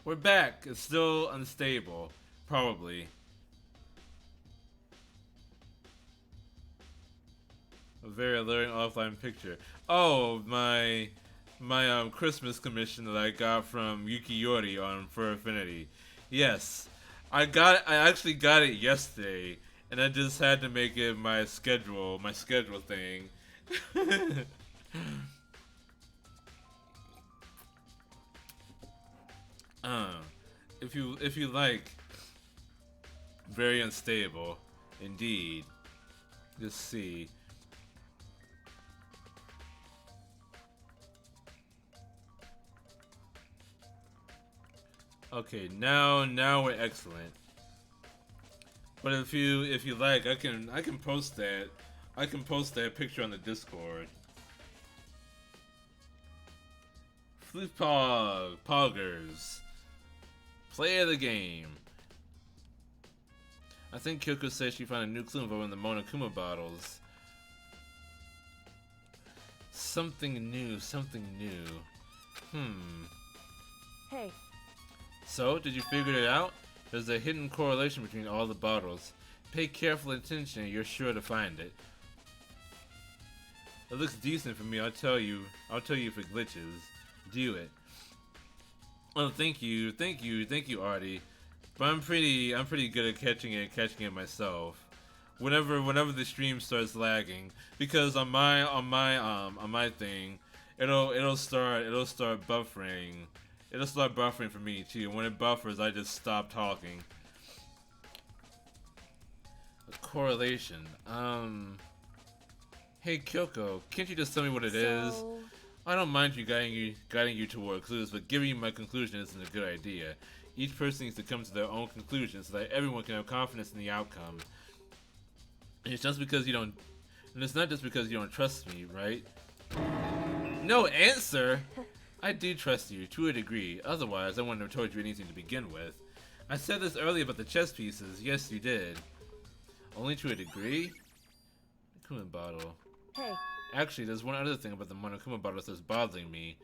We're back. It's still unstable. Probably. A very alluring offline picture. Oh, my Christmas commission that I got from Yukiyori on For Affinity. Yes. I actually got it yesterday, and I just had to make it my schedule thing. uh, if you like, very unstable, indeed. Just see. Okay, now we're excellent. But if you like, I can post that. I can post that picture on the Discord. Flip Poggers. Play the game. I think Kyoko says she found a new clue involving the Monokuma bottles. Something new, something new. Hey. So, did you figure it out? There's a hidden correlation between all the bottles. Pay careful attention and you're sure to find it. It looks decent for me, I'll tell you if it glitches. Do it. Oh, thank you, Artie. But I'm pretty good at catching it myself. Whenever the stream starts lagging, because on my thing, it'll start buffering. It'll start buffering for me too. When it buffers, I just stop talking. A correlation. Hey Kyoko, can't you just tell me what it is? I don't mind guiding you toward clues, but giving you my conclusion isn't a good idea. Each person needs to come to their own conclusion so that everyone can have confidence in the outcome. And it's not just because you don't trust me, right? No answer. I do trust you to a degree. Otherwise, I wouldn't have told you anything to begin with. I said this earlier about the chess pieces. Yes, you did. Only to a degree. Monokuma bottle. Hey. Actually, there's one other thing about the Monokuma bottles that's bothering me.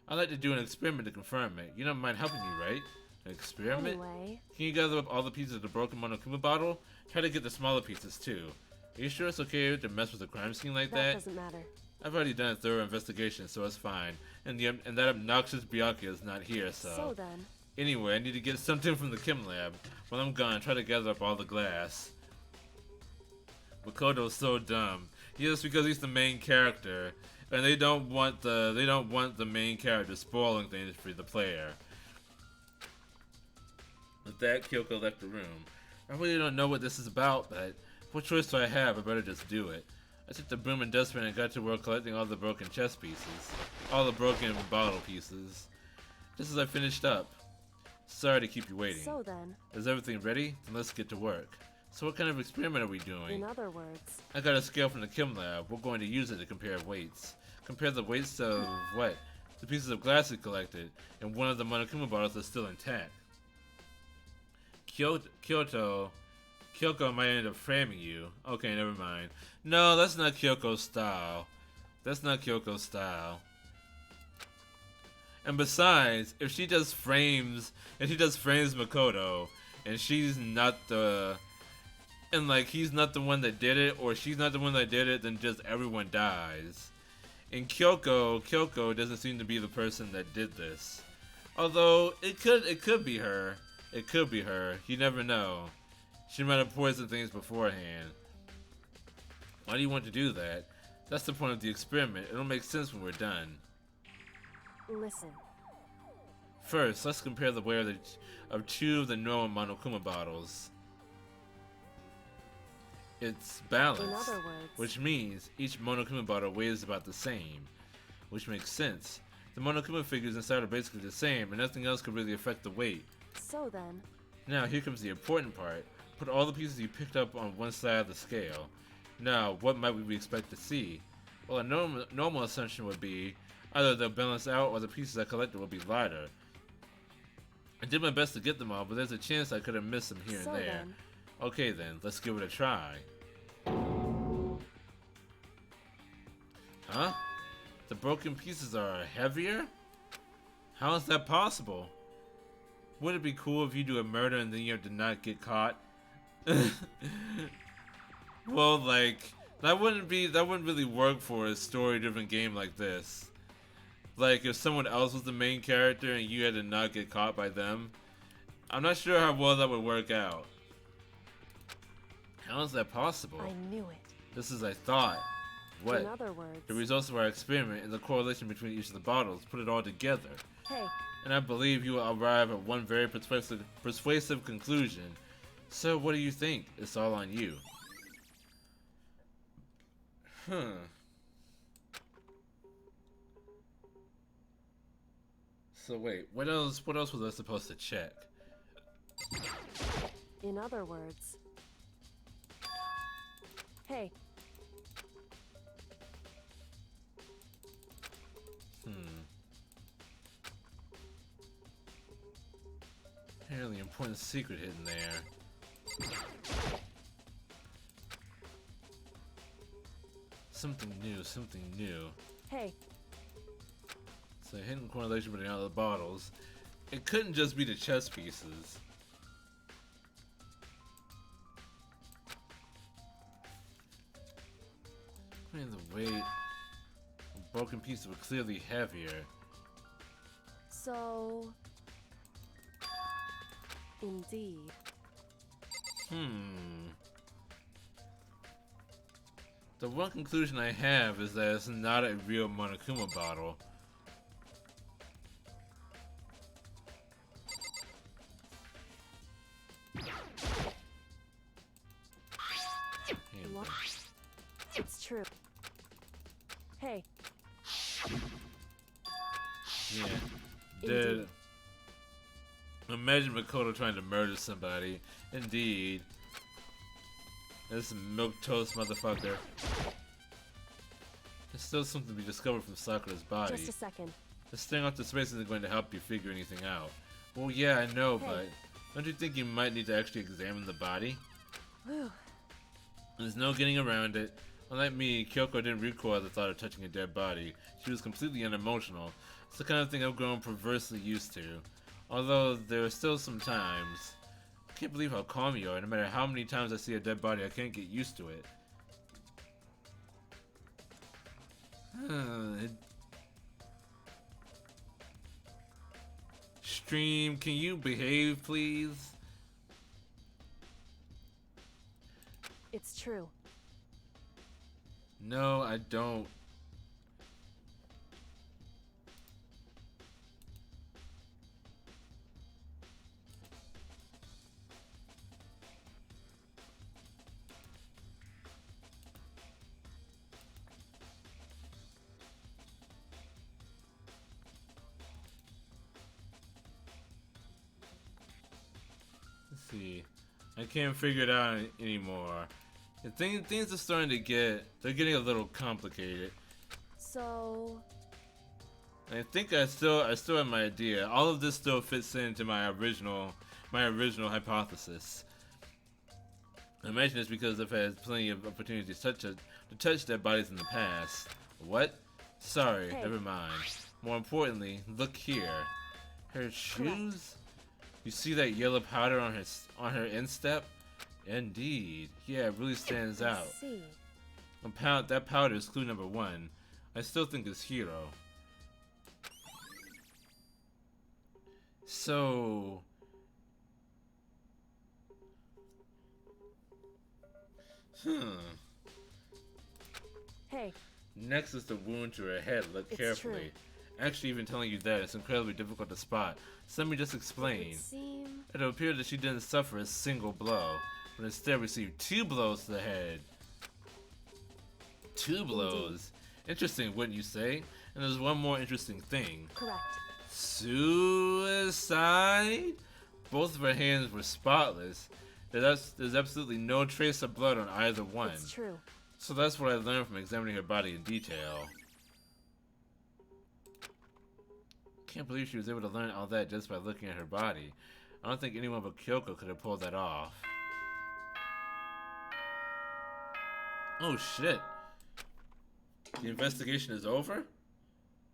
I'd like to do an experiment to confirm it. You don't mind helping me, right? An experiment? Anyway. Can you gather up all the pieces of the broken Monokuma bottle? Try to get the smaller pieces too. Are you sure it's okay to mess with a crime scene like that? That doesn't matter. I've already done a thorough investigation, so it's fine. And that obnoxious Bianca is not here, so... So then... Anyway, I need to get something from the chem lab. While I'm gone, try to gather up all the glass. Makoto's so dumb. Yes, because he's the main character, and they don't want the main character spoiling things for the player. With that, Kyoko left the room. I really don't know what this is about, but what choice do I have? I better just do it. I took the broom and dustpan and got to work collecting all the broken chess pieces. All the broken bottle pieces. Just as I finished up. Sorry to keep you waiting. So then... Is everything ready? Then let's get to work. So what kind of experiment are we doing? In other words... I got a scale from the chem lab. We're going to use it to compare weights. Compare the weights of what? The pieces of glass we collected, and one of the Monokuma bottles is still intact. Kyoko might end up framing you. Okay, never mind. No, that's not Kyoko's style. That's not Kyoko's style. And besides, if she just frames Makoto, and she's not the, and like he's not the one that did it, or she's not the one that did it, then just everyone dies. And Kyoko doesn't seem to be the person that did this. Although it could be her. It could be her. You never know. She might have poisoned things beforehand. Why do you want to do that? That's the point of the experiment. It'll make sense when we're done. Listen. First, let's compare the weight of two of the normal Monokuma bottles. It's balanced, In other words, which means each Monokuma bottle weighs about the same, which makes sense. The Monokuma figures inside are basically the same, and nothing else could really affect the weight. So then... Now, here comes the important part. Put all the pieces you picked up on one side of the scale. Now, what might we expect to see? Well, a normal assumption would be either they'll balance out or the pieces I collected will be lighter. I did my best to get them all, but there's a chance I could have missed them here and there. Then. Okay then, let's give it a try. Huh? The broken pieces are heavier? How is that possible? Would it be cool if you do a murder and then you have to not get caught? Well, like, that wouldn't really work for a story-driven game like this. Like, if someone else was the main character and you had to not get caught by them, I'm not sure how well that would work out. How is that possible? I knew it. Just as I thought. What? In other words, The results of our experiment and the correlation between each of the bottles, put it all together. hey, And I believe you will arrive at one very persuasive conclusion. So what do you think? It's all on you. So wait, what else was I supposed to check? in other words, hey, Apparently important secret hidden there. Something new. hey, So a hidden correlation between all the bottles. It couldn't just be the chess pieces. I mean, the weight. A broken piece were clearly heavier. so, indeed, The one conclusion I have is that it's not a real Monokuma bottle. what? It's true. Hey, Yeah. Dead. Imagine Makoto trying to murder somebody. Indeed. This milquetoast motherfucker. There's still something to be discovered from Sakura's body. just a second. The staying off the space isn't going to help you figure anything out. Well, yeah, I know, Hey. but don't you think you might need to actually examine the body? Whew. There's no getting around it. Unlike me, Kyoko didn't recoil at the thought of touching a dead body. She was completely unemotional. It's the kind of thing I've grown perversely used to. Although there are still some times. I can't believe how calm you are. No matter how many times I see a dead body, I can't get used to it. Stream, can you behave, please? It's true. No, I don't. Let's see. I can't figure it out anymore. Things are starting to they're getting a little complicated. So, I think I still have my idea. All of this still fits into my original hypothesis. I imagine it's because I've had plenty of opportunities to touch dead bodies in the past. What? Sorry, Hey. never mind. More importantly, look here. Her shoes? You see that yellow powder on her instep? Indeed. Yeah, it really stands I out. see. That powder is clue number 1. I still think it's Hero. So... Hey, Next is the wound to her head. Look It's carefully. true. Actually, even telling you that, it's incredibly difficult to spot. So let me just explain. it seems It appeared that she didn't suffer a single blow, but instead received 2 blows to the head. 2 blows. Interesting, wouldn't you say? And there's one more interesting thing. correct. Suicide? Both of her hands were spotless. There's absolutely no trace of blood on either one. It's true. So that's what I learned from examining her body in detail. Can't believe she was able to learn all that just by looking at her body. I don't think anyone but Kyoko could have pulled that off. Oh shit. The investigation is over?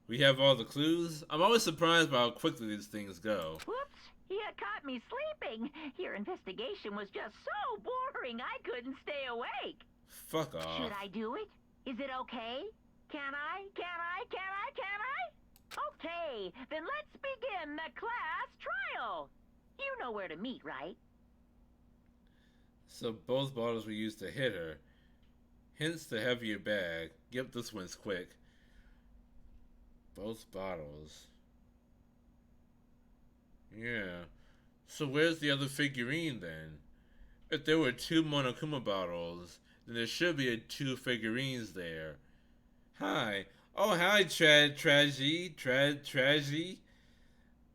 We have all the clues? I'm always surprised by how quickly these things go. Whoops! He caught me sleeping. Your investigation was just so boring I couldn't stay awake. Fuck off. Should I do it? Is it okay? Can I? Okay, then let's begin the class trial. You know where to meet, right? So both bottles were used to hit her. Hence the heavier bag. Yep, this one's quick. Both bottles. Yeah. So where's the other figurine then? If there were 2 Monokuma bottles, then there should be 2 figurines there. Hi. Oh, hi, Tragedy.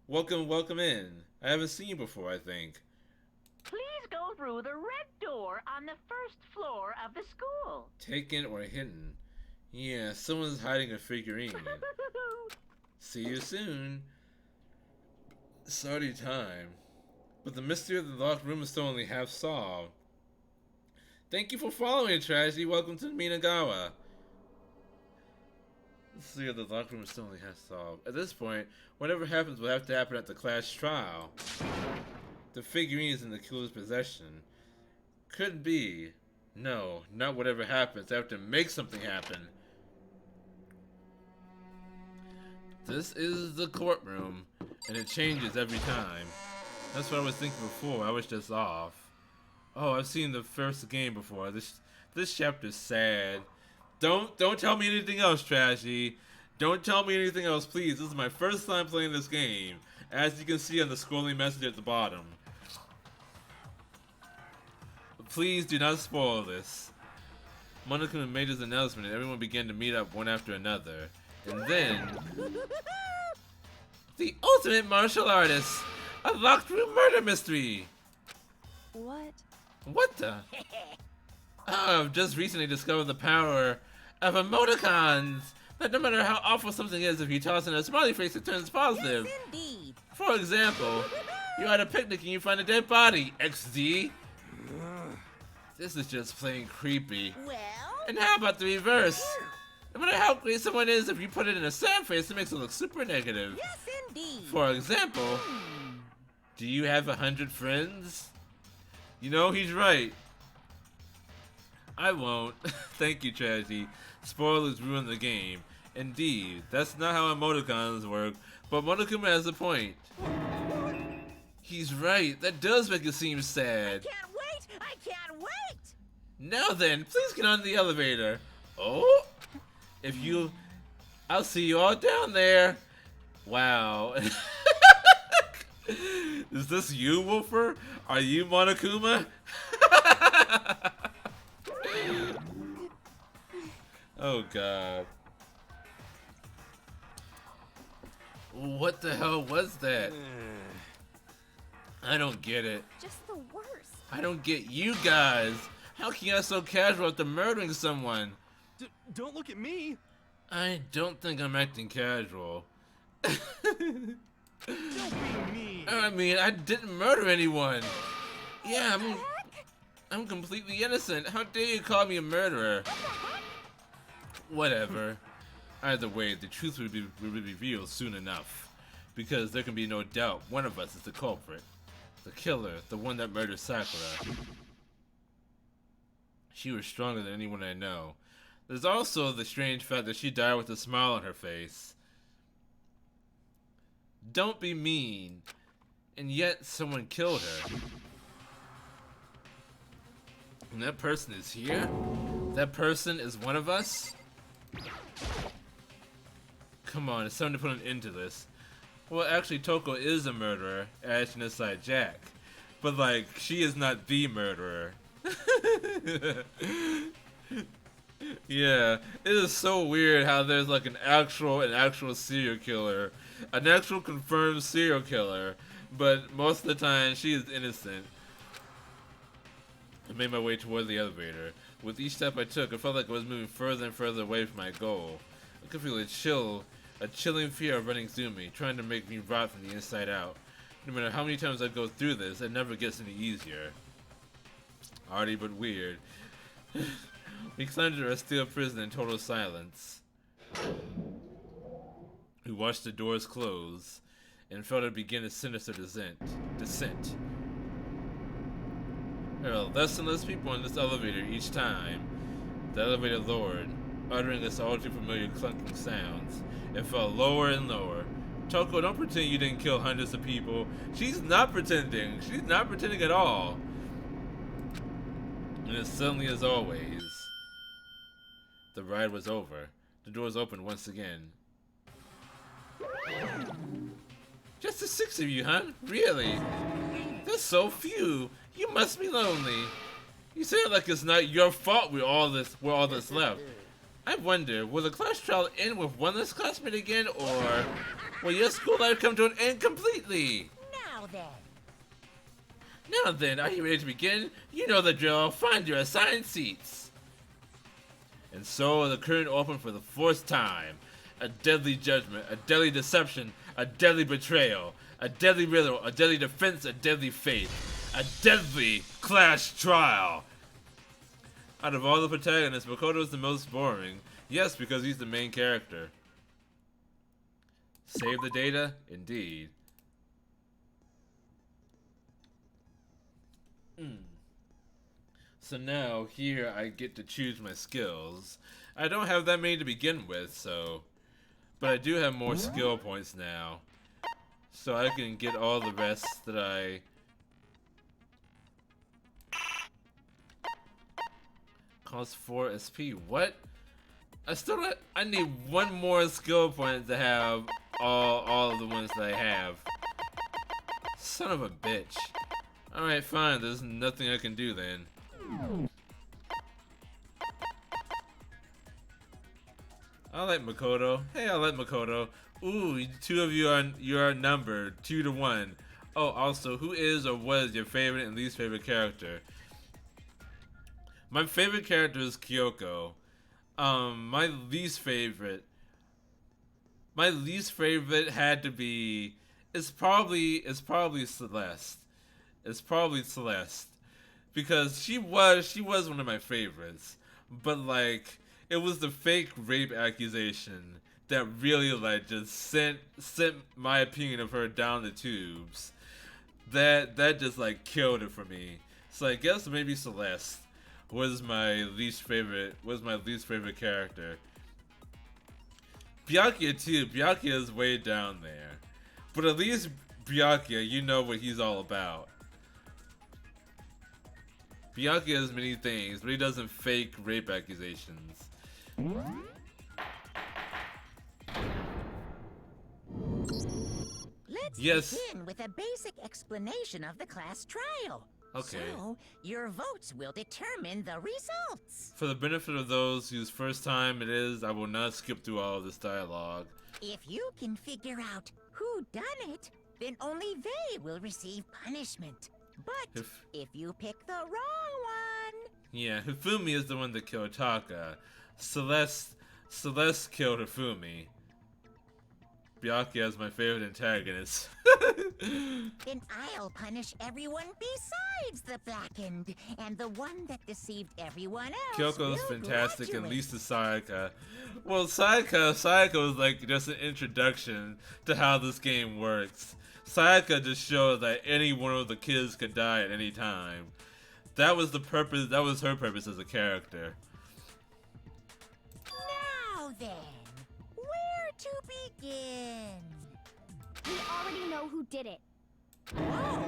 Welcome in. I haven't seen you before, I think. Please go through the red door on the first floor of the school. Taken or hidden? Yeah, someone's hiding a figurine. See you soon. It's already time. But the mystery of the locked room is still only half solved. Thank you for following, Tragedy. Welcome to Minagawa. Let's see if the locked room is still only half solved. At this point, whatever happens will have to happen at the class trial. The figurine is in the killer's possession. Could be. No, not whatever happens. I have to make something happen. This is the courtroom, and it changes every time. That's what I was thinking before. I was just off. Oh, I've seen the first game before. This chapter's sad. Don't tell me anything else, Trashy. Don't tell me anything else, please. This is my first time playing this game, as you can see on the scrolling message at the bottom. Please do not spoil this. Monokuma made his announcement, and everyone began to meet up one after another. And then, the ultimate martial artist, a locked room murder mystery. What? What the? Oh, I've just recently discovered the power of emoticons. That no matter how awful something is, if you toss in a smiley face, it turns positive. Yes, indeed. For example, you're at a picnic and you find a dead body. XD. This is just plain creepy. Well? And how about the reverse? No matter how great someone is, if you put it in a sad face, it makes it look super negative. Yes, indeed. For example, do you have 100 friends? You know, he's right. I won't. Thank you, Tragedy. Spoilers ruin the game. Indeed, that's not how emoticons work, but Monokuma has a point. He's right. That does make it seem sad. I can't wait! Now then, please get on the elevator. Oh? I'll see you all down there. Wow. Is this you, Wolfer? Are you Monokuma? Oh god. What the hell was that? I don't get it. Just the worst. I don't get you guys. How can you act so casual after murdering someone? Don't look at me. I don't think I'm acting casual. Don't be mean. I mean, I didn't murder anyone. Yeah, I'm completely innocent. How dare you call me a murderer? Whatever. Either way, the truth will be revealed soon enough. Because there can be no doubt one of us is the culprit. The killer, the one that murdered Sakura. She was stronger than anyone I know. There's also the strange fact that she died with a smile on her face. Don't be mean. And yet someone killed her. And that person is here? That person is one of us? Come on, it's time to put an end to this. Well, actually, Toko is a murderer, as Aside Jack. But, like, she is not the murderer. Yeah, it is so weird how there's, like, an actual serial killer. An actual confirmed serial killer. But most of the time, she is innocent. I made my way toward the elevator. With each step I took, I felt like I was moving further and further away from my goal. I could feel a chilling fear running through me, trying to make me rot from the inside out. No matter how many times I go through this, it never gets any easier. Arty but weird. We climbed into our steel prison in total silence. We watched the doors close. and felt it begin a sinister descent. There are less and less people in this elevator each time. The elevator lowered, uttering its all too familiar clunking sounds. It fell lower and lower. Toko, don't pretend you didn't kill hundreds of people. She's not pretending. She's not pretending at all. And as suddenly as always, the ride was over. The doors opened once again. Just the 6 of you, huh? Really? There's so few. You must be lonely. You say it like it's not your fault we're all this left. I wonder, will the class trial end with one less classmate again, or will your school life come to an end completely? Now then. Now then, are you ready to begin? You know the drill. Find your assigned seats. And so the curtain opened for the 4th time. A deadly judgment, a deadly deception, a deadly betrayal, a deadly riddle, a deadly defense, a deadly fate, a deadly class trial. Out of all the protagonists, Makoto is the most boring. Yes, because he's the main character. Save the data? Indeed. So now, here I get to choose my skills. I don't have that many to begin with, so... But I do have more skill points now. So I can get all the rest that I... Cost 4 SP. What? I need one more skill point to have all of the ones that I have. Son of a bitch. Alright, fine. There's nothing I can do then. I like Makoto. Hey, I like Makoto. Ooh, 2 of you are numbered 2 to 1. Oh, also, who is or was your favorite and least favorite character? My favorite character is Kyoko. My least favorite had to be. It's probably Celeste. It's probably Celeste, because she was one of my favorites, but like it was the fake rape accusation that really like just sent my opinion of her down the tubes. That just like killed it for me. So I guess maybe Celeste was my least favorite character. Byakuya too. Byakuya is way down there. But at least Byakuya, you know what he's all about. Byakuya has many things, but he doesn't fake rape accusations. Let's begin with a basic explanation of the class trial. Okay. So, your votes will determine the results. For the benefit of those whose first time it is, I will not skip through all of this dialogue. If you can figure out who done it, then only they will receive punishment. But if you pick the wrong one... Yeah, Hifumi is the one that killed Taka. Celeste killed Hifumi. Byakuya is my favorite antagonist. Then I'll punish everyone besides the blackened, and the one that deceived everyone else. Kyoko's fantastic, and least to Sayaka. Well, Sayaka was like just an introduction to how this game works. Sayaka just showed that any one of the kids could die at any time. That was the purpose. That was her purpose as a character. Now then, where to begin? We already know who did it. Whoa,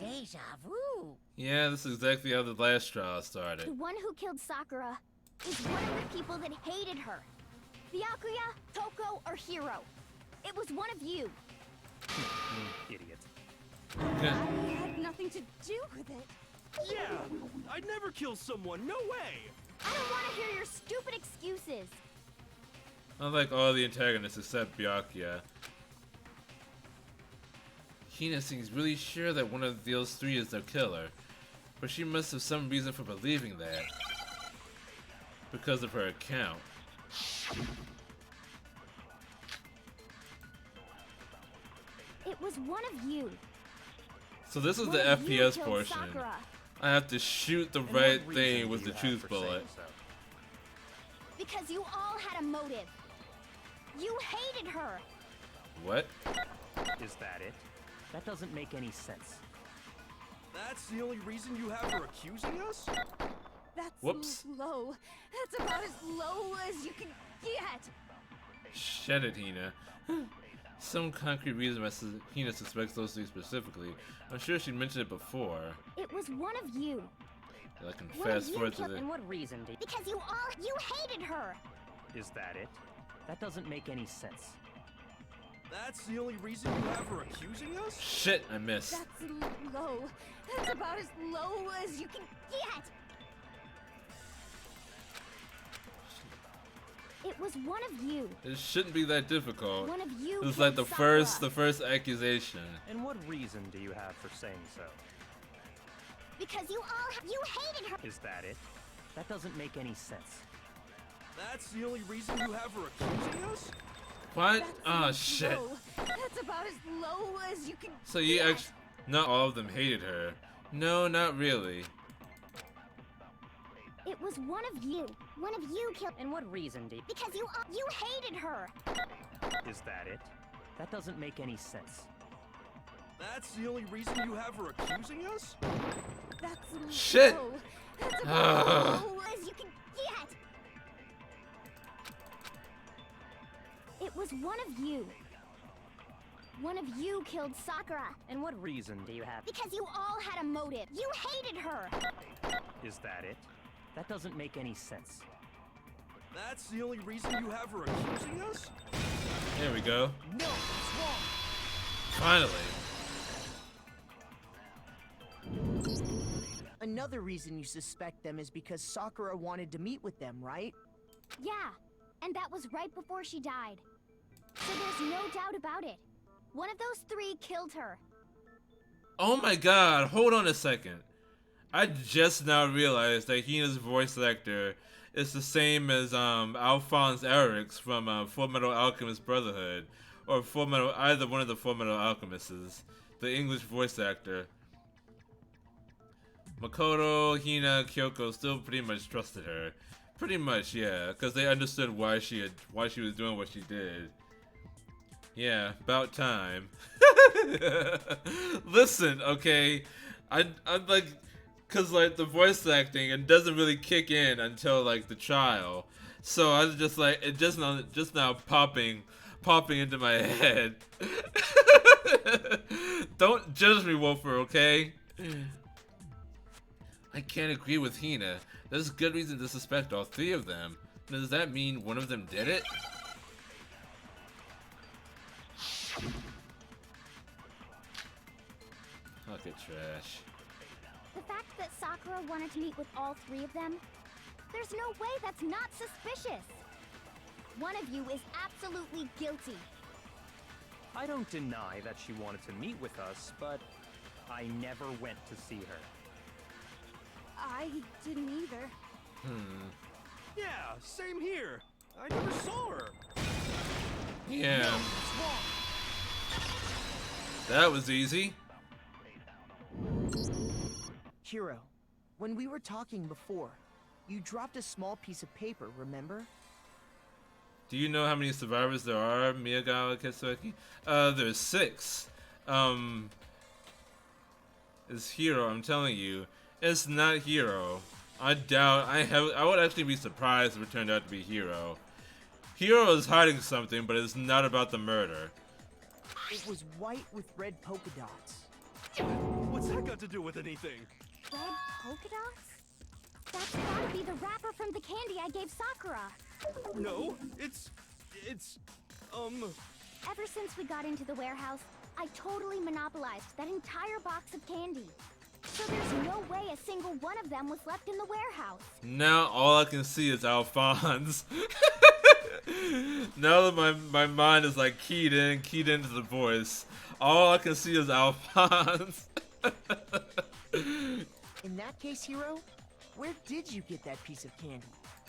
deja vu. Yeah, this is exactly how the last trial started. The one who killed Sakura is one of the people that hated her. Byakuya, Toko, or Hiro. It was one of you. Idiot. Okay. I had nothing to do with it. Yeah, I'd never kill someone. No way. I don't want to hear your stupid excuses. Unlike all the antagonists except Byakuya, Hina seems really sure that one of those 3 is the killer, but she must have some reason for believing that, because of her account. It was one of you. So this is One the of you FPS killed portion. Sakura. I have to shoot the And right what thing reason with do the you have truth for saying bullet. so? Because you all had a motive. You hated her. What? Is that it? That doesn't make any sense. That's the only reason you have for accusing us? That's Whoops. low. That's about as low as you can get. Shut it, Hina. Some concrete reason why Hina suspects those things specifically. I'm sure she mentioned it before. It was one of you. I can What fast you forward to killed- the. And what reason do Because you hated her. Is that it? That doesn't make any sense. That's the only reason you have for accusing us? Shit, I missed. That's low. That's about as low as you can get. It was one of you. It shouldn't be that difficult. One of you. This is like killed the Sakura. first accusation. And what reason do you have for saying so? Because you hated her. Is that it? That doesn't make any sense. That's the only reason you have for accusing us? What? That's Oh shit. low. That's about as low as you can So you get. actually, not all of them hated her. No, not really. It was one of you. One of you killed. And what reason do Because you hated her. Is that it? That doesn't make any sense. That's the only reason you have for accusing us? That's Shit. low. That's about as low as you can get. It was one of you. One of you killed Sakura. And what reason do you have? Because you all had a motive. You hated her. Is that it? That doesn't make any sense. That's the only reason you have for accusing us? There we go. No, it's wrong. Finally. Another reason you suspect them is because Sakura wanted to meet with them, right? Yeah, and that was right before she died. So there's no doubt about it. One of those three killed her. Oh my god, hold on a second. I just now realized that Hina's voice actor is the same as Alphonse Eric's from Fullmetal Alchemist Brotherhood. Or either one of the Fullmetal Alchemists. The English voice actor. Makoto, Hina, Kyoko still pretty much trusted her. Pretty much, yeah, because they understood why she was doing what she did. Yeah, about time. Listen, okay, I'm like, cause like the voice acting, it doesn't really kick in until like the trial, so I was just like, it just now popping into my head. Don't judge me, Wolfer, okay? I can't agree with Hina. There's good reason to suspect all three of them. Does that mean one of them did it? Pocket trash. The fact that Sakura wanted to meet with all three of them, there's no way that's not suspicious. One of you is absolutely guilty. I don't deny that she wanted to meet with us, but I never went to see her. I didn't either. Yeah, same here. I never saw her. Yeah. No, it's wrong. That was easy. Hiro, when we were talking before, you dropped a small piece of paper, remember? Do you know how many survivors there are, Miyagawa Katsuaki? There's 6. It's Hiro, I'm telling you. It's not Hiro. I would actually be surprised if it turned out to be Hiro. Hiro is hiding something, but it's not about the murder. It was white with red polka dots. What's that got to do with anything? Red polka dots? That's gotta be the wrapper from the candy I gave Sakura. No, it's Ever since we got into the warehouse, I totally monopolized that entire box of candy. So there's no way a single one of them was left in the warehouse. Now all I can see is Alphonse. Now that my mind is like keyed into the voice, all I can see is Alphonse. In that case, Hiro, where did you get that piece of candy?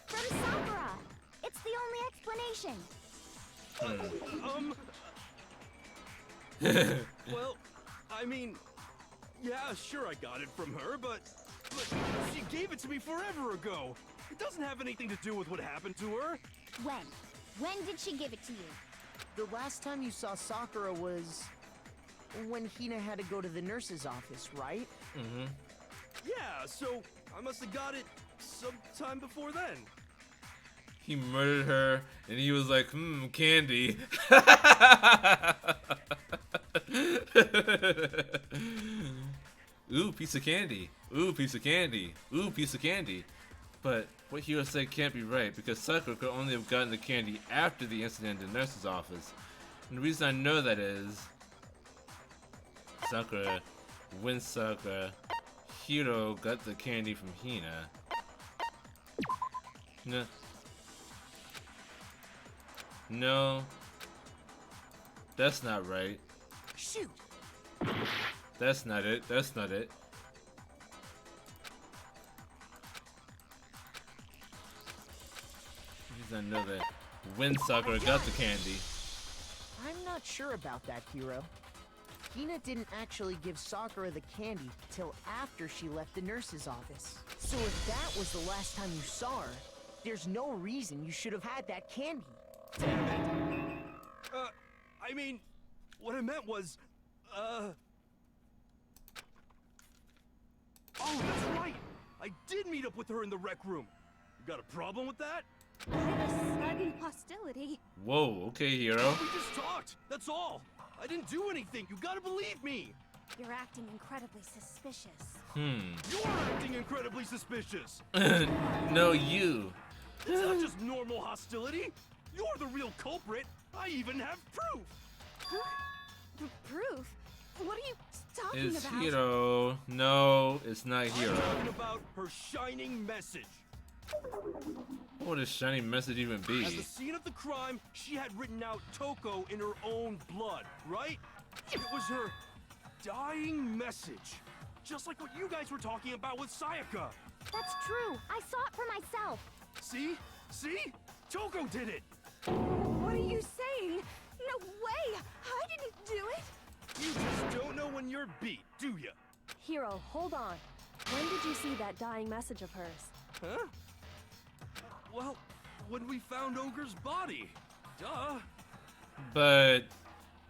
From Sakura. It's the only explanation. well, I mean, yeah, sure I got it from her, but she gave it to me forever ago. It doesn't have anything to do with what happened to her. When? When did she give it to you? the last time you saw Sakura was when Hina had to go to the nurse's office, right? Mm-hmm. Yeah, so I must have got it sometime before then. He murdered her, and he was like, candy. Ooh, piece of candy. Ooh, piece of candy. Ooh, piece of candy. But what Hiro said can't be right, because Sakura could only have gotten the candy after the incident in the nurse's office. And the reason I know that is when Sakura, Hiro got the candy from Hina. No, that's not right. Shoot! That's not it. That's not it. I know that when Sakura got the candy. I'm not sure about that, Hiro. Hina didn't actually give Sakura the candy till after she left the nurse's office. So if that was the last time you saw her, there's no reason you should have had that candy. Damn it. I mean, what I meant was, Oh, that's right! I did meet up with her in the rec room. You got a problem with that? Sudden hostility. Whoa, okay, Hiro. We just talked, that's all. I didn't do anything, you gotta believe me. You're acting incredibly suspicious. You're acting incredibly suspicious. No, you. It's not just normal hostility. You're the real culprit. I even have proof. Proof? What are you talking It's about? Hiro. No, it's not Hiro. I'm talking about her shining message. What would a shiny message even At be? the scene of the crime, she had written out Toko in her own blood, right? It was her dying message. Just like what you guys were talking about with Sayaka. That's true. I saw it for myself. See? See? Toko did it! What are you saying? No way! I didn't do it! You just don't know when you're beat, do ya? Hiro, hold on. When did you see that dying message of hers? Huh? Well, when we found Ogre's body. Duh. But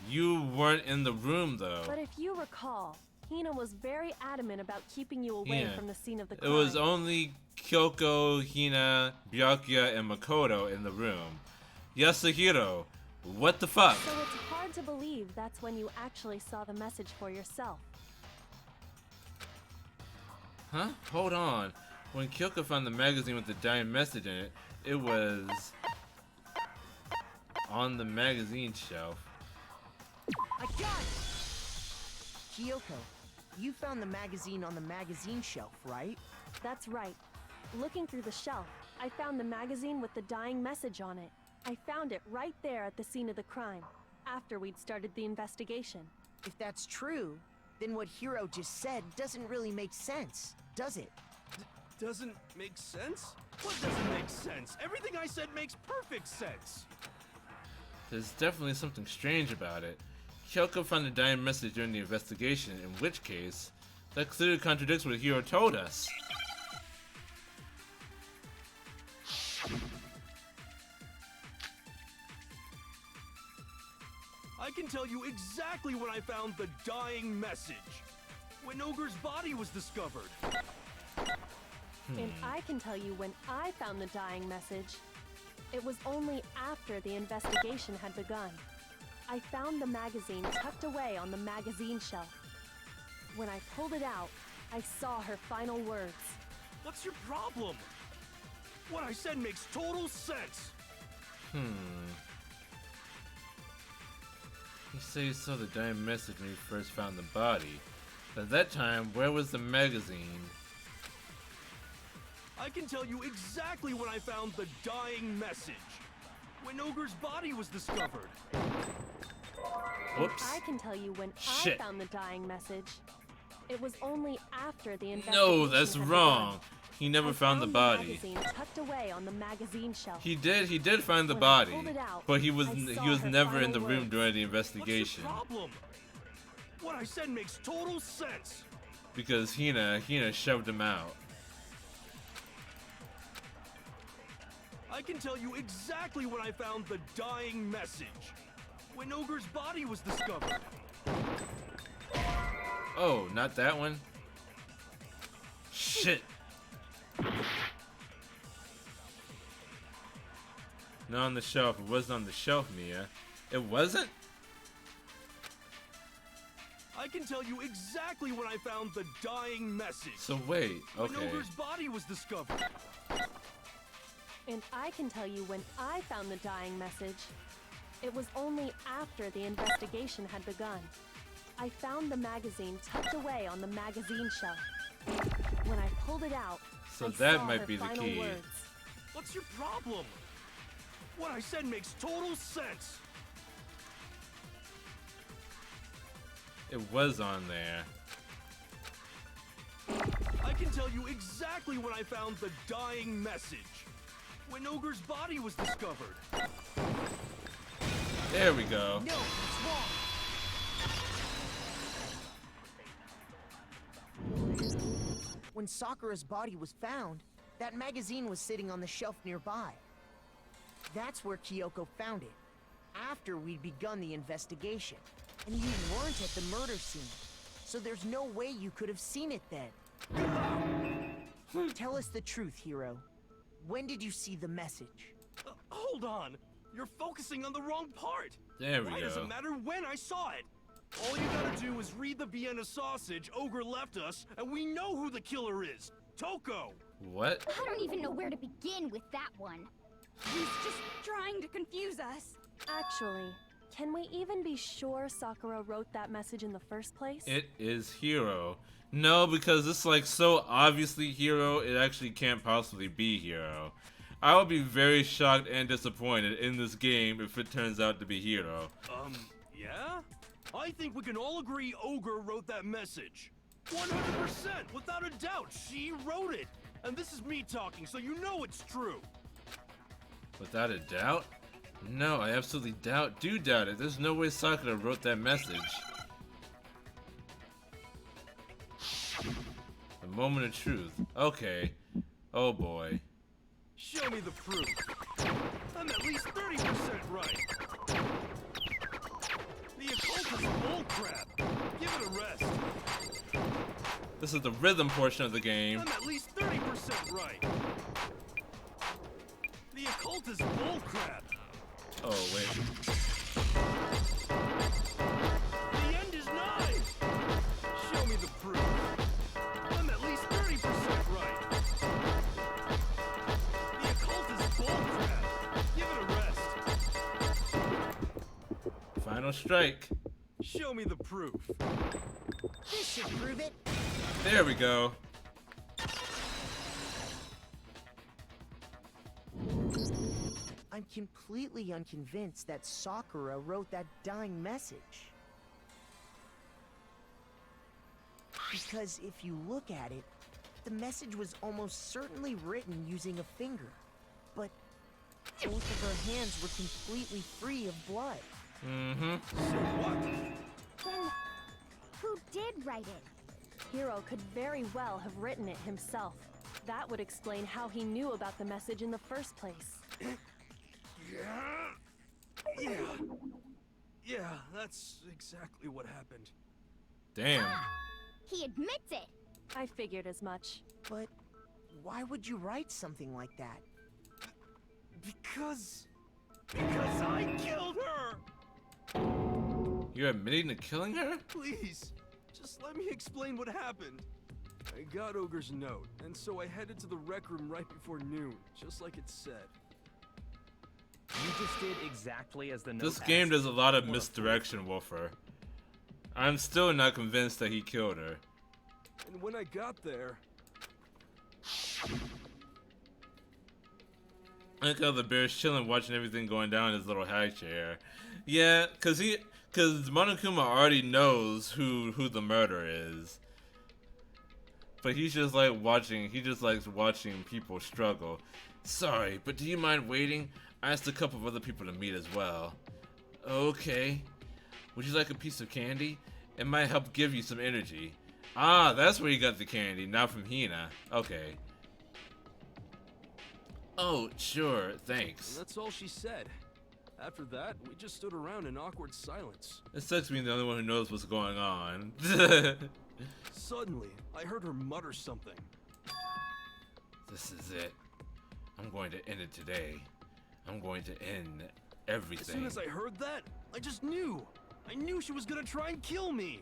you weren't in the room, though. But if you recall, Hina was very adamant about keeping you away Yeah. from the scene of the It crime. was only Kyoko, Hina, Byakuya, and Makoto in the room. Yasuhiro, what the fuck? So it's hard to believe that's when you actually saw the message for yourself. Huh? Hold on. When Kyoko found the magazine with the dying message in it, it was on the magazine shelf. I got it! Kyoko, you found the magazine on the magazine shelf, right? That's right. Looking through the shelf, I found the magazine with the dying message on it. I found it right there at the scene of the crime, after we'd started the investigation. If that's true, then what Hiro just said doesn't really make sense, does it? Doesn't make sense? What doesn't make sense? Everything I said makes perfect sense. There's definitely something strange about it. Kyoko found the dying message during the investigation, in which case, that clearly contradicts what Hiro told us. I can tell you exactly when I found the dying message. When Ogre's body was discovered. And I can tell you when I found the dying message. It was only after the investigation had begun. I found the magazine tucked away on the magazine shelf. When I pulled it out, I saw her final words. What's your problem? What I said makes total sense. You say you saw the dying message when you first found the body. But at that time, where was the magazine? I can tell you exactly when I found the dying message. When Ogre's body was discovered. Whoops. I can tell you when Shit. I found the dying message. It was only after the investigation No, that's had wrong. begun. He never I found the body. magazine tucked away on the magazine shelf. He did find the When I body, pulled it out, but he was I saw her never in final the room words. during the What's investigation your problem? What I said makes total sense. because Hina shoved him out. I can tell you exactly when I found the dying message. When Ogre's body was discovered. Oh, not that one? Shit. Not on the shelf. It wasn't on the shelf, Mia. It wasn't? I can tell you exactly when I found the dying message. So wait, okay. When Ogre's body was discovered. And I can tell you when I found the dying message. It was only after the investigation had begun. I found the magazine tucked away on the magazine shelf. When I pulled it out, So I that saw might her be the final key. words. What's your problem? What I said makes total sense. It was on there. I can tell you exactly when I found the dying message. When Ogre's body was discovered. There we go. No, it's wrong. When Sakura's body was found, that magazine was sitting on the shelf nearby. That's where Kyoko found it, after we'd begun the investigation. And you weren't at the murder scene, so there's no way you could have seen it then. Tell us the truth, Hiro. When did you see the message? Hold on. You're focusing on the wrong part. There we Why does go. it matter when I saw it? All you gotta do is read the Vienna sausage Ogre left us, and we know who the killer is. Toko! What? I don't even know where to begin with that one. He's just trying to confuse us. Actually, can we even be sure Sakura wrote that message in the first place? It is Hiro. No, because it's like so obviously Hiro, it actually can't possibly be Hiro. I would be very shocked and disappointed in this game if it turns out to be Hiro. Yeah? I think we can all agree Ogre wrote that message. 100%, without a doubt, she wrote it. And this is me talking, so you know it's true. Without a doubt? No, I absolutely do doubt it. There's no way Sakura wrote that message. The moment of truth. Okay. Oh boy. Show me the proof. I'm at least 30% right. The occult is bullcrap. Give it a rest. This is the rhythm portion of the game. I'm at least 30% right. The occult is bullcrap. Oh wait. The end is nigh. Show me the proof. I'm at least 30% right. The occult is bullcrap. Give it a rest. Final strike. Show me the proof. This should prove it. There we go. I'm completely unconvinced that Sakura wrote that dying message. Because if you look at it, the message was almost certainly written using a finger. But both of her hands were completely free of blood. Mm-hmm. So what? Then, who did write it? Hiro could very well have written it himself. That would explain how he knew about the message in the first place. Yeah, that's exactly what happened. Damn. He admits it. I figured as much. But why would you write something like that? Because I killed her! You're admitting to killing her? Please, just let me explain what happened. I got Ogre's note, and so I headed to the rec room right before noon, just like it said. You just did exactly as the note This game asked. does a lot of What a misdirection, Wolfer. I'm still not convinced that he killed her. And when I got there, I like how the bear's chilling, watching everything going down in his little high chair. Yeah, cause Monokuma already knows who the murderer is. But he's just like watching. He just likes watching people struggle. Sorry, but do you mind waiting? I asked a couple of other people to meet as well. Okay. Would you like a piece of candy? It might help give you some energy. Ah, that's where you got the candy, not from Hina. Okay. Oh, sure, thanks. that's all she said. After that, we just stood around in awkward silence. It sucks being the only one who knows what's going on. Suddenly, I heard her mutter something. This is it. I'm going to end it today. I'm going to end everything. As soon as I heard that, I just knew. I knew she was gonna try and kill me.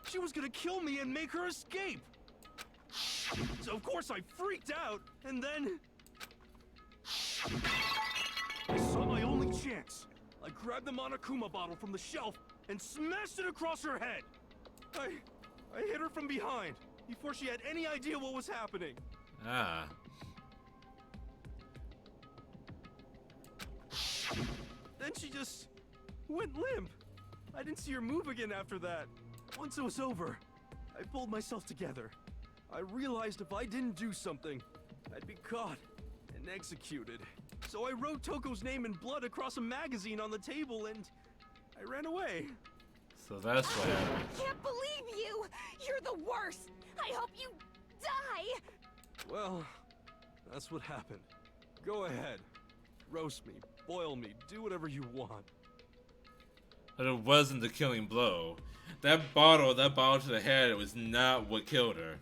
She was gonna kill me and make her escape. So of course I freaked out, and then I saw my only chance. I grabbed the Monokuma bottle from the shelf and smashed it across her head. I hit her from behind before she had any idea what was happening. Ah. Then she just went limp. I didn't see her move again after that. Once it was over, I pulled myself together. I realized if I didn't do something, I'd be caught and executed. So I wrote Toko's name in blood across a magazine on the table and I ran away. So that's what happened. I can't believe you! You're the worst! I hope you die! Well, that's what happened. Go ahead. Roast me, boil me, do whatever you want. But it wasn't the killing blow. That bottle to the head was not what killed her.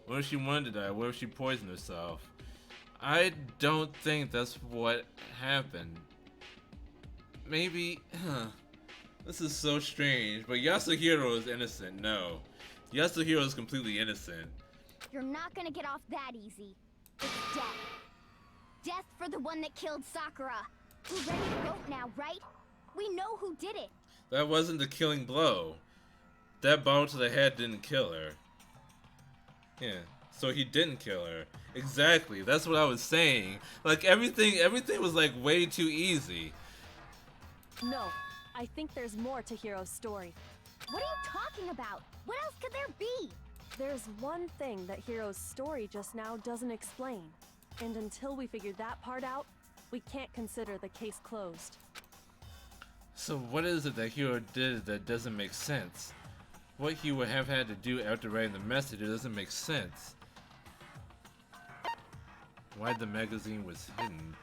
What if she wanted to die? What if she poisoned herself? I don't think that's what happened. Maybe, this is so strange, but Yasuhiro is innocent. No. Yasuhiro is completely innocent. You're not gonna get off that easy. It's death. Death for the one that killed Sakura. We're ready to vote now, right? We know who did it. That wasn't the killing blow. That bottle to the head didn't kill her. Yeah, so he didn't kill her. Exactly, that's what I was saying. Like everything was like way too easy. No, I think there's more to Hiro's story. What are you talking about? What else could there be? There's one thing that Hiro's story just now doesn't explain. And until we figure that part out, we can't consider the case closed. So what is it that Hiro did that doesn't make sense? What he would have had to do after writing the message, it doesn't make sense. Why the magazine was hidden?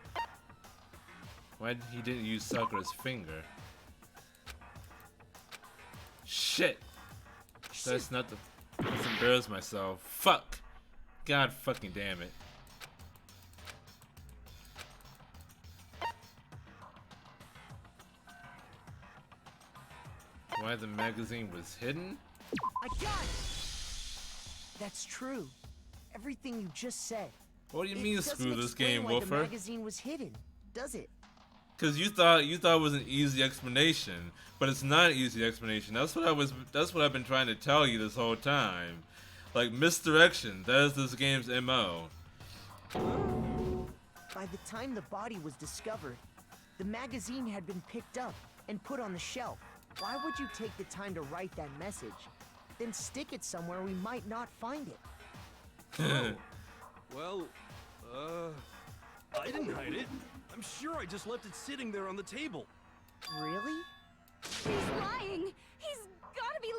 Why he didn't use Sakura's finger? Shit! That's not the... Let's embarrass myself. Fuck! God fucking damn it. Why the magazine was hidden? I got it! That's true. Everything you just said. What do you mean screw this game, why the Wolfer? magazine was hidden, does it? Cause you thought it was an easy explanation, but it's not an easy explanation. That's what I've been trying to tell you this whole time. Like misdirection, that is this game's MO. By the time the body was discovered, the magazine had been picked up and put on the shelf. Why would you take the time to write that message, then stick it somewhere we might not find it? Oh. Well, I didn't hide it. I'm sure I just left it sitting there on the table. Really? He's lying! He's gotta be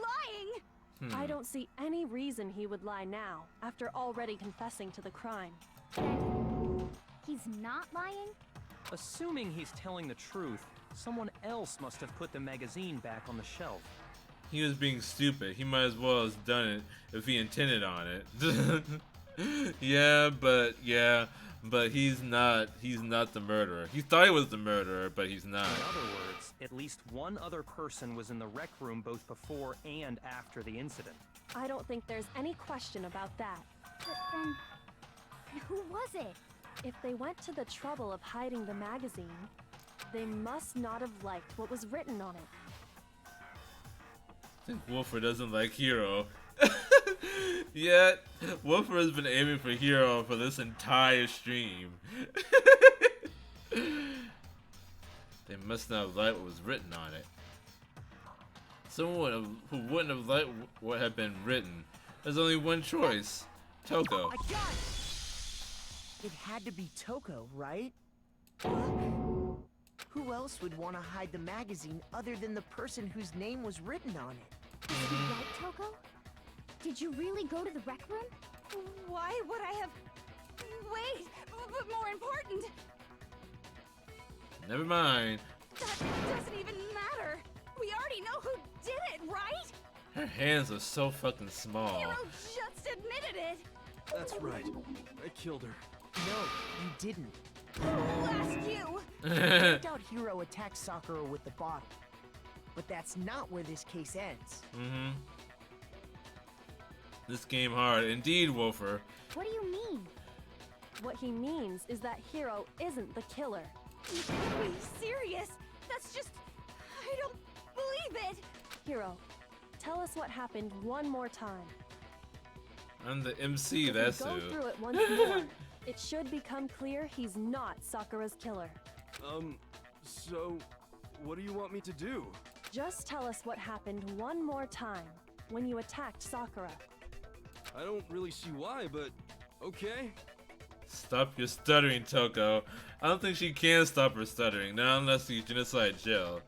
lying! I don't see any reason he would lie now, after already confessing to the crime. Then he's not lying? Assuming he's telling the truth, someone else must have put the magazine back on the shelf. He was being stupid. He might as well have done it if he intended on it. yeah, but he's not the murderer. He thought he was the murderer, but he's not. In other words, at least one other person was in the rec room both before and after the incident. I don't think there's any question about that. But then, who was it? If they went to the trouble of hiding the magazine, they must not have liked what was written on it. I think Wolfer doesn't like Hiro. Yet, Wolfer has been aiming for Hiro for this entire stream. They must not have liked what was written on it. Someone who wouldn't have liked what had been written. There's only one choice. Toko. I got it! It had to be Toko, right? Who else would want to hide the magazine other than the person whose name was written on it? Is he right, Toko? Did you really go to the rec room? Why would I have... Wait, but more important... Never mind. That doesn't even matter. We already know who did it, right? Her hands are so fucking small. Hero just admitted it. That's right. I killed her. No, you didn't. Who asked you? I doubt Hero attacked Sakura with the bottle. But that's not where this case ends. Mm-hmm. This game hard. Indeed, Wolfer. What do you mean? What he means is that Hero isn't the killer. You can't be serious. That's just... I don't believe it. Hero, tell us what happened one more time. I'm the MC, If that's we go who. through it once more, it should become clear he's not Sakura's killer. So, what do you want me to do? Just tell us what happened one more time when you attacked Sakura. I don't really see why, but okay. Stop your stuttering, Toko. I don't think she can stop her stuttering, not unless you genocide Jill.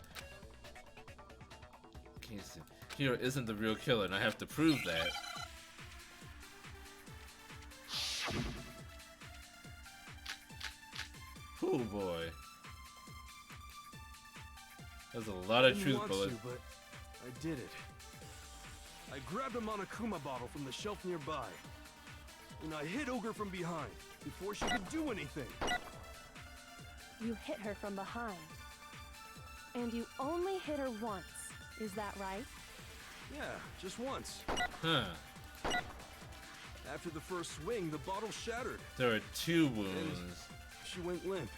Casey, Hero isn't the real killer, and I have to prove that. Oh boy. There's a lot of Didn't truth want bullets. to, but I did it. I grabbed a Monokuma bottle from the shelf nearby, and I hit Ogre from behind before she could do anything. You hit her from behind. And you only hit her once. Is that right? Yeah, just once. Huh. After the first swing, the bottle shattered. There are 2 wounds. She went limp.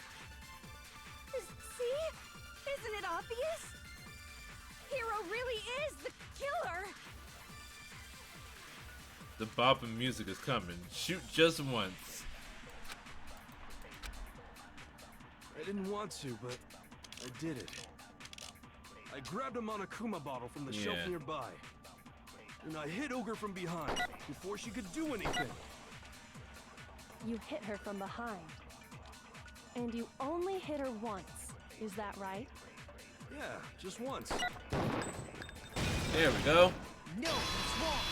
See? Isn't it obvious? Hero really is the killer. The bop and music is coming. Shoot just once. I didn't want to, but I did it. I grabbed a Monokuma bottle from the shelf Yeah. nearby, and I hit Ogre from behind before she could do anything. You hit her from behind. And you only hit her once. Is that right? Yeah, just once. There we go. No, it's wrong.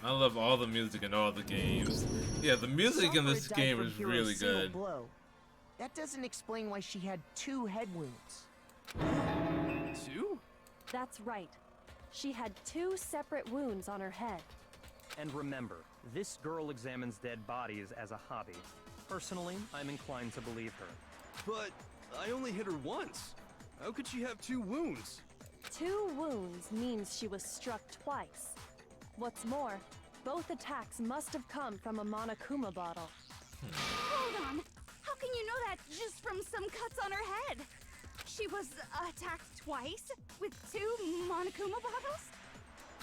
I love all the music in all the games. Yeah, the music in this Sakura died game from is Hero's really single good. blow. That doesn't explain why she had 2 head wounds. 2? That's right. She had 2 separate wounds on her head. And remember, this girl examines dead bodies as a hobby. Personally, I'm inclined to believe her. But I only hit her once. How could she have 2 wounds? 2 wounds means she was struck twice. What's more, both attacks must have come from a Monokuma bottle. Hold on. How can you know that just from some cuts on her head? She was attacked twice with 2 Monokuma bottles?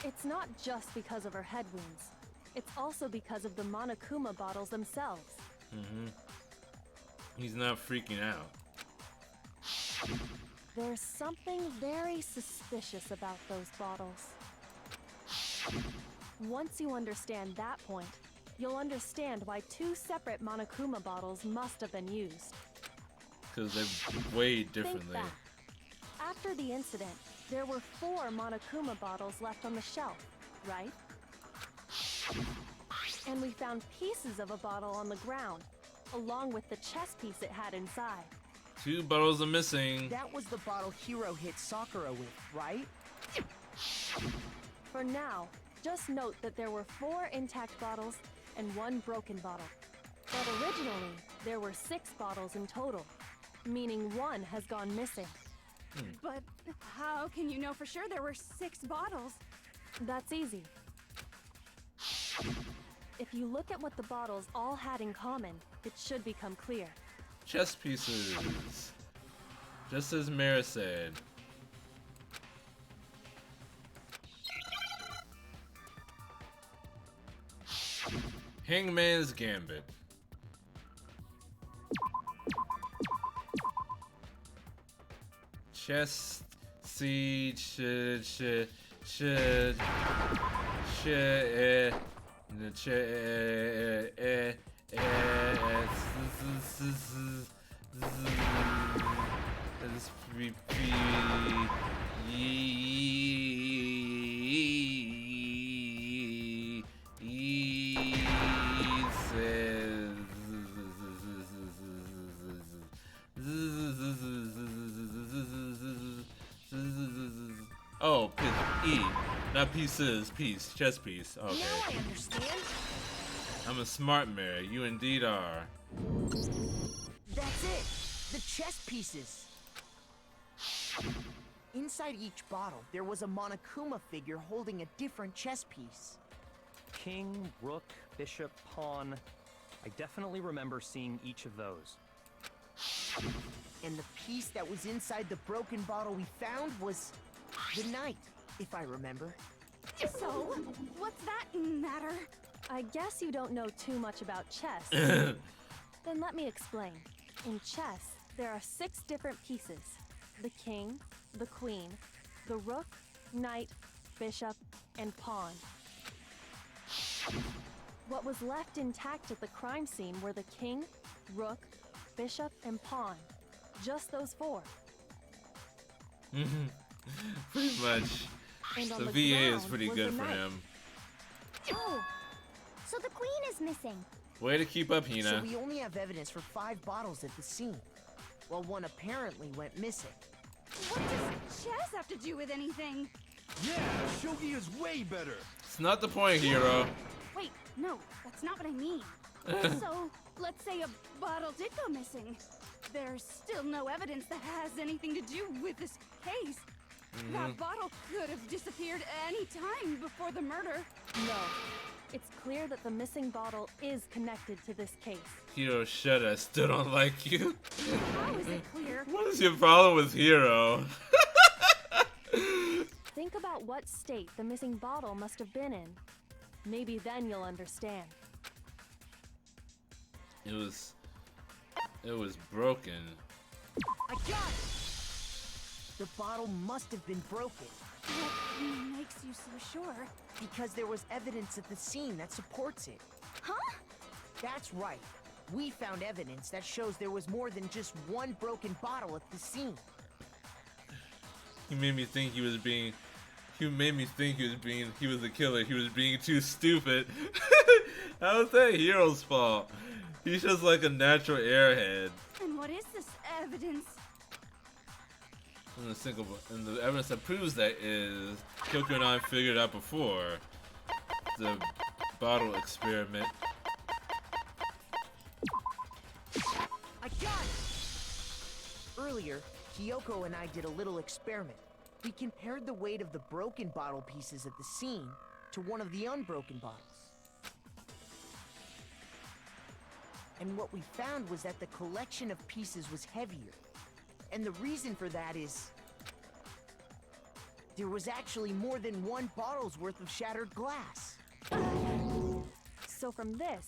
It's not just because of her head wounds. It's also because of the Monokuma bottles themselves. He's not freaking out. There's something very suspicious about those bottles. Once you understand that point, you'll understand why 2 separate Monokuma bottles must have been used. Because they're weighed Think differently. back. After the incident, there were 4 Monokuma bottles left on the shelf, right? And we found pieces of a bottle on the ground, along with the chess piece it had inside. 2 bottles are missing. That was the bottle Hero hit Sakura with, right? For now, just note that there were 4 intact bottles and 1 broken bottle. But originally, there were 6 bottles in total, meaning 1 has gone missing. But how can you know for sure there were 6 bottles? That's easy. If you look at what the bottles all had in common, it should become clear. Chess pieces. Just as Mara said. Hangman's Gambit. Chess, seed, Oh, E. Not pieces, piece. Chess piece. Okay. Now I understand. I'm a smart Mary. You indeed are. That's it! The chess pieces! Inside each bottle, there was a Monokuma figure holding a different chess piece. King, rook, bishop, pawn. I definitely remember seeing each of those. And the piece that was inside the broken bottle we found was the knight, if I remember. So, what's that matter? I guess you don't know too much about chess. Then let me explain. In chess, there are 6 different pieces. The king, the queen, the rook, knight, bishop, and pawn. What was left intact at the crime scene were the king, rook, bishop, and pawn. Just those 4. Pretty much. And on The the VA is ground pretty was good the for knight. him. Oh, so the queen is missing. Way to keep up, So Hina. we only have evidence for 5 bottles at the scene, while one apparently went missing. What does chess have to do with anything? Yeah, shogi is way better. It's not the point, hero. Wait, no, that's not what I mean. So, let's say a bottle did go missing. There's still no evidence that has anything to do with this case. That bottle could have disappeared any time before the murder. No. It's clear that the missing bottle is connected to this case. Hero, shut up. Still don't like you. How is it clear? What is your problem with Hero? Think about what state the missing bottle must have been in. Maybe then you'll understand. It was broken. I got it! The bottle must have been broken, What makes you so sure? because there was evidence at the scene that supports it. Huh? That's right. We found evidence that shows there was more than just one broken bottle at the scene. He made me think he was being he was the killer. He was being too stupid. How is that Hero's fault? He's just like a natural airhead. And what is this evidence? And the evidence that proves that is Kyoko and I figured out before the bottle experiment. I got it! Earlier, Kyoko and I did a little experiment. We compared the weight of the broken bottle pieces at the scene to one of the unbroken bottles. And what we found was that the collection of pieces was heavier. And the reason for that is there was actually more than one bottle's worth of shattered glass. So from this,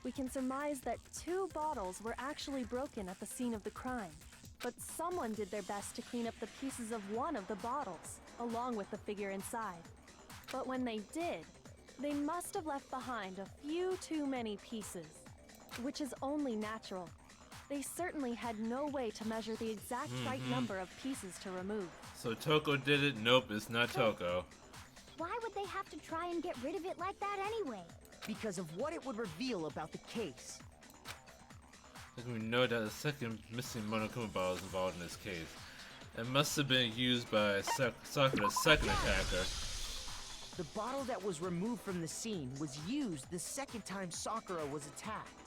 we can surmise that 2 bottles were actually broken at the scene of the crime. But someone did their best to clean up the pieces of one of the bottles, along with the figure inside. But when they did, they must have left behind a few too many pieces, which is only natural. They certainly had no way to measure the exact right number of pieces to remove. So Toko did it? Nope, it's not Toko. Why would they have to try and get rid of it like that anyway? Because of what it would reveal about the case. Like we know that a second missing Monokuma bottle is involved in this case. It must have been used by Sakura's second attacker. The bottle that was removed from the scene was used the second time Sakura was attacked.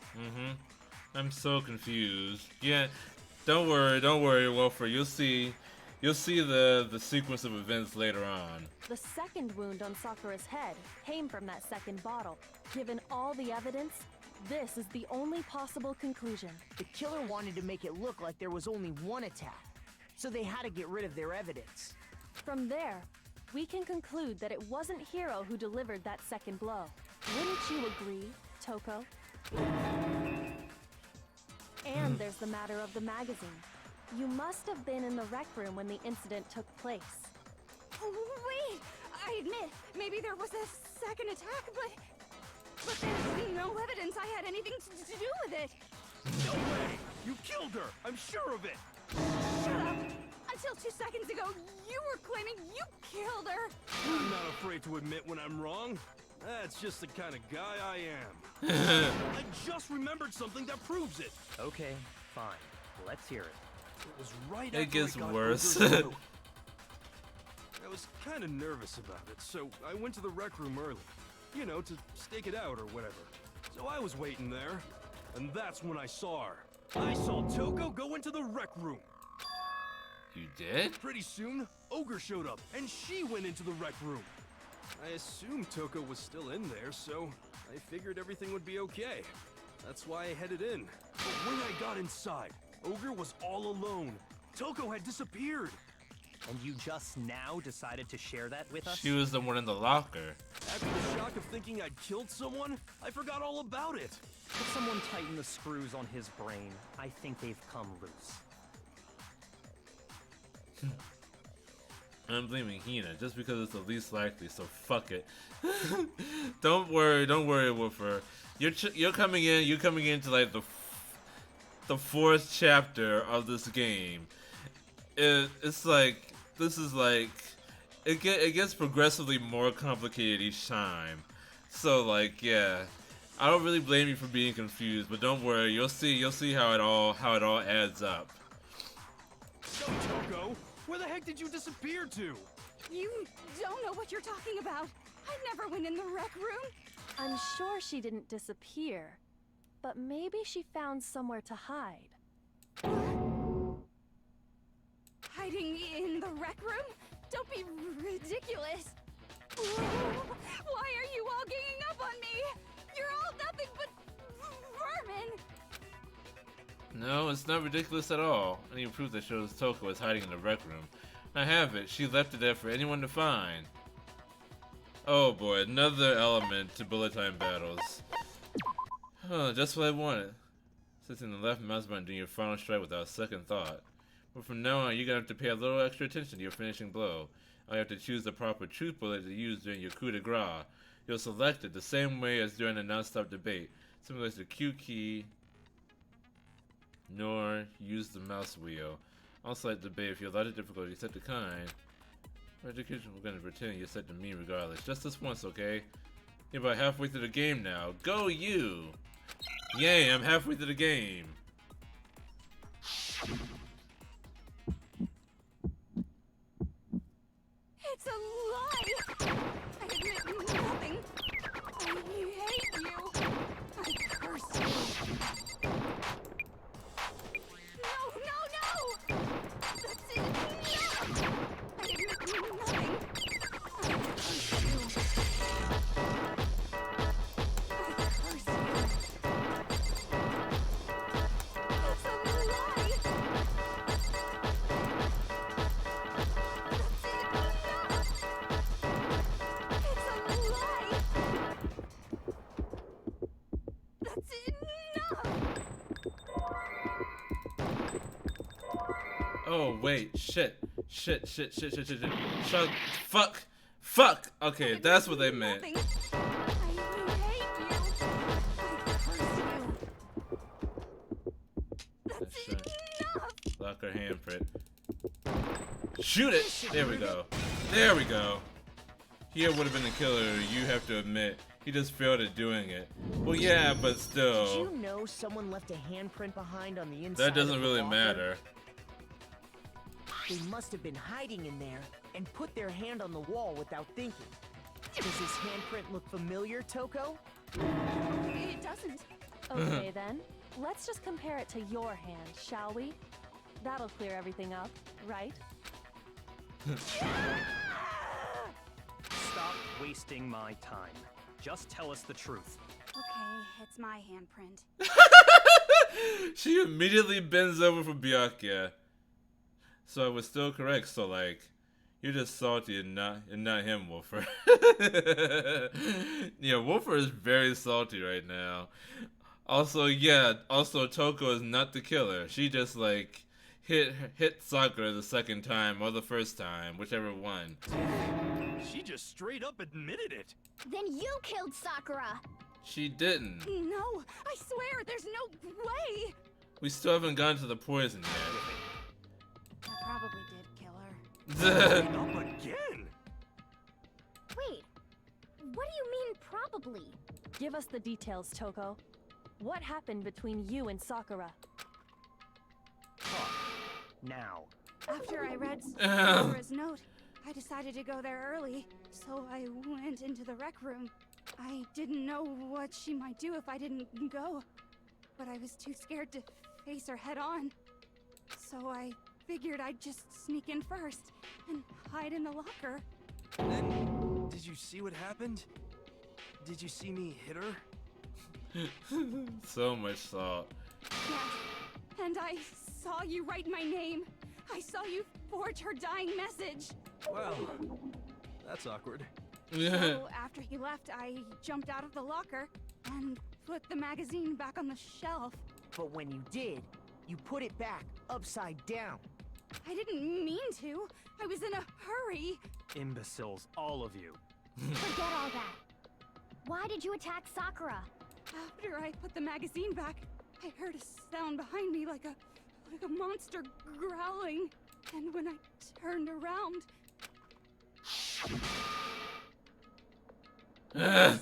I'm so confused. Yeah, don't worry, Wolfer. You'll see the sequence of events later on. The second wound on Sakura's head came from that second bottle. Given all the evidence, this is the only possible conclusion. The killer wanted to make it look like there was only one attack, so they had to get rid of their evidence. From there, we can conclude that it wasn't Hiro who delivered that second blow. Wouldn't you agree, Toko? And there's the matter of the magazine. You must have been in the rec room when the incident took place. Wait, I admit, maybe there was a second attack, but there's no evidence I had anything to do with it. No way! You killed her! I'm sure of it! Shut up! Until 2 seconds ago, you were claiming you killed her! I'm not afraid to admit when I'm wrong. That's just the kind of guy I am. I just remembered something that proves it. Okay, fine. Let's hear it. It was right It after gets I got worse. over the roof. I was kind of nervous about it, so I went to the rec room early. You know, to stake it out or whatever. So I was waiting there, and that's when I saw her. I saw Toko go into the rec room. You did? Pretty soon, Ogre showed up, and she went into the rec room. I assumed Toko was still in there, so I figured everything would be okay. That's why I headed in. But when I got inside, Ogre was all alone. Toko had disappeared. And you just now decided to share that with us? She was the one in the locker. After the shock of thinking I'd killed someone, I forgot all about it. Could someone tighten the screws on his brain? I think they've come loose. I'm blaming Hina just because it's the least likely, so fuck it. Don't worry, Woofer. You're coming into like the fourth chapter of this game. It's like it gets progressively more complicated each time. So like yeah, I don't really blame you for being confused, but don't worry, you'll see how it all adds up. So Toko, where the heck did you disappear to? You don't know what you're talking about. I never went in the rec room. I'm sure she didn't disappear, but maybe she found somewhere to hide. Hiding in the rec room? Don't be ridiculous. Why are you all ganging up on me? You're all nothing but vermin. No, it's not ridiculous at all. Any proof that shows Toko is hiding in the rec room. I have it. She left it there for anyone to find. Oh boy, another element to bullet time battles. Huh, just what I wanted. Sitting the left mouse button doing your final strike without a second thought. But from now on, you're gonna have to pay a little extra attention to your finishing blow. I have to choose the proper truth bullet to use during your coup de grace. You'll select it the same way as during a non-stop debate. Similar as the Q key, nor use the mouse wheel. Also like debate, if you allow the difficulty, set the kind. For education, we're gonna pretend you're set to mean regardless. Just this once, okay? You're about halfway through the game now. Go you! Yay, I'm halfway through the game. It's a lie! I admit nothing. I hate you. I curse you. No! That's it! No! I admit nothing. I curse you. I curse you. It's a lie! That's enough! Oh wait, shit. Fuck! Okay, that's what they meant. I hate you. I curse you. That's enough! Lock her handprint. Shoot it! There we go. There we go. Here would have been the killer, you have to admit. He just failed at doing it. Well, yeah, but still. Did you know someone left a handprint behind on the inside? That doesn't of the really locker? matter. They must have been hiding in there and put their hand on the wall without thinking. Does his handprint look familiar, Toko? It doesn't. Okay then, let's just compare it to your hand, shall we? That'll clear everything up, right? Stop wasting my time. Just tell us the truth. Okay, it's my handprint. She immediately bends over for Byakuya. So I was still correct, so like, you're just salty and not him, Wolfer. Yeah, Wolfer is very salty right now. Also, yeah, Toko is not the killer. She just like hit Sakura the second time or the first time, whichever one. She just straight up admitted it. Then you killed Sakura! She didn't. No, I swear, there's no way! We still haven't gotten to the poison yet. I probably did kill her. Up again? Wait, what do you mean probably? Give us the details, Toko. What happened between you and Sakura? Talk. Now. After I read Sakura's note, I decided to go there early, so I went into the rec room. I didn't know what she might do if I didn't go, but I was too scared to face her head on. So I figured I'd just sneak in first and hide in the locker. Then, did you see what happened? Did you see me hit her? So much thought. Yes, and I saw you write my name. I saw you forge her dying message. Well, that's awkward. So after he left, I jumped out of the locker and put the magazine back on the shelf. But when you did, you put it back upside down. I didn't mean to. I was in a hurry. Imbeciles, all of you. Forget all that. Why did you attack Sakura? After I put the magazine back, I heard a sound behind me like a monster growling. And when I turned around, Sakura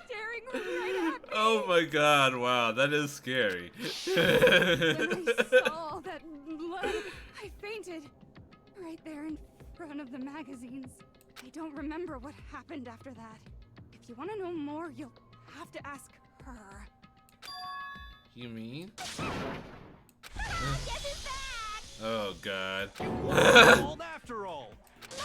staring right at me. Oh my god, wow, that is scary. When I saw all that blood, I fainted. Right there in front of the magazines. I don't remember what happened after that. If you want to know more, you'll have to ask her. You mean? Guess who's back? Oh god. Fault after all.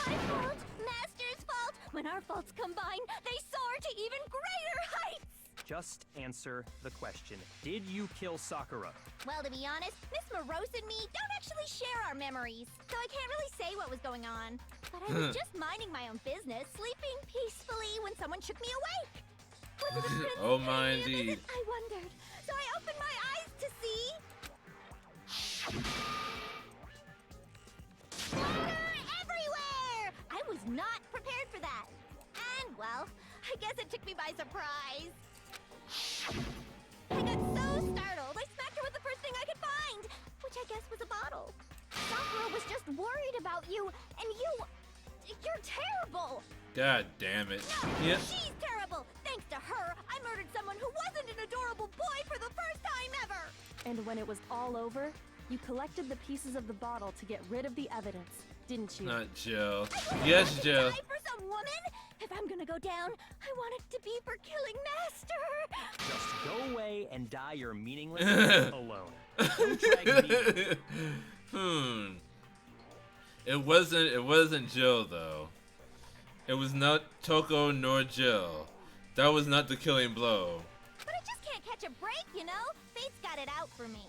My fault, Master's fault. When our faults combine, they soar to even greater heights. Just answer the question. Did you kill Sakura? Well, to be honest, Miss Morose and me don't actually share our memories, so I can't really say what was going on. But I was just minding my own business, sleeping peacefully when someone shook me awake. Was it a prince Oh my visit? indeed. I wondered, so I opened my eyes to see... Water everywhere! I was not prepared for that. And, well, I guess it took me by surprise. I got so startled, I smacked her with the first thing I could find, which I guess was a bottle. Sakura was just worried about you, and you're terrible. God damn it. No, Yeah. she's terrible. Thanks to her, I murdered someone who wasn't an adorable boy for the first time ever. And when it was all over, you collected the pieces of the bottle to get rid of the evidence, didn't you? Not Jill. I wouldn't Yes, want to Jill. die for some woman. If I'm gonna go down, I want it to be for killing Master. Just go away and die your meaningless life alone. Don't drag me. It wasn't Jill though. It was not Toko nor Jill. That was not the killing blow. But I just can't catch a break, you know? Fate's got it out for me.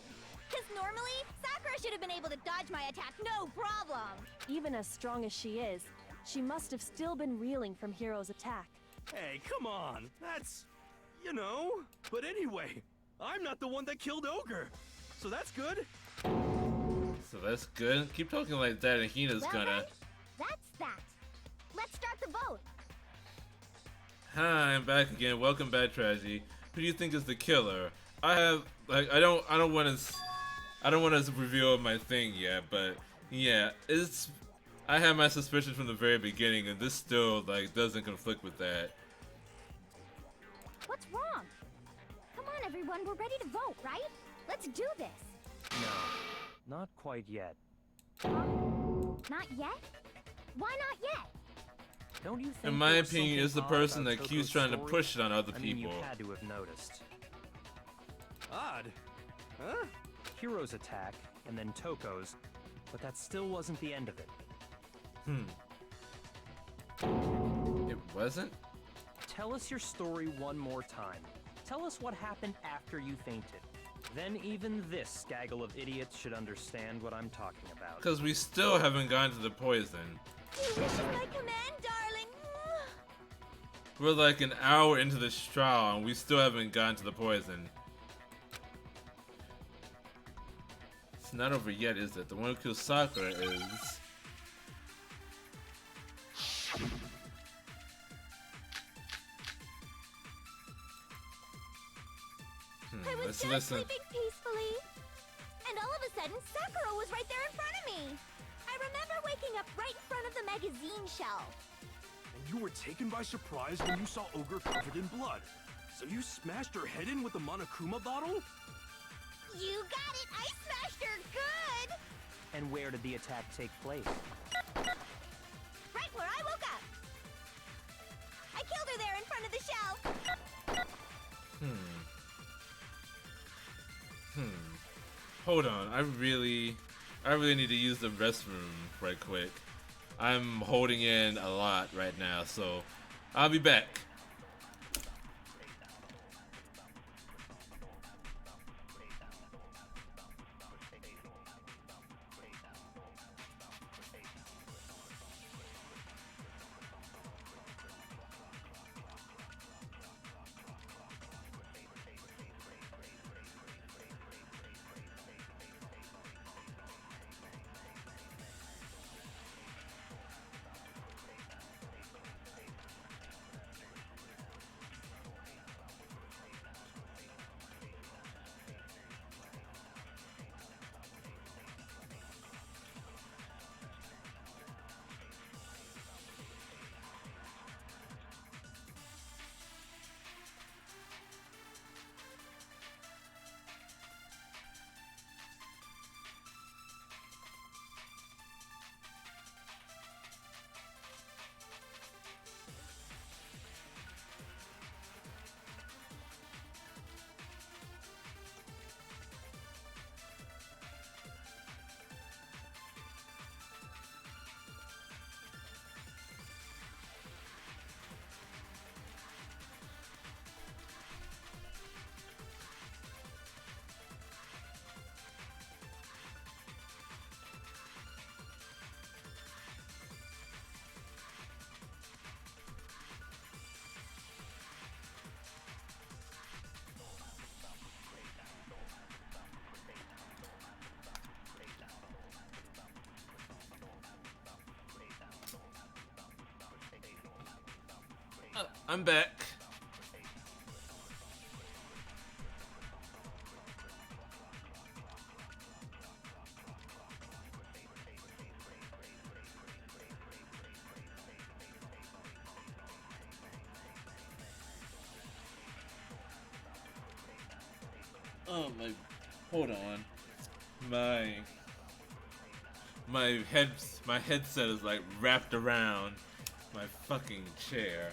Because normally, Sakura should have been able to dodge my attack, no problem. Even as strong as she is, she must have still been reeling from Hiro's attack. Hey, come on. That's, you know. But anyway, I'm not the one that killed Ogre. So that's good. So that's good. Keep talking like that and Hina's Well gonna... then, that's that. Let's start the vote. Hi, I'm back again. Welcome back, Tragedy. Who do you think is the killer? I have I don't want to reveal my thing yet, but yeah, I have my suspicions from the very beginning, and this still doesn't conflict with that. What's wrong? Come on, everyone, we're ready to vote, right? Let's do this. No, not quite yet. Not yet? Why not yet? Don't you think In my there was opinion, something it's the odd person about that keeps Toko's trying to story? push it on other I mean, people. you had to have noticed. Odd. Huh? Hiro's attack, and then Toko's, but that still wasn't the end of it. It wasn't? Tell us your story one more time. Tell us what happened after you fainted. Then even this gaggle of idiots should understand what I'm talking about. Because we still haven't gotten to the poison. You wish is my command, darling. We're like an hour into this trial, and we still haven't gotten to the poison. It's not over yet, is it? The one who kills Sakura is... I was Let's just listen. sleeping peacefully. And all of a sudden, Sakura was right there in front of me. I remember waking up right in front of the magazine shelf. And you were taken by surprise when you saw Ogre covered in blood. So you smashed her head in with the Monokuma bottle? You got it! I smashed her good! And where did the attack take place? Right where I woke up. I killed her there in front of the shell. Hold on, I really need to use the restroom right quick. I'm holding in a lot right now, so I'll be back. I'm back. Oh my, hold on. My headset is like wrapped around my fucking chair.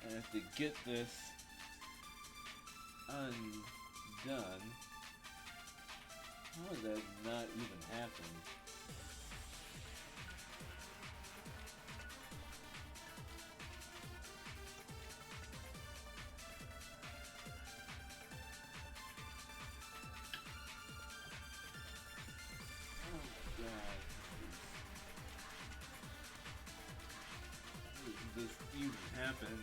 I have to get this undone. How did that not even happen? Oh my god. How did this even happen?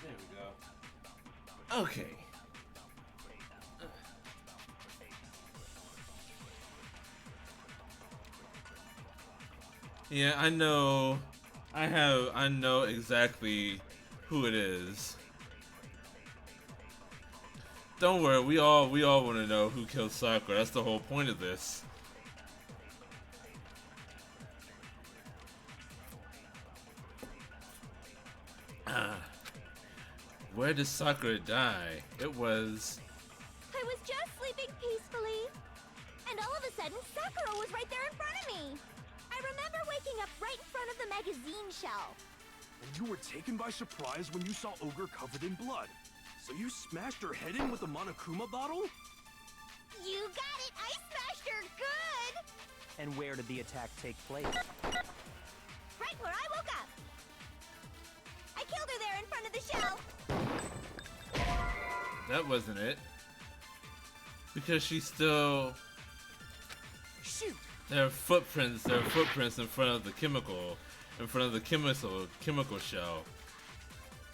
There we go. Okay. Yeah, I know. I know exactly who it is. Don't worry, we all want to know who killed Sakura. That's the whole point of this. Where did Sakura die? It was... I was just sleeping peacefully, and all of a sudden, Sakura was right there in front of me. I remember waking up right in front of the magazine shelf. And you were taken by surprise when you saw Ogre covered in blood. So you smashed her head in with a Monokuma bottle? You got it! I smashed her good! And where did the attack take place? Right where I woke up. I killed her there in front of the shelf. That wasn't it. Because she's still... Shoot! There are footprints in front of the chemical shell.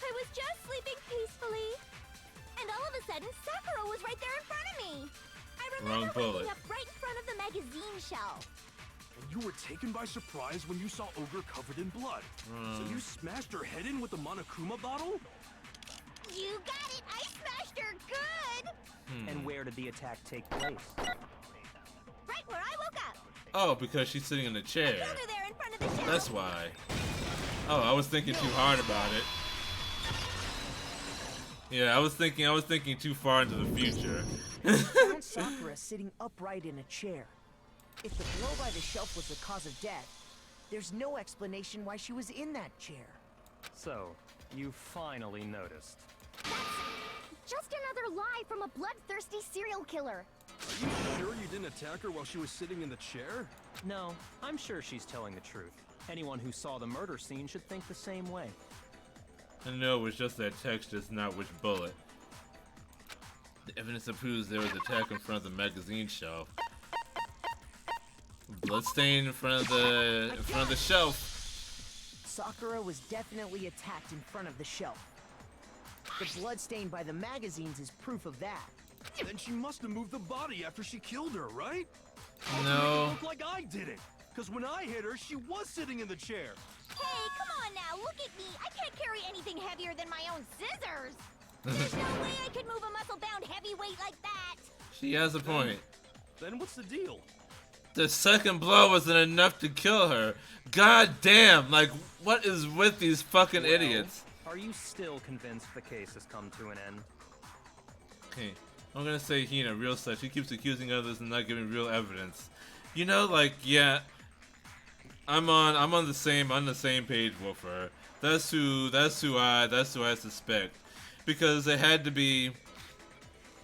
I was just sleeping peacefully, and all of a sudden, Sakura was right there in front of me. I Wrong bullet. Up right in front of the magazine shelf. And you were taken by surprise when you saw Ogre covered in blood. So you smashed her head in with the Monokuma bottle? You got it! I smashed her good! And where did the attack take place? Right where I woke up. Oh, because she's sitting in the chair. I killed her there in front of the shelf. That's why. Oh, I was thinking too hard about it. Yeah, I was thinking too far into the future. Found Sakura sitting upright in a chair. If the blow by the shelf was the cause of death, there's no explanation why she was in that chair. So, you finally noticed. That's just another lie from a bloodthirsty serial killer. Are you sure you didn't attack her while she was sitting in the chair? No, I'm sure she's telling the truth. Anyone who saw the murder scene should think the same way. I know it was just that text, just not which bullet. The evidence that proves there was an attack in front of the magazine shelf. Bloodstain in front of the shelf. Sakura was definitely attacked in front of the shelf. The blood stain by the magazines is proof of that. Then she must have moved the body after she killed her, right? No. It looked like I did it. Because when I hit her, she was sitting in the chair. Hey, come on now, look at me. I can't carry anything heavier than my own scissors. There's no way I could move a muscle-bound heavyweight like that. She has a point. Then what's the deal? The second blow wasn't enough to kill her. God damn, like, what is with these fucking idiots? Are you still convinced the case has come to an end? Okay, I'm gonna say Hina, real such. She keeps accusing others and not giving real evidence. You know, like, yeah, I'm on the same page with her. That's who I suspect, because it had to be.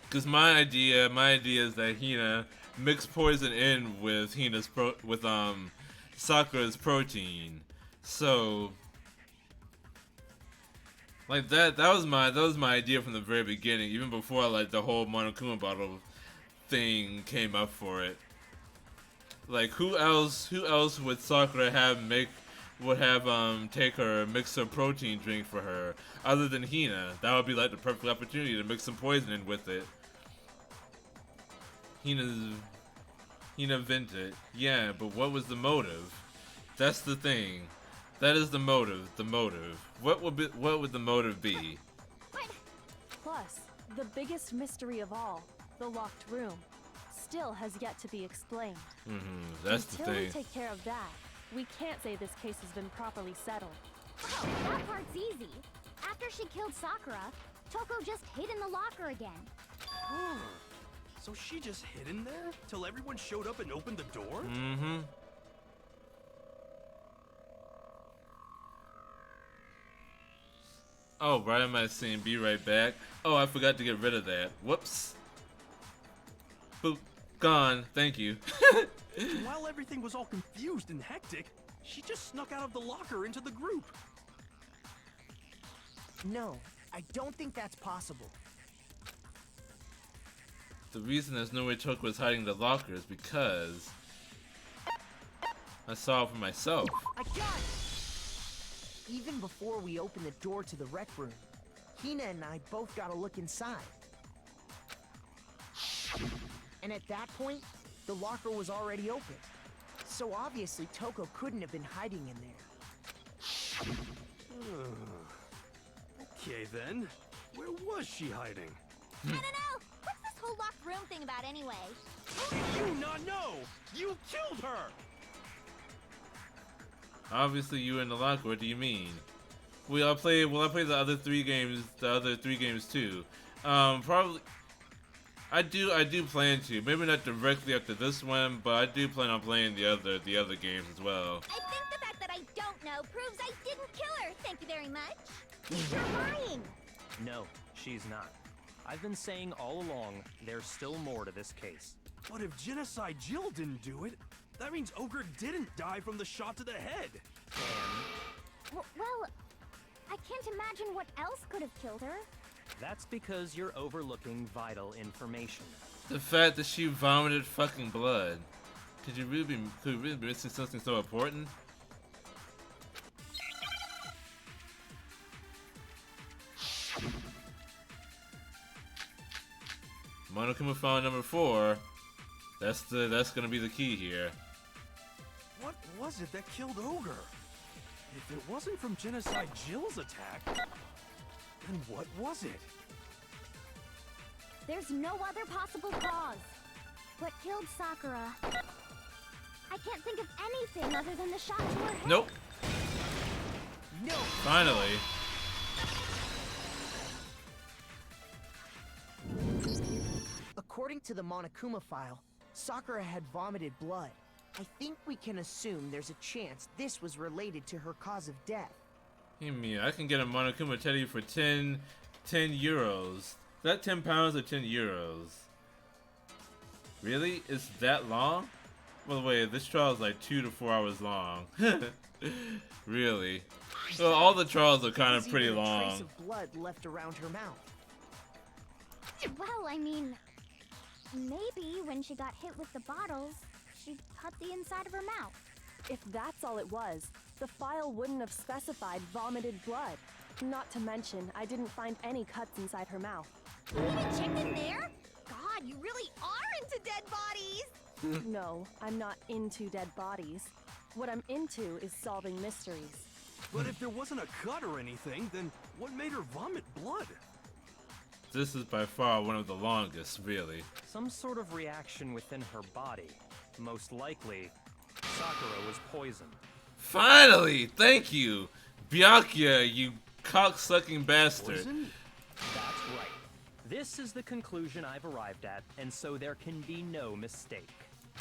Because my idea is that Hina mixed poison in with Sakura's protein. So, like that was my idea from the very beginning, even before like the whole Monokuma bottle thing came up for it. Like who else would Sakura take her, mix her protein drink for her other than Hina? That would be like the perfect opportunity to mix some poison in with it. Hina vented. Yeah, but what was the motive? That's the thing. That is the motive. The motive. What would the motive be? Plus, the biggest mystery of all, the locked room, still has yet to be explained. That's the Until thing. we take care of that, we can't say this case has been properly settled. Oh, that part's easy. After she killed Sakura, Toko just hid in the locker again. So she just hid in there till everyone showed up and opened the door? Oh, right on my scene. Be right back. Oh, I forgot to get rid of that. Whoops. Boop. Gone. Thank you. While everything was all confused and hectic, she just snuck out of the locker into the group. No, I don't think that's possible. The reason there's no way Toko was hiding the locker is because I saw it for myself. I got it! Even before we opened the door to the rec room, Hina and I both got a look inside. And at that point, the locker was already open. So obviously Toko couldn't have been hiding in there. Okay then, where was she hiding? I don't know. What's this whole locked room thing about anyway? How did you not know? You killed her! Obviously, you were in the locker. What do you mean? Will I play the other three games? The other three games too. Probably. I do plan to. Maybe not directly after this one, but I do plan on playing the other games as well. I think the fact that I don't know proves I didn't kill her. Thank you very much. You're lying. No, she's not. I've been saying all along, there's still more to this case. But if Genocide Jill didn't do it, that means Ogre didn't die from the shot to the head. Well, I can't imagine what else could have killed her. That's because you're overlooking vital information. The fact that she vomited fucking blood. Could you really be missing something so important? Monokuma found number 4. That's gonna be the key here. What was it that killed Ogre? If it wasn't from Genocide Jill's attack, then what was it? There's no other possible cause. What killed Sakura? I can't think of anything other than the shot to her head. Nope. No. Finally. According to the Monokuma file, Sakura had vomited blood. I think we can assume there's a chance this was related to her cause of death. Hey, me, I can get a Monokuma teddy for 10 euros. Is that 10 pounds or 10 euros? Really? It's that long? By the way, this trial is like 2 to 4 hours long. Really? Well, all the trials are kind of pretty There's even a long. trace of blood left around her mouth. Well, I mean, maybe when she got hit with the bottles, she cut the inside of her mouth. If that's all it was, the file wouldn't have specified vomited blood. Not to mention, I didn't find any cuts inside her mouth. You even checked in there? God, you really are into dead bodies! No, I'm not into dead bodies. What I'm into is solving mysteries. But if there wasn't a cut or anything, then what made her vomit blood? This is by far one of the longest, really. Some sort of reaction within her body. Most likely, Sakura was poisoned. Finally! Thank you! Byakuya, you cock-sucking bastard. Poison? That's right. This is the conclusion I've arrived at, and so there can be no mistake.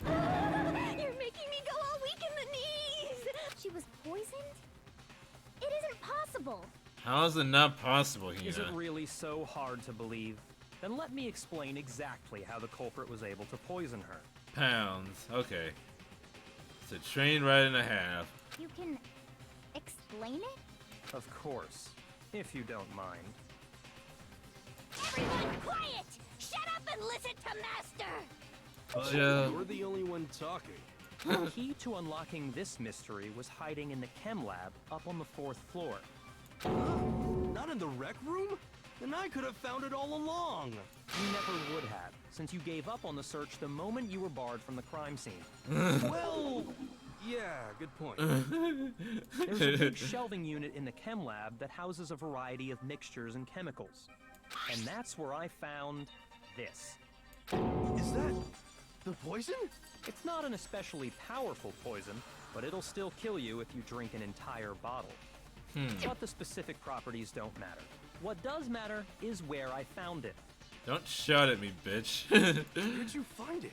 You're making me go all weak in the knees! She was poisoned? It isn't possible. How is it not possible, Is it Hina? really so hard to believe? Then let me explain exactly how the culprit was able to poison her. Pounds. Okay. It's a train ride and a half. You can explain it? Of course, if you don't mind. Everyone quiet! Shut up and listen to Master! But Jill. you're the only one talking. The key to unlocking this mystery was hiding in the chem lab up on the 4th floor. Not in the rec room? Then I could have found it all along. You never would have, since you gave up on the search the moment you were barred from the crime scene. Well, yeah, good point. There's a big shelving unit in the chem lab that houses a variety of mixtures and chemicals. And that's where I found this. Is that the poison? It's not an especially powerful poison, but it'll still kill you if you drink an entire bottle. But the specific properties don't matter. What does matter is where I found it. Don't shout at me, bitch. Where'd you find it?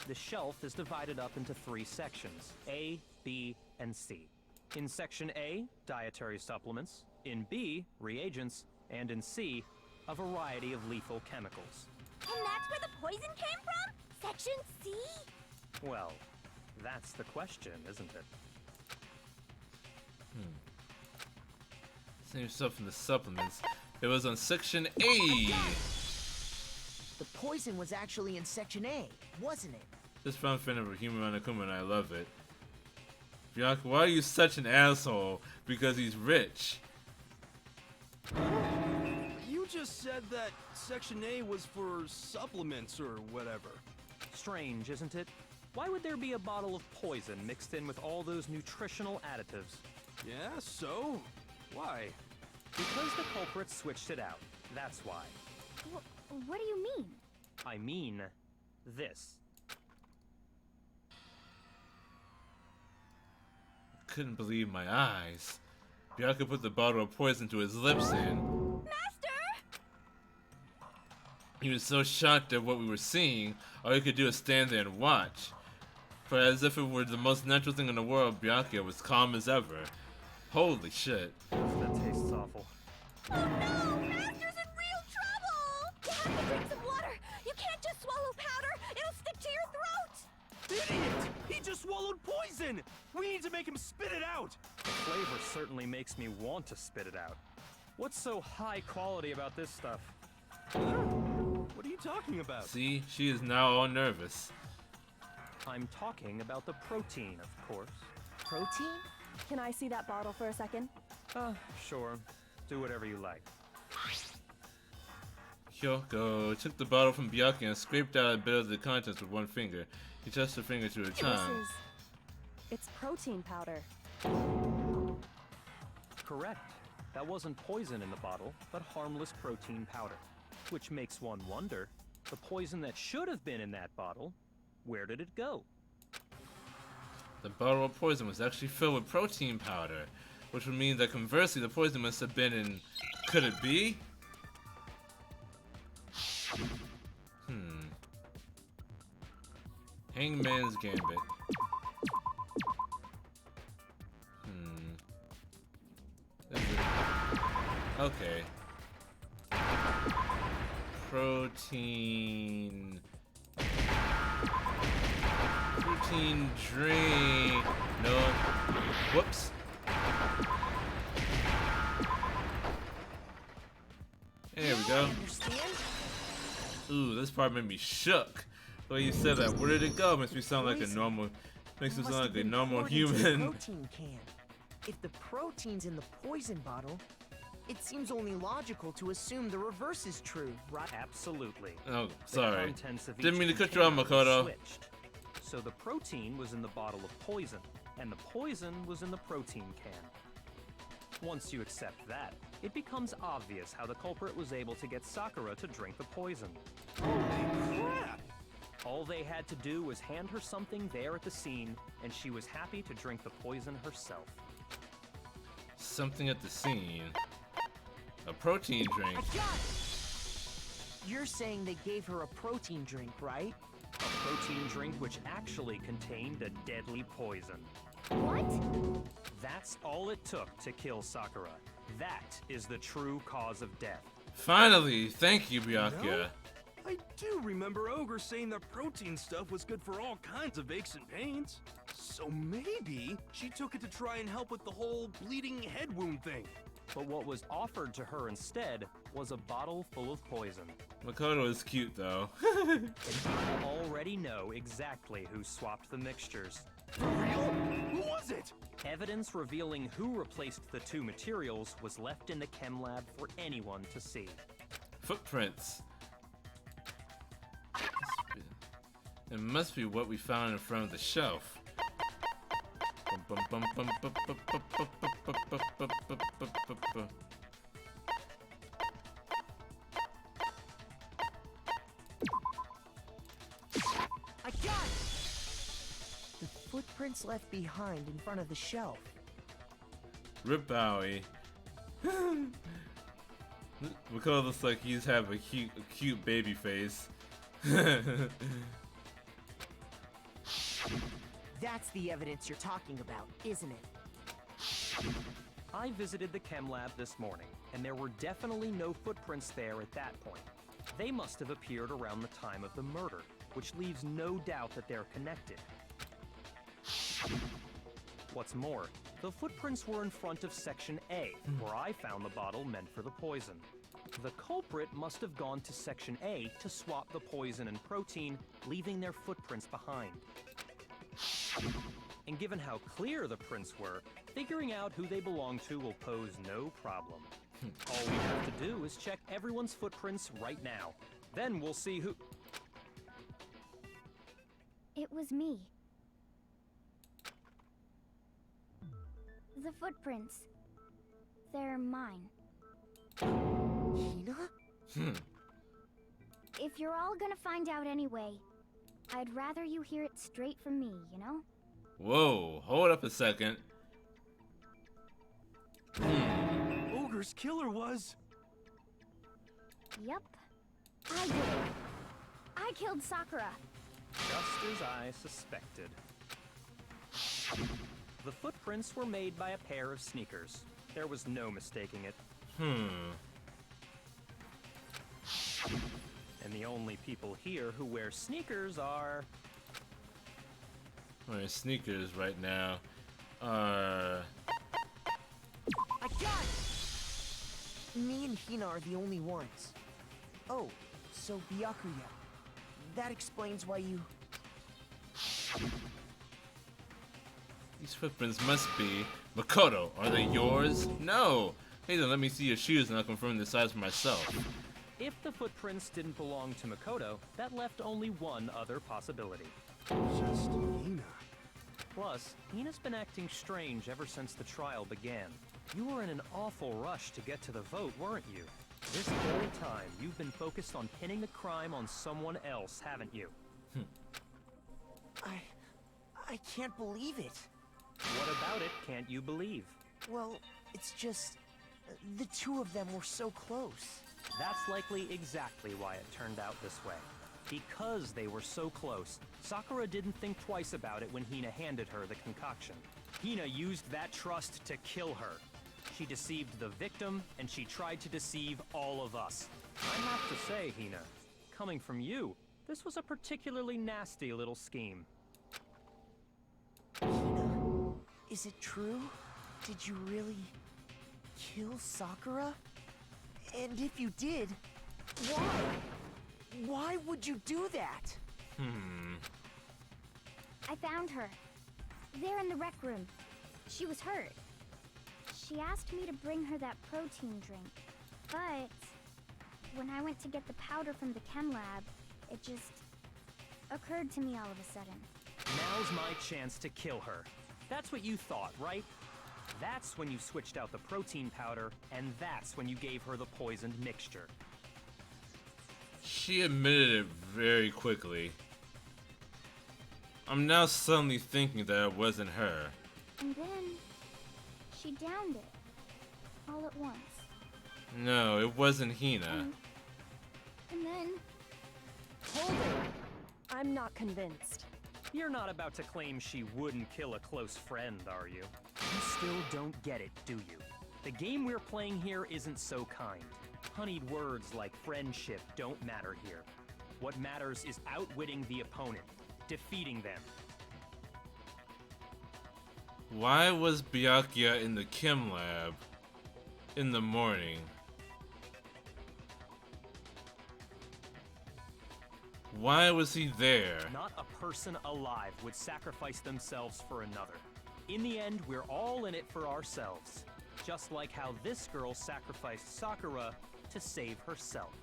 The shelf is divided up into 3 sections, A, B, and C. In Section A, dietary supplements. In B, reagents. And in C, a variety of lethal chemicals. And that's where the poison came from? Section C? Well, that's the question, isn't it? Same stuff in the supplements. It was on Section A. The poison was actually in Section A, wasn't it? This fun fin of a human Monokuma and I love it. Byakuya, why are you such an asshole? Because he's rich. You just said that Section A was for supplements or whatever. Strange, isn't it? Why would there be a bottle of poison mixed in with all those nutritional additives? Yeah, so? Why? Because the culprit switched it out. That's why. What do you mean? I mean, this. Couldn't believe my eyes. Byakuya put the bottle of poison to his lips and Master! he was so shocked at what we were seeing, all he could do was stand there and watch. For as if it were the most natural thing in the world, Byakuya was calm as ever. Holy shit. That tastes awful. Oh no! Master's in real trouble! You have to drink some water! You can't just swallow powder! It'll stick to your throat! Idiot! He just swallowed poison! We need to make him spit it out! The flavor certainly makes me want to spit it out. What's so high quality about this stuff? What are you talking about? See, she is now all nervous. I'm talking about the protein, of course. Protein? Can I see that bottle for a second? Sure. Do whatever you like. Kyoko took the bottle from Byakuya and scraped out a bit of the contents with one finger. He touched her finger to her tongue. It's protein powder. Correct. That wasn't poison in the bottle, but harmless protein powder. Which makes one wonder, the poison that should have been in that bottle, where did it go? The bottle of poison was actually filled with protein powder, which would mean that conversely the poison must have been in... Could it be? Hangman's Gambit. Okay. Protein drink. No. Whoops. There we go. Ooh, this part made me shook. The way you said that. Where did it go? Makes me sound like a normal. Makes me sound like a normal human. Protein can. If the protein's in the poison bottle, it seems only logical to assume the reverse is true, right? Absolutely. Oh, sorry. Didn't mean to cut you off, Makoto. Switched. So the protein was in the bottle of poison, and the poison was in the protein can. Once you accept that, it becomes obvious how the culprit was able to get Sakura to drink the poison. Holy crap! All they had to do was hand her something there at the scene, and she was happy to drink the poison herself. Something at the scene. A protein drink. I got it! You're saying they gave her a protein drink, right? A protein drink which actually contained a deadly poison. What? That's all it took to kill Sakura. That is the true cause of death. Finally! Thank you, Byakuya. No? I do remember Ogre saying that protein stuff was good for all kinds of aches and pains. So maybe she took it to try and help with the whole bleeding head wound thing. But what was offered to her instead was a bottle full of poison. Makoto is cute, though. And you already know exactly who swapped the mixtures. For real? Who was it? Evidence revealing who replaced the two materials was left in the chem lab for anyone to see. Footprints. It must be what we found in front of the shelf. I got it! The footprints left behind in front of the shelf. Rip Bowie. Makoto looks like he's have a cute baby face. That's the evidence you're talking about, isn't it? I visited the chem lab this morning, and there were definitely no footprints there at that point. They must have appeared around the time of the murder, which leaves no doubt that they're connected. What's more, the footprints were in front of Section A, where I found the bottle meant for the poison. The culprit must have gone to Section A to swap the poison and protein, leaving their footprints behind. And given how clear the prints were, figuring out who they belong to will pose no problem. All we have to do is check everyone's footprints right now. Then we'll see who... It was me. The footprints. They're mine. Hina? If you're all gonna find out anyway, I'd rather you hear it straight from me, you know? Whoa, hold up a second. Ogre's killer was... Yep. I did it. I killed Sakura. Just as I suspected. The footprints were made by a pair of sneakers. There was no mistaking it. And the only people here who wear sneakers are... Wearing sneakers right now. I got it! Me and Hina are the only ones. Oh, so Byakuya. That explains why you... These footprints must be... Makoto, are they yours? No! Hey then, let me see your shoes and I'll confirm the size for myself. If the footprints didn't belong to Makoto, that left only one other possibility. Just Hina. Plus, Hina's been acting strange ever since the trial began. You were in an awful rush to get to the vote, weren't you? This whole time, you've been focused on pinning the crime on someone else, haven't you? I can't believe it. What about it can't you believe? Well, it's just... the two of them were so close. That's likely exactly why it turned out this way. Because they were so close, Sakura didn't think twice about it when Hina handed her the concoction. Hina used that trust to kill her. She deceived the victim, and she tried to deceive all of us. I have to say, Hina, coming from you, this was a particularly nasty little scheme. Hina, is it true? Did you really kill Sakura? And if you did, why? Why would you do that? I found her. There in the rec room. She was hurt. She asked me to bring her that protein drink. But when I went to get the powder from the chem lab, it just occurred to me all of a sudden. Now's my chance to kill her. That's what you thought, right? That's when you switched out the protein powder, and that's when you gave her the poisoned mixture. She admitted it very quickly. I'm now suddenly thinking that it wasn't her. And then she downed it all at once. No, it wasn't Hina. And then Hold it! I'm not convinced. You're not about to claim she wouldn't kill a close friend, are you? You still don't get it, do you? The game we're playing here isn't so kind. Honeyed words like friendship don't matter here. What matters is outwitting the opponent, defeating them. Why was Byakuya in the chem lab in the morning? Why was he there? Not a person alive would sacrifice themselves for another. In the end, we're all in it for ourselves. Just like how this girl sacrificed Sakura to save herself.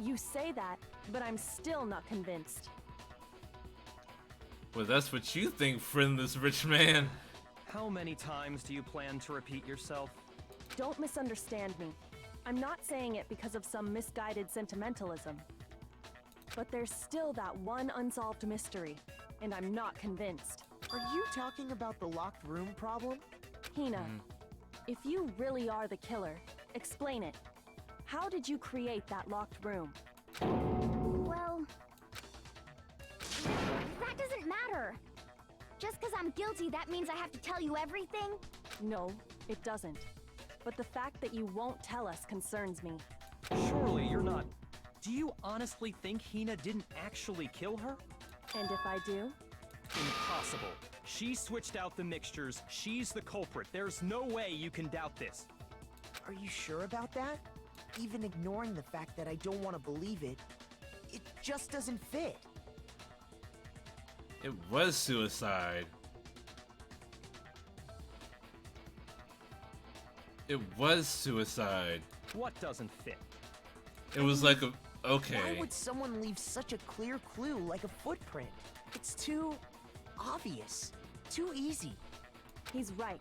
You say that, but I'm still not convinced. Well, that's what you think, friendless rich man. How many times do you plan to repeat yourself? Don't misunderstand me. I'm not saying it because of some misguided sentimentalism. But there's still that one unsolved mystery, and I'm not convinced. Are you talking about the locked room problem? Hina, if you really are the killer, explain it. How did you create that locked room? well, that doesn't matter. Just because I'm guilty, that means I have to tell you everything? No, it doesn't. But the fact that you won't tell us concerns me. Surely you're not... Do you honestly think Hina didn't actually kill her? And if I do? Impossible. She switched out the mixtures. She's the culprit. There's no way you can doubt this. Are you sure about that? Even ignoring the fact that I don't want to believe it, it just doesn't fit. It was suicide. It was suicide. What doesn't fit? It was like a... Okay. Why would someone leave such a clear clue like a footprint? It's too obvious. Too easy. He's right.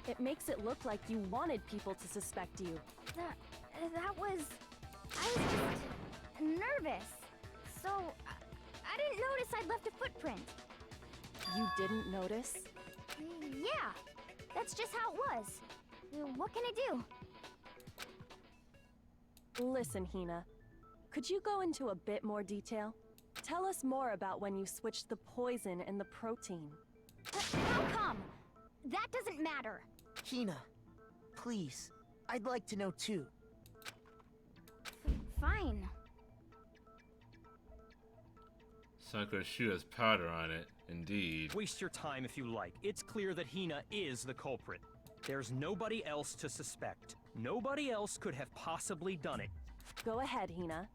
It makes it look like you wanted people to suspect you. That was... I was just nervous. So, I didn't notice I'd left a footprint. You didn't notice? Yeah, that's just how it was. What can I do? Listen, Hina. Could you go into a bit more detail? Tell us more about when you switched the poison and the protein. How come? That doesn't matter. Hina, please. I'd like to know too. Fine. Sakura's shoe has powder on it, indeed. Waste your time if you like. It's clear that Hina is the culprit. There's nobody else to suspect. Nobody else could have possibly done it. Go ahead, Hina.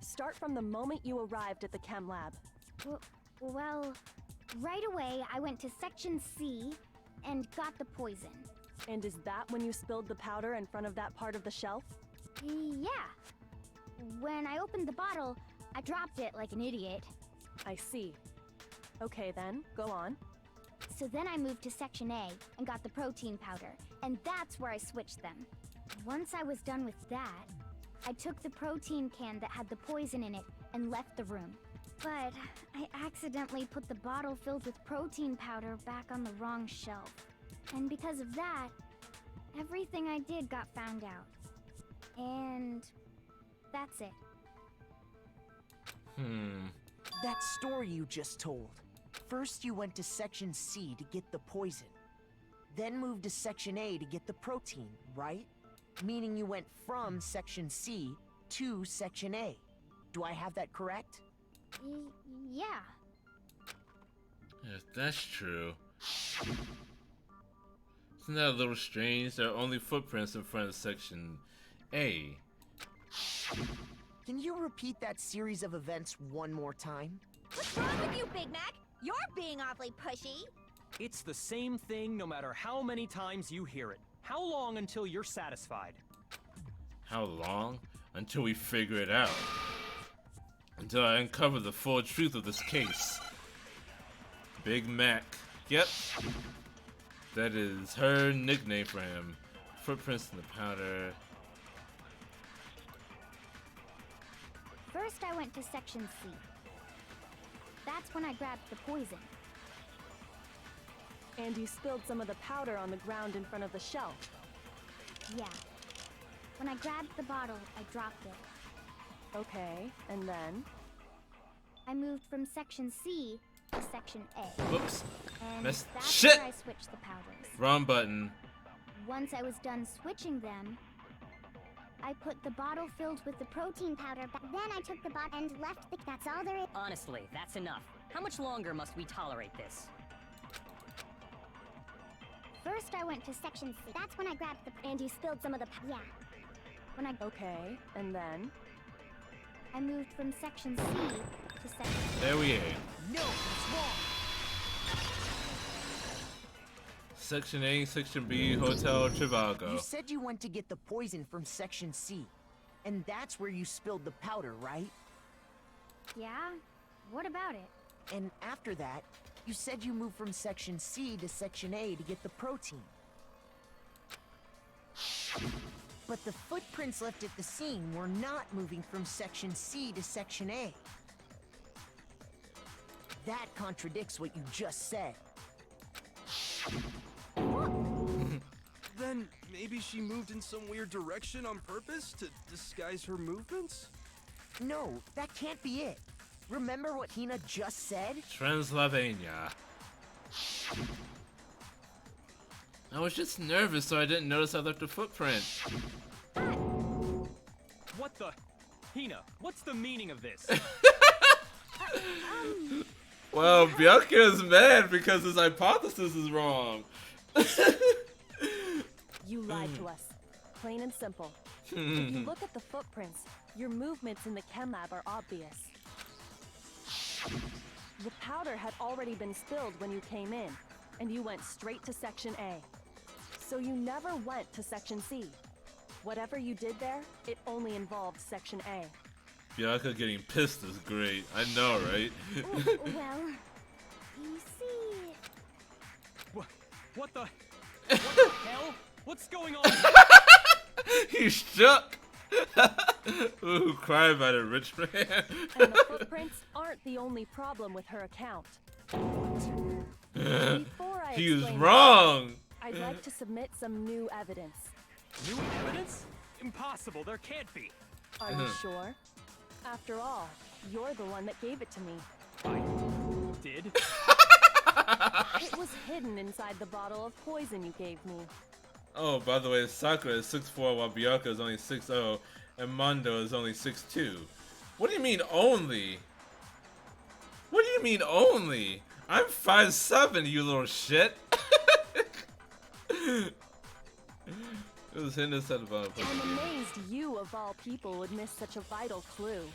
Start from the moment you arrived at the chem lab. Well, right away I went to Section C and got the poison. And is that when you spilled the powder in front of that part of the shelf? Yeah. When I opened the bottle, I dropped it like an idiot. I see. Okay then, go on. So then I moved to Section A and got the protein powder, and that's where I switched them. Once I was done with that, I took the protein can that had the poison in it and left the room. But I accidentally put the bottle filled with protein powder back on the wrong shelf. And because of that, everything I did got found out. And that's it. That story you just told. First you went to Section C to get the poison. Then moved to Section A to get the protein, right? Meaning you went from Section C to Section A. Do I have that correct? Yeah. If that's true. Isn't that a little strange? There are only footprints in front of Section A. Can you repeat that series of events one more time? What's wrong with you, Big Mac? You're being awfully pushy. It's the same thing no matter how many times you hear it. How long until you're satisfied? How long? Until we figure it out. Until I uncover the full truth of this case. Big Mac. Yep. That is her nickname for him. Footprints in the powder. First, I went to Section C. That's when I grabbed the poison. And you spilled some of the powder on the ground in front of the shelf. Yeah. When I grabbed the bottle, I dropped it. Okay, and then? I moved from Section C to Section A. Whoops. And That's that's shit! where I switched the powders. Wrong button. Once I was done switching them, I put the bottle filled with the protein powder back. Then I took the bottle and left the... That's all there is. Honestly, that's enough. How much longer must we tolerate this? First, I went to Section C. That's when I grabbed the... And you spilled some of the... Yeah. When I... Okay, and then? I moved from Section C to Section... There we are. No, it's wrong. Section A, Section B, Hotel Trivago. You said you went to get the poison from Section C. And that's where you spilled the powder, right? Yeah? What about it? And after that, you said you moved from Section C to Section A to get the protein. But the footprints left at the scene were not moving from Section C to Section A. That contradicts what you just said. Then maybe she moved in some weird direction on purpose to disguise her movements? No, that can't be it. Remember what Hina just said? Transylvania. I was just nervous, so I didn't notice I left a footprint. What the? Hina, what's the meaning of this? Well, Bianca is mad because his hypothesis is wrong. You lied to us. Plain and simple. If you look at the footprints, your movements in the chem lab are obvious. The powder had already been spilled when you came in, and you went straight to Section A. So you never went to Section C. Whatever you did there, it only involved Section A. Bianca getting pissed is great. I know, right? Well, you see... What the hell? What's going on? He shook. Ooh, cry about it, rich man. And the footprints aren't the only problem with her account. Before I He was explain wrong. that, I'd like to submit some new evidence. New evidence? Impossible, there can't be. Are you sure? After all, you're the one that gave it to me. I did? It was hidden inside the bottle of poison you gave me. Oh, by the way, Sakura is 6'4", while Bianca is only 6'0", and Mondo is only 6'2". What do you mean only? What do you mean only? I'm 5'7", you little shit. It was hidden inside the bottle. I'm amazed you, of all people, would miss such a vital clue.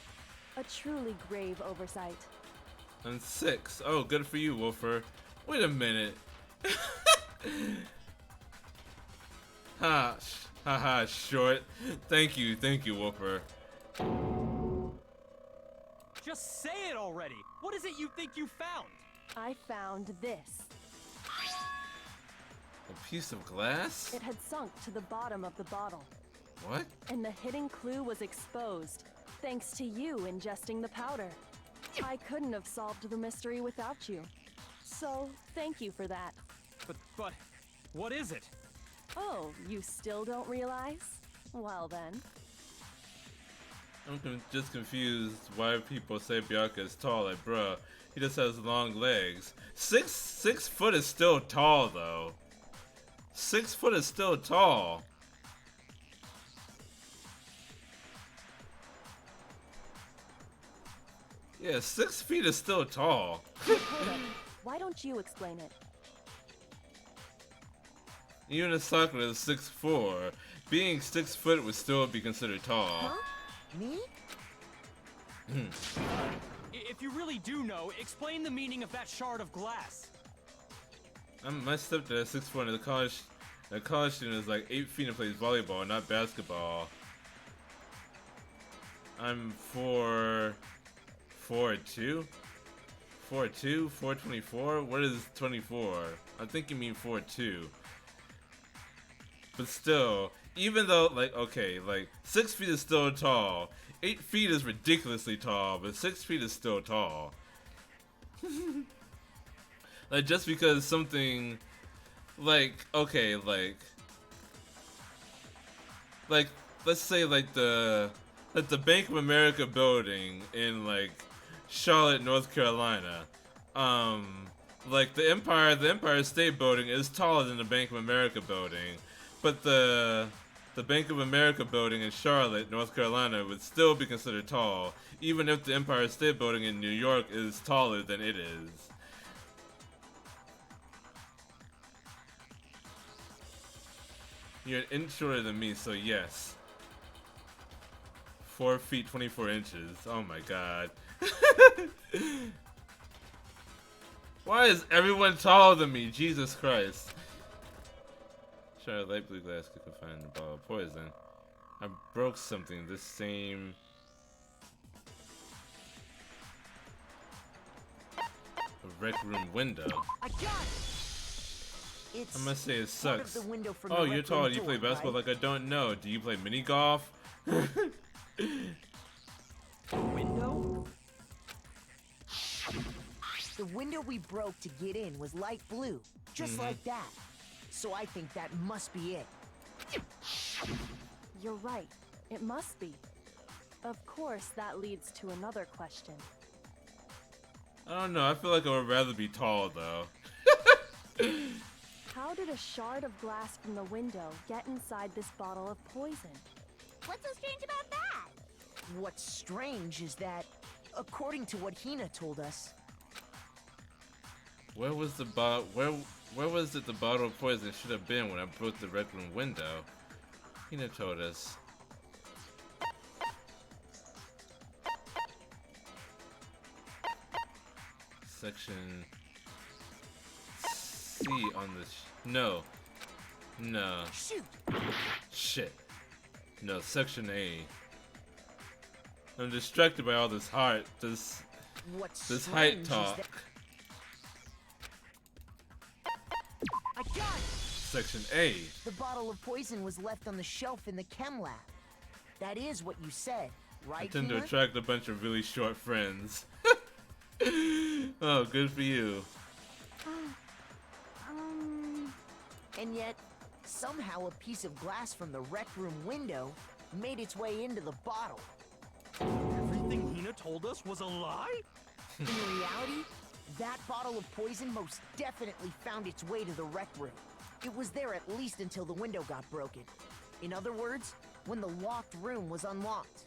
A truly grave oversight. I'm 6. Oh, good for you, Wolfer. Wait a minute. Haha, short. Thank you, Whooper. Just say it already! What is it you think you found? I found this. A piece of glass? It had sunk to the bottom of the bottle. What? And the hidden clue was exposed, thanks to you ingesting the powder. I couldn't have solved the mystery without you. So, thank you for that. But, what is it? Oh, you still don't realize? Well then. I'm just confused why people say Bianca is tall. Like, bruh, he just has long legs. 6 foot is still tall, though. 6 foot is still tall. Yeah, 6 feet is still tall. Why don't you explain it? Even if Sakura is 6'4", being 6 foot would still be considered tall. Huh? Me? If you really do know, explain the meaning of that shard of glass. My stepdad is 6'4", and the college student is like 8 feet and plays volleyball, not basketball. I'm 4'2", 424. What is 24? I think you mean 4'2". But still, even though, like, okay, like, 6 feet is still tall. 8 feet is ridiculously tall, but 6 feet is still tall. Like, just because something, like, okay, like, let's say, like, the Bank of America building in, like, Charlotte, North Carolina, like, the Empire State Building is taller than the Bank of America building. But the Bank of America building in Charlotte, North Carolina would still be considered tall, even if the Empire State Building in New York is taller than it is. You're an inch shorter than me, so yes. 4 feet 24 inches. Oh my god. Why is everyone taller than me? Jesus Christ. Try light blue glass could confine the bottle of poison. I broke something. This same. A rec room window. I got it. I must say it sucks. The window from Oh, the you're rec tall. room Do you play door, basketball? right? Like I don't know. Do you play mini golf? Window? The window we broke to get in was light blue, just like that. So I think that must be it. You're right. It must be. Of course, that leads to another question. I don't know. I feel like I would rather be tall though. How did a shard of glass from the window get inside this bottle of poison? What's so strange about that? What's strange is that, according to what Hina told us, Where was the where was it the bottle of poison should have been when I broke the rec room window? Hina told us. Section C on the no. shoot! Shit. No, section A. I'm distracted by all this height What's height strange talk. is that I got it! Section A. The bottle of poison was left on the shelf in the chem lab. That is what you said, I right, tend to Hina? attract a bunch of really short friends. Oh, good for you. And yet, somehow a piece of glass from the rec room window made its way into the bottle. Everything Hina told us was a lie? In reality, that bottle of poison most definitely found its way to the rec room. It was there at least until the window got broken. In other words, when the locked room was unlocked.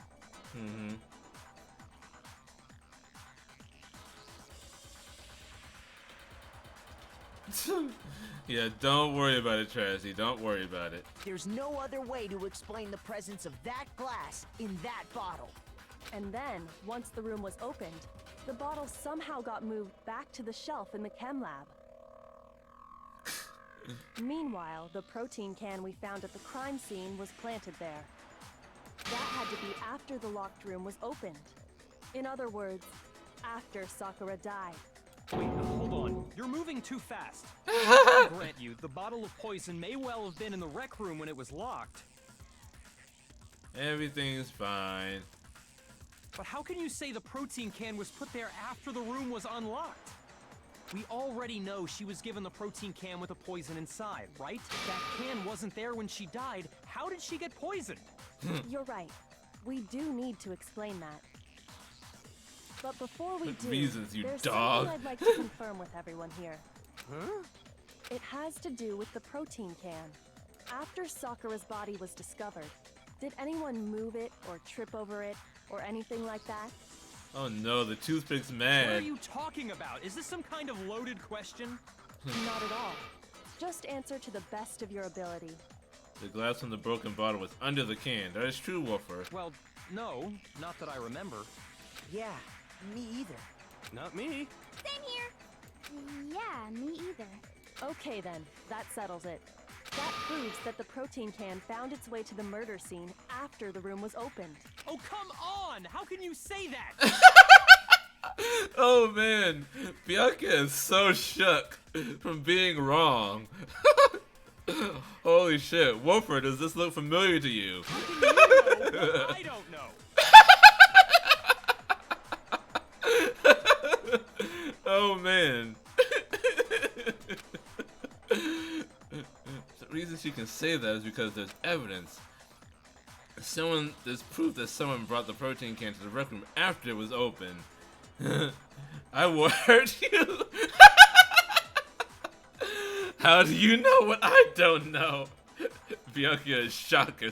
Yeah, don't worry about it, Trashy. Don't worry about it. There's no other way to explain the presence of that glass in that bottle. And then, once the room was opened, the bottle somehow got moved back to the shelf in the chem lab. Meanwhile, the protein can we found at the crime scene was planted there. That had to be after the locked room was opened. In other words, after Sakura died. Wait, hold on. You're moving too fast. I grant you, the bottle of poison may well have been in the rec room when it was locked. Everything's fine. But how can you say the protein can was put there after the room was unlocked? We already know she was given the protein can with the poison inside, right? That can wasn't there when she died. How did she get poisoned? You're right. We do need to explain that. But before we do, reasons, you there's dog. something I'd like to confirm with everyone here. Huh? It has to do with the protein can. After Sakura's body was discovered, did anyone move it or trip over it or anything like that? Oh no, the toothpick's What are mad. you talking about? Is this some kind of loaded question? Not at all. Just answer to the best of your ability. The glass from the broken bottle was under the can. That is true, Wolfer. Well, no, not that I remember. Yeah, me either. Not me. Same here. Yeah, me either. Okay then, that settles it. That proves that the protein can found its way to the murder scene after the room was opened. Oh, come on! How can you say that? Oh man, Bianca is so shook from being wrong. Holy shit, Wolfer, does this look familiar to you? How can you know what I don't know? Oh man. The reason she can say that is because there's evidence. There's proof that someone brought the protein can to the rec room after it was open. I warned you. How do you know what I don't know? Bianca is shocked.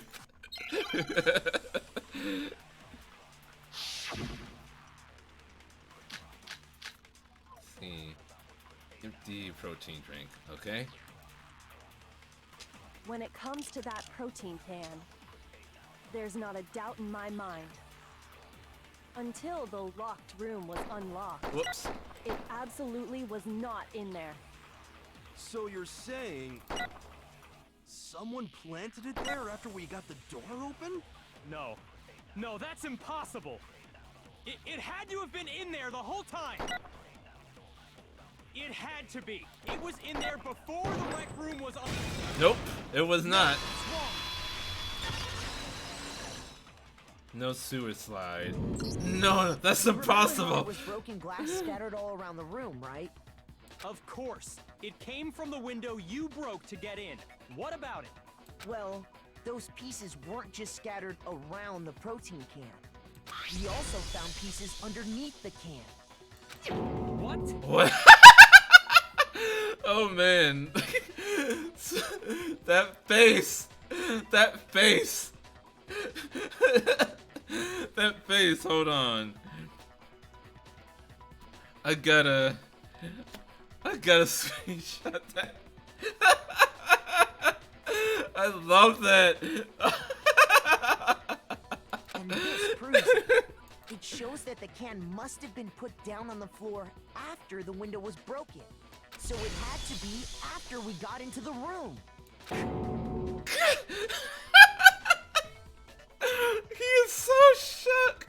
See. Empty protein drink, okay? When it comes to that protein can, there's not a doubt in my mind. Until the locked room was unlocked, Whoops. it absolutely was not in there. So you're saying someone planted it there after we got the door open? No. No, that's impossible. It had to have been in there the whole time. It had to be. It was in there before the rec room was on. Nope, it was not. It's wrong. No sewer slide. No, that's Remember how impossible. there was broken glass scattered all around the room, right? Of course. It came from the window you broke to get in. What about it? Well, those pieces weren't just scattered around the protein can. We also found pieces underneath the can. What? What? Oh man. That face. That face. That face, hold on. I gotta screenshot that. I love that. And this proves it. It shows that the can must have been put down on the floor after the window was broken. So it had to be after we got into the room. He is so shook.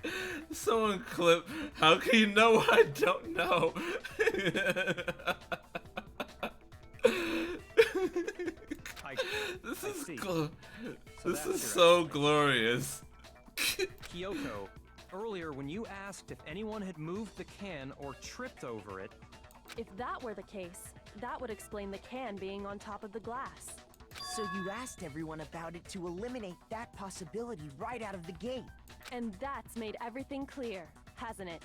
Someone clip. How can you know what I don't know? This is so glorious. Kyoko, earlier when you asked if anyone had moved the can or tripped over it, If that were the case, that would explain the can being on top of the glass. So you asked everyone about it to eliminate that possibility right out of the gate. And that's made everything clear, hasn't it?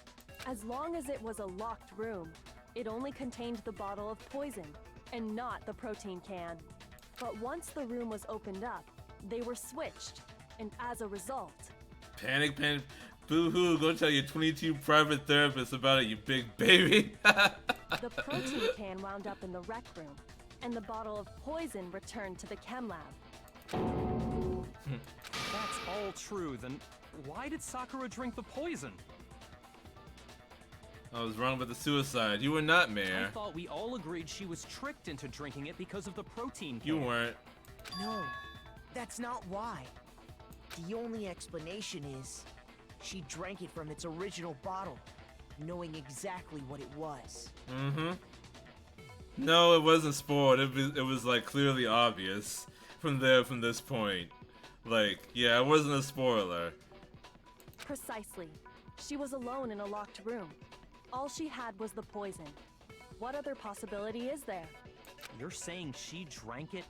As long as it was a locked room, it only contained the bottle of poison, and not the protein can. But once the room was opened up, they were switched, and as a result... Panic. Boo-hoo, go tell your 22 private therapists about it, you big baby. The protein can wound up in the rec room, and the bottle of poison returned to the chem lab. if that's all true, then why did Sakura drink the poison? I was wrong about the suicide. You were not, I Mayor. thought we all agreed she was tricked into drinking it because of the protein can. You weren't. No, that's not why. The only explanation is she drank it from its original bottle, knowing exactly what it was. Mm-hmm. No, it wasn't spoiled. It was like clearly obvious from this point. Like, yeah, it wasn't a spoiler. Precisely. She was alone in a locked room. All she had was the poison. What other possibility is there? You're saying she drank it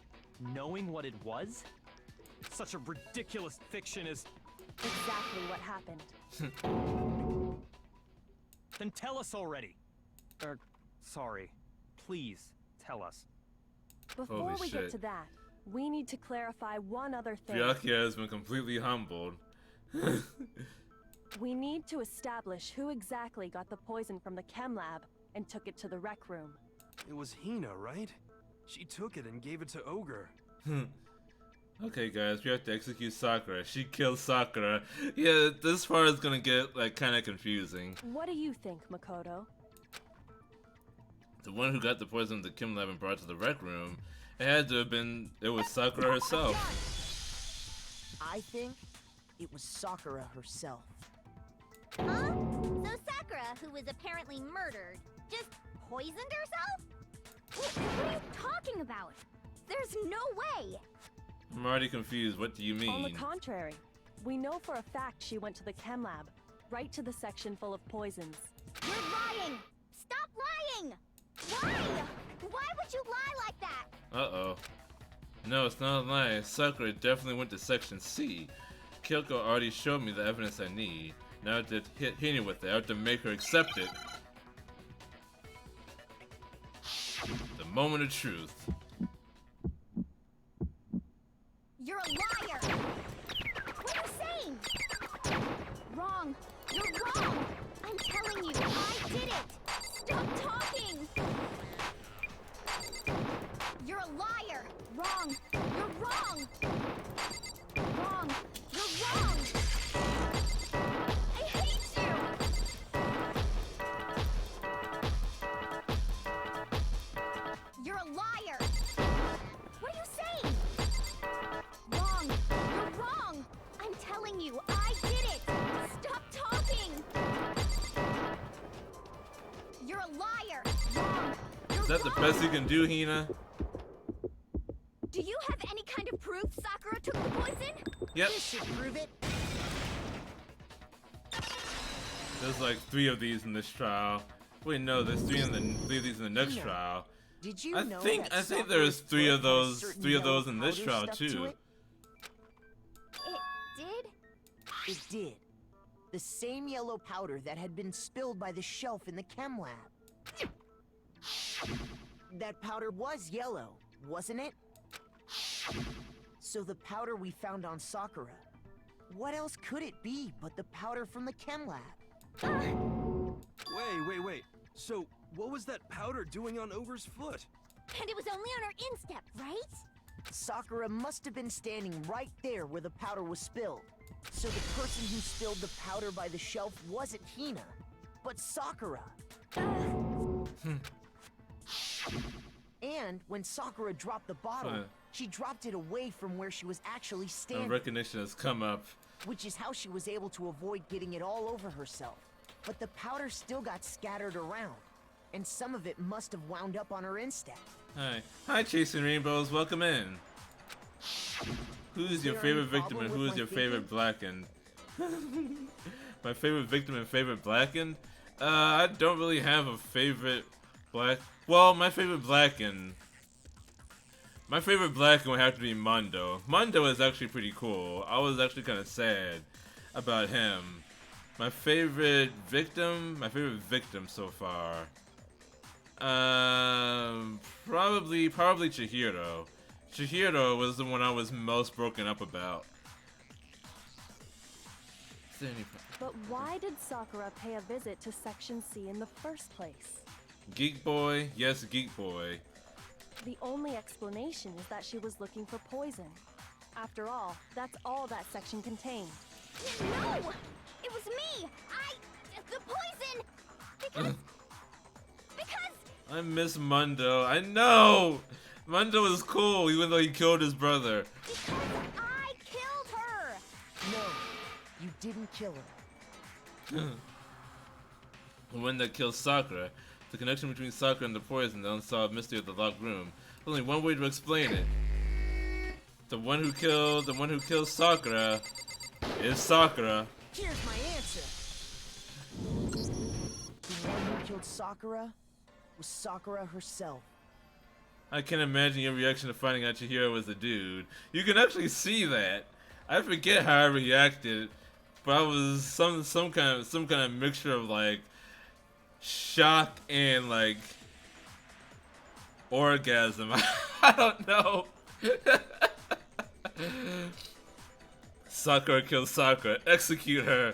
knowing what it was? Such a ridiculous fiction is... Exactly what happened. Then tell us already. Sorry. Please, tell us. Before Holy we shit. get to that, we need to clarify one other thing. Byakuya has been completely humbled. We need to establish who exactly got the poison from the chem lab and took it to the rec room. It was Hina, right? She took it and gave it to Ogre. Okay, guys, we have to execute Sakura. She killed Sakura. Yeah, this part is gonna get, like, kinda confusing. What do you think, Makoto? The one who got the poison to Kim Lab and brought it to the rec room, it had to have been, it was Sakura herself. I think it was Sakura herself. Huh? So Sakura, who was apparently murdered, just poisoned herself? What are you talking about? There's no way! I'm already confused. What do you mean? On the contrary, we know for a fact she went to the chem lab, right to the section full of poisons. You're lying! Stop lying! Why? Why would you lie like that? Uh-oh. No, it's not a lie. Sakura definitely went to Section C. Kyoko already showed me the evidence I need. Now I have to hit Hina with it. I have to make her accept it. The moment of truth. You're a liar! What are you saying? Wrong! You're wrong! I'm telling you, I did it! Stop talking! You're a liar! Wrong! You're wrong! Wrong! You're wrong! I hate you! You're a liar! What are you saying? Wrong! You're wrong! I'm telling you, I did it! Stop talking! You're a liar! Wrong! You're Is that the best you can do, Hina? Do you have any kind of proof Sakura took the poison? Yep. This should prove it. There's like 3 of these in this trial. Wait, no, there's 3 of these in the next Hina, trial. Did you I know think that there's Sakura's 3 of foot has those certain 3 of those yellow in this powder trial stuck to too. it? It did? It did. The same yellow powder that had been spilled by the shelf in the chem lab. That powder was yellow, wasn't it? So the powder we found on Sakura, what else could it be but the powder from the chem lab? Wait. So, what was that powder doing on Ogre's foot? And it was only on her instep, right? Sakura must have been standing right there where the powder was spilled. So the person who spilled the powder by the shelf wasn't Hina, but Sakura. And when Sakura dropped the bottle, she dropped it away from where she was actually standing. Recognition has come up. Which is how she was able to avoid getting it all over herself. But the powder still got scattered around, and some of it must have wound up on her instep. Hi, Chasing Rainbows. Welcome in. Who's your there favorite any victim problem and with who is my your favorite thinking? blackened? My favorite victim and favorite blackened? I don't really have a favorite black. Well, my favorite blackened would have to be Mondo. Mondo is actually pretty cool. I was actually kind of sad about him. My favorite victim so far. Probably Chihiro. Chihiro was the one I was most broken up about. Is there any But why did Sakura pay a visit to Section C in the first place? Geek Boy? Yes, Geek Boy. The only explanation is that she was looking for poison. After all, that's all that section contained. No! It was me! The poison! They Because I miss Mundo. I know! Mundo is cool, even though he killed his brother. I killed her. No, you didn't kill her. The one that kills Sakura. The connection between Sakura and the poison, the unsolved mystery of the locked room. There's only one way to explain it. The one who killed Sakura is Sakura. Here's my answer. The one who killed Sakura was Sakura herself. I can't imagine your reaction to finding out Chihiro was a dude. You can actually see that. I forget how I reacted, but I was some kind of mixture of like shock and like orgasm. I don't know. Sakura kills Sakura. Execute her.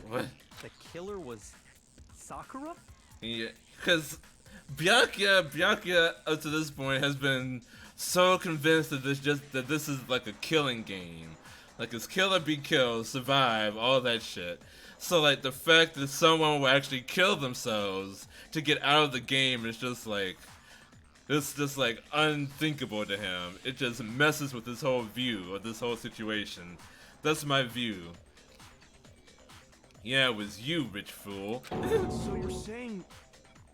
What? The killer was Sakura? Yeah, because Byakuya up to this point has been so convinced that this is like a killing game. Like it's kill or be killed, survive, all that shit. So like the fact that someone will actually kill themselves to get out of the game is just like it's just like unthinkable to him. It just messes with his whole view of this whole situation. That's my view. Yeah, it was you, rich fool. So you're saying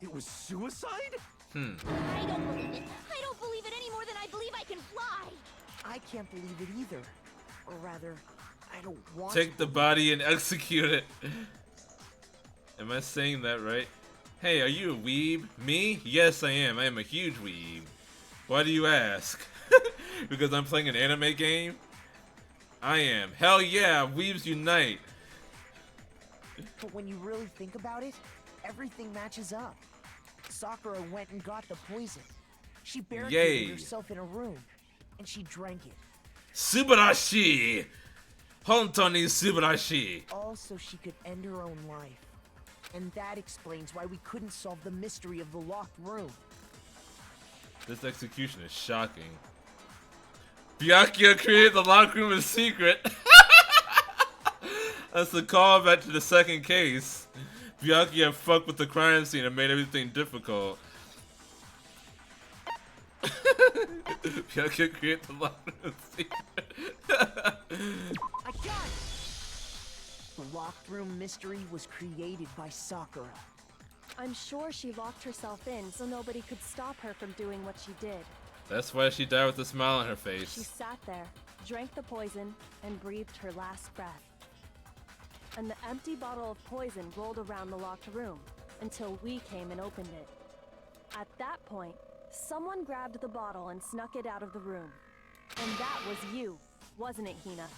it was suicide? I don't believe it. I don't believe it any more than I believe I can fly. I can't believe it either. Or rather, I don't want Take the body and execute it. Am I saying that right? Hey, are you a weeb? Me? Yes, I am. I am a huge weeb. Why do you ask? Because I'm playing an anime game? I am. Hell yeah, weebs unite. But when you really think about it, everything matches up. Sakura went and got the poison. She barricaded herself in a room, and she drank it. Subarashi! Hontoni Subarashi! All so she could end her own life. And that explains why we couldn't solve the mystery of the locked room. This execution is shocking. Byakuya created the locked room in secret. That's the callback to the second case. Byakuya fucked with the crime scene and made everything difficult. Byakuya created the locked room in secret. I got it! The locked room mystery was created by Sakura. I'm sure she locked herself in so nobody could stop her from doing what she did. That's why she died with a smile on her She face. sat there, drank the poison, and breathed her last breath. And the empty bottle of poison rolled around the locked room until we came and opened it. At that point, someone grabbed the bottle and snuck it out of the room. And that was you, wasn't it, Hina?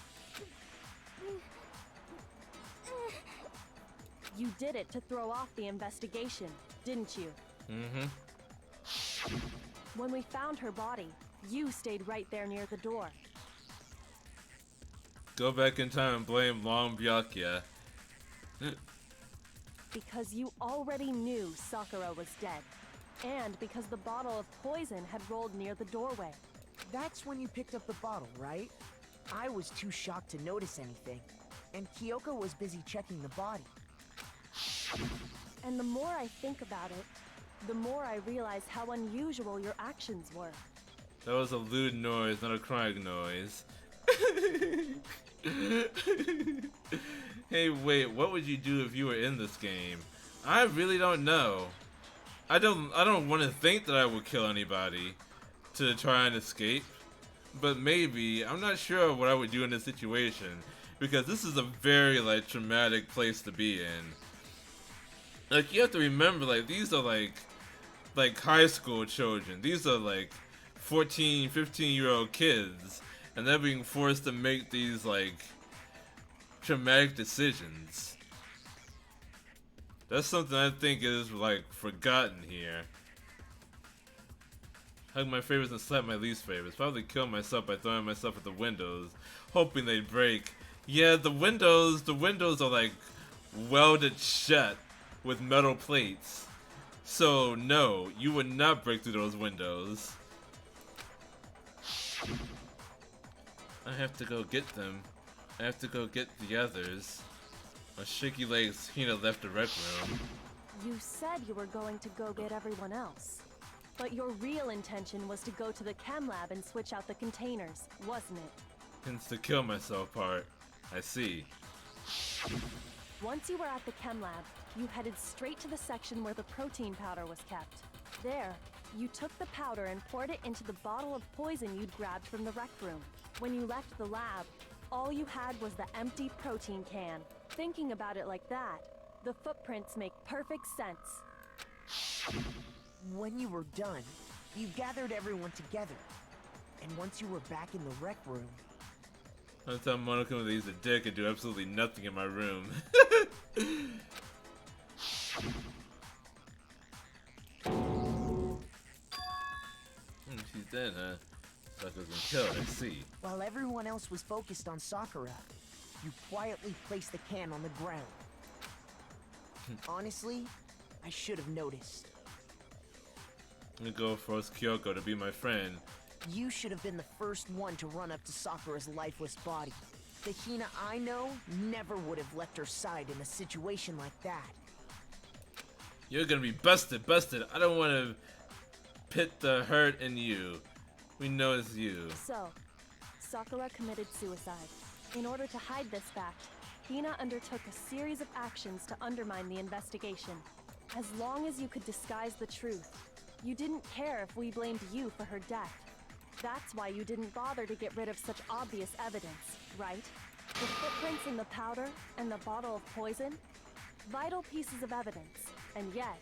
You did it to throw off the investigation, didn't you? Mm-hmm. When we found her body, you stayed right there near the door. Go back in time and blame Long Byakuya. Because you already knew Sakura was dead. And because the bottle of poison had rolled near the doorway. That's when you picked up the bottle, right? I was too shocked to notice anything. And Kyoko was busy checking the body. And the more I think about it, the more I realize how unusual your actions were. That was a lewd noise, not a crying noise. Hey, wait, what would you do if you were in this game? I really don't know. I don't want to think that I would kill anybody to try and escape. But maybe, I'm not sure what I would do in this situation. Because this is a very, like, traumatic place to be in. Like, you have to remember, like, these are, like high school children. These are, like, 14, 15-year-old kids. And they're being forced to make these, like, traumatic decisions. That's something I think is, like, forgotten here. Hug my favorites and slap my least favorites. Probably kill myself by throwing myself at the windows, hoping they'd break. Yeah, the windows are, like, welded shut with metal plates. So, no, you would not break through those windows. I have to go get them. I have to go get the others. My shaky legs, Hina left the rec room. You said you were going to go get everyone else. But your real intention was to go to the chem lab and switch out the containers, wasn't it? Hence the kill myself part. I see. Once you were at the chem lab, you headed straight to the section where the protein powder was kept. There, you took the powder and poured it into the bottle of poison you'd grabbed from the rec room. When you left the lab, all you had was the empty protein can. Thinking about it like that, the footprints make perfect sense. When you were done, you gathered everyone together. And once you were back in the rec room... I thought Monica would use a dick and do absolutely nothing in my room. She's dead, huh? Sakura's been killed, I see. While everyone else was focused on Sakura, you quietly placed the can on the ground. Honestly, I should have noticed. I'm gonna go force Kyoko to be my friend. You should have been the first one to run up to Sakura's lifeless body. The Hina I know never would have left her side in a situation like that. You're gonna be busted. I don't want to pit the hurt in you. We know it's you. So, Sakura committed suicide. In order to hide this fact, Hina undertook a series of actions to undermine the investigation. As long as you could disguise the truth, you didn't care if we blamed you for her death. That's why you didn't bother to get rid of such obvious evidence, right? The footprints in the powder and the bottle of poison? Vital pieces of evidence, and yet...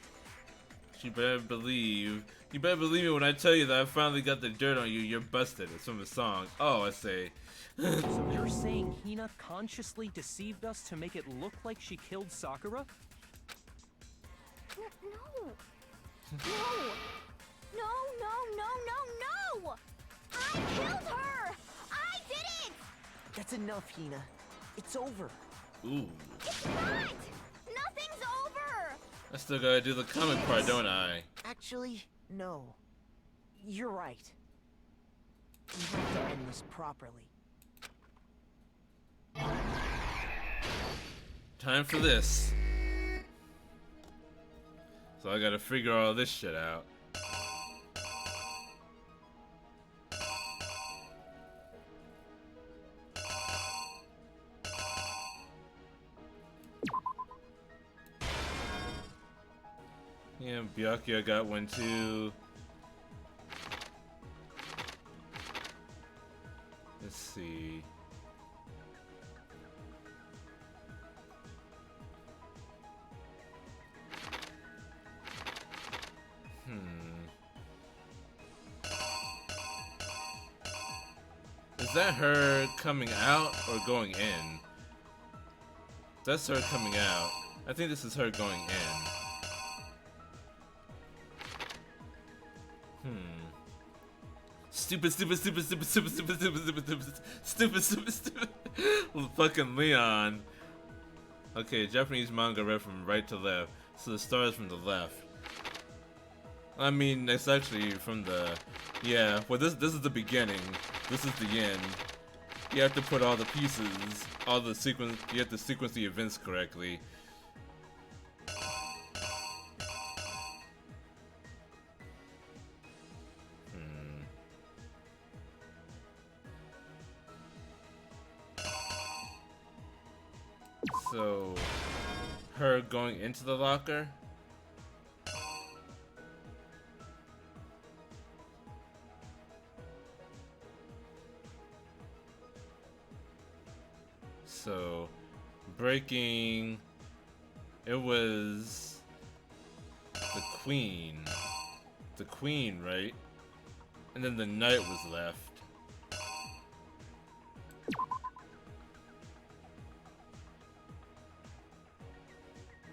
You better believe me when I tell you that I finally got the dirt on you. You're busted. It's from the song. Oh, I say. So you're saying Hina consciously deceived us to make it look like she killed Sakura? No. No. I killed her! I did it! That's enough, Hina. It's over. Ooh. It's not! Nothing's over! I still gotta do the comic part, don't I? Actually, no. You're right. We have to end this properly. Time for this. So I gotta figure all this shit out. Yeah, Byakuya got one too. Let's see. Is that her coming out or going in? That's her coming out. I think this is her going in. Stupid. Fucking Leon. Okay, Japanese manga read from right to left, so the star is from the left. I mean, it's actually from the... Yeah, well this is the beginning. This is the end. You have to put all the pieces, all the sequence, you have to sequence the events correctly. So, her going into the locker? So, breaking, it was the queen, right? And then the knight was left.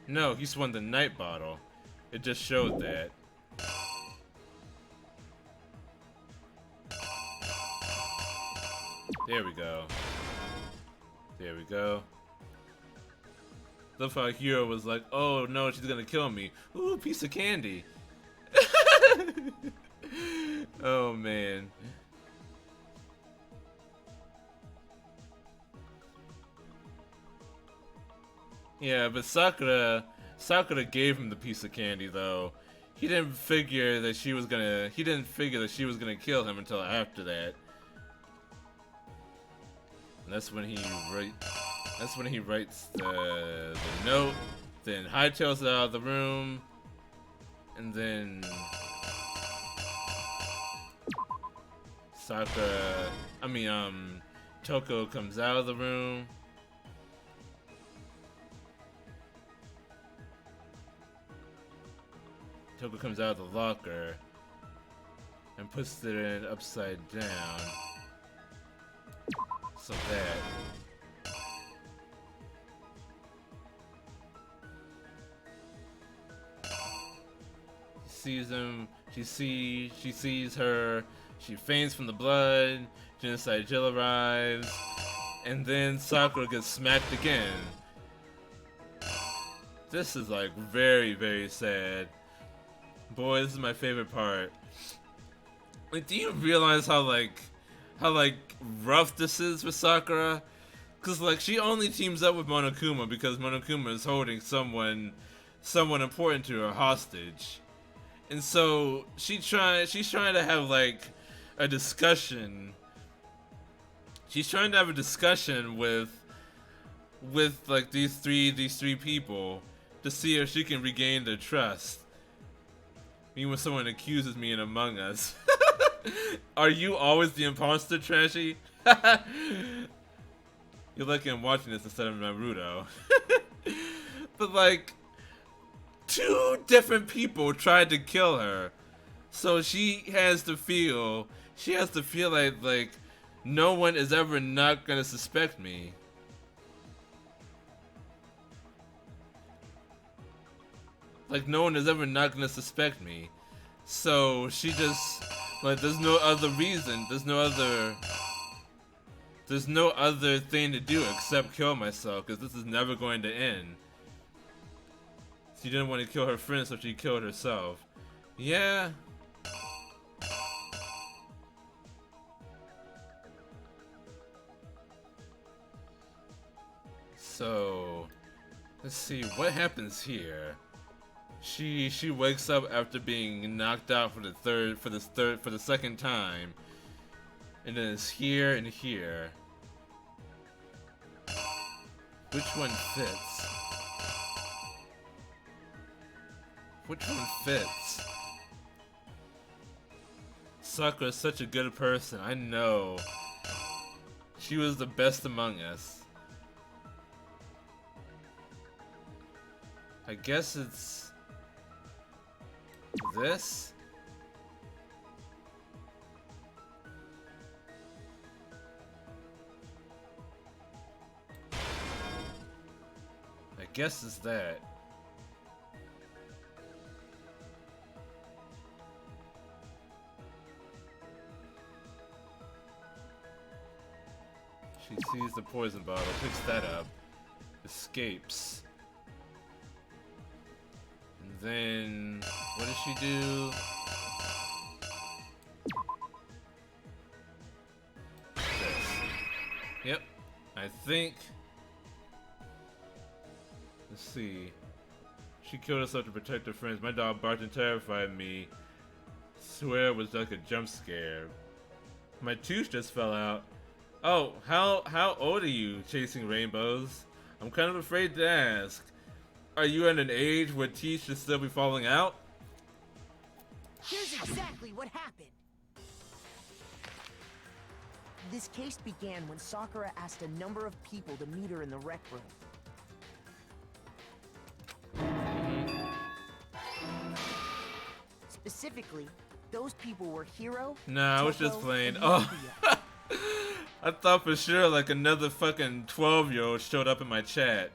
No, he swung the knight bottle. It just showed that. There we go. There we go. Love how Hero was like, oh no, she's gonna kill me. Ooh, piece of candy. Oh man. Yeah, but Sakura gave him the piece of candy though. He didn't figure that she was gonna kill him until after that. And that's when he writes the note, then hightails it out of the room, and then Toko comes out of the room. Toko comes out of the locker and puts it in upside down. So that. She sees him, she sees her, she faints from the blood, Genocide Jill arrives, and then Sakura gets smacked again. This is like very, very sad. Boy, this is my favorite part. Like, do you realize how rough this is for Sakura? Cause like she only teams up with Monokuma because Monokuma is holding someone important to her hostage. And so she's trying to have like a discussion. She's trying to have a discussion with like these three people to see if she can regain their trust. Me when someone accuses me in Among Us. Are you always the imposter, Trashy? You're lucky I'm watching this instead of Naruto. But like, 2 different people tried to kill her, so she has to feel like no one is ever not gonna suspect me. Like no one is ever not gonna suspect me. So she just like there's no other reason, there's no other thing to do except kill myself, because this is never going to end. She didn't want to kill her friend, so she killed herself. Yeah. So, let's see what happens here. She wakes up after being knocked out for the second time, and then it's here and here. Which one fits? Which one fits? Sakura's such a good person, I know. She was the best among us. I guess it's this? I guess it's that. She sees the poison bottle, picks that up, escapes. And then, what does she do? This. Yep, I think. Let's see. She killed herself to protect her friends. My dog barked and terrified me. Swear it was like a jump scare. My tooth just fell out. Oh, how old are you, chasing rainbows? I'm kind of afraid to ask. Are you at an age where teeth should still be falling out? Here's exactly what happened. This case began when Sakura asked a number of people to meet her in the rec room. Specifically, those people were Hiro. Nah, I was just Toko, playing. and Oh. Yukiya. I thought for sure like another fucking 12-year-old showed up in my chat.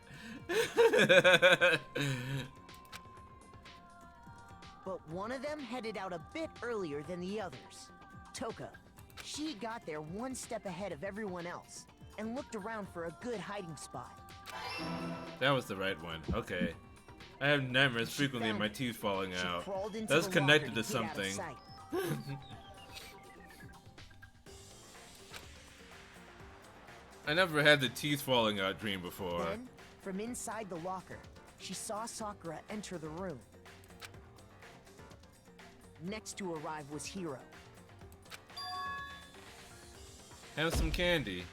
But one of them headed out a bit earlier than the others. Toka. She got there one step ahead of everyone else and looked around for a good hiding spot. That was the right one. Okay. I have nightmares frequently of my teeth falling out. That's connected to something. I never had the teeth falling out dream before. Then, From inside the locker, she saw Sakura enter the room. Next to arrive was Hiro. Have some candy.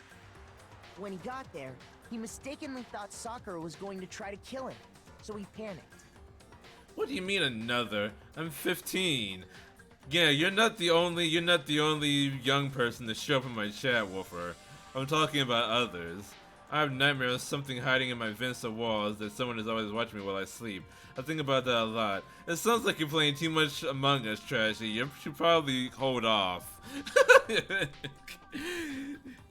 When he got there, he mistakenly thought Sakura was going to try to kill him, so he panicked. What do you mean another? I'm 15. Yeah, you're not the only young person to show up in my chat, Wolfer. I'm talking about others. I have nightmares of something hiding in my vents or walls that someone is always watching me while I sleep. I think about that a lot. It sounds like you're playing too much Among Us, Trashy. You should probably hold off.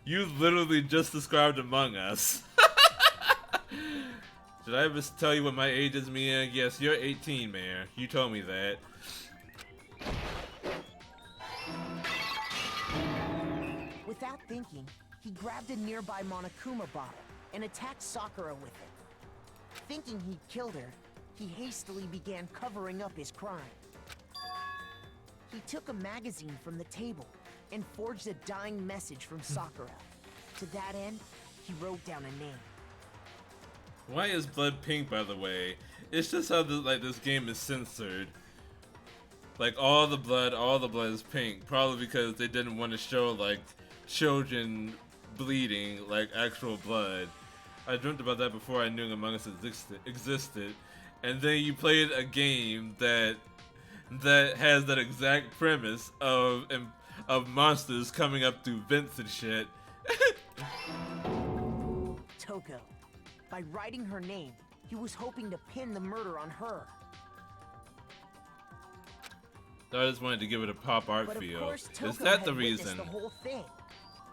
You literally just described Among Us. Did I ever tell you what my age is, Mia? Yes, you're 18, Mayor. You told me that. Without thinking, he grabbed a nearby Monokuma bottle and attacked Sakura with it. Thinking he'd killed her, he hastily began covering up his crime. He took a magazine from the table and forged a dying message from Sakura. To that end, he wrote down a name. Why is blood pink, by the way? It's just how this game is censored. Like all the blood is pink. Probably because they didn't want to show like children bleeding like actual blood. I dreamt about that before I knew Among Us existed. And then you played a game that has that exact premise of monsters coming up through vents and shit. Toko. By writing her name, he was hoping to pin the murder on her. I just wanted to give it a pop art But feel. Of course, Toko is that had the reason? The whole thing.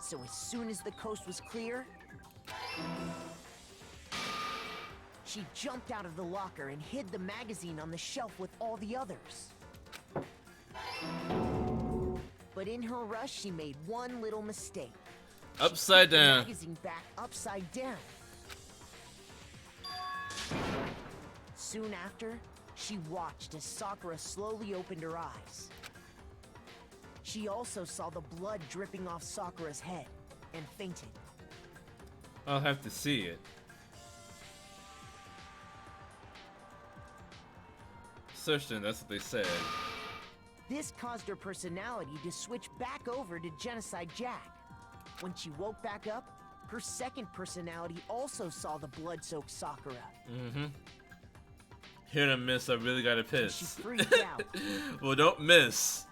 So as soon as the coast was clear, she jumped out of the locker and hid the magazine on the shelf with all the others. But in her rush, she made one little mistake. Upside down. The magazine back upside down. Soon after, she watched as Sakura slowly opened her eyes. She also saw the blood dripping off Sakura's head and fainted. I'll have to see it. Search them, that's what they said. This caused her personality to switch back over to Genocide Jack. When she woke back up, her second personality also saw the blood-soaked Sakura. Mm-hmm. Hit or miss, I really gotta piss. She freaked out. Well, don't miss.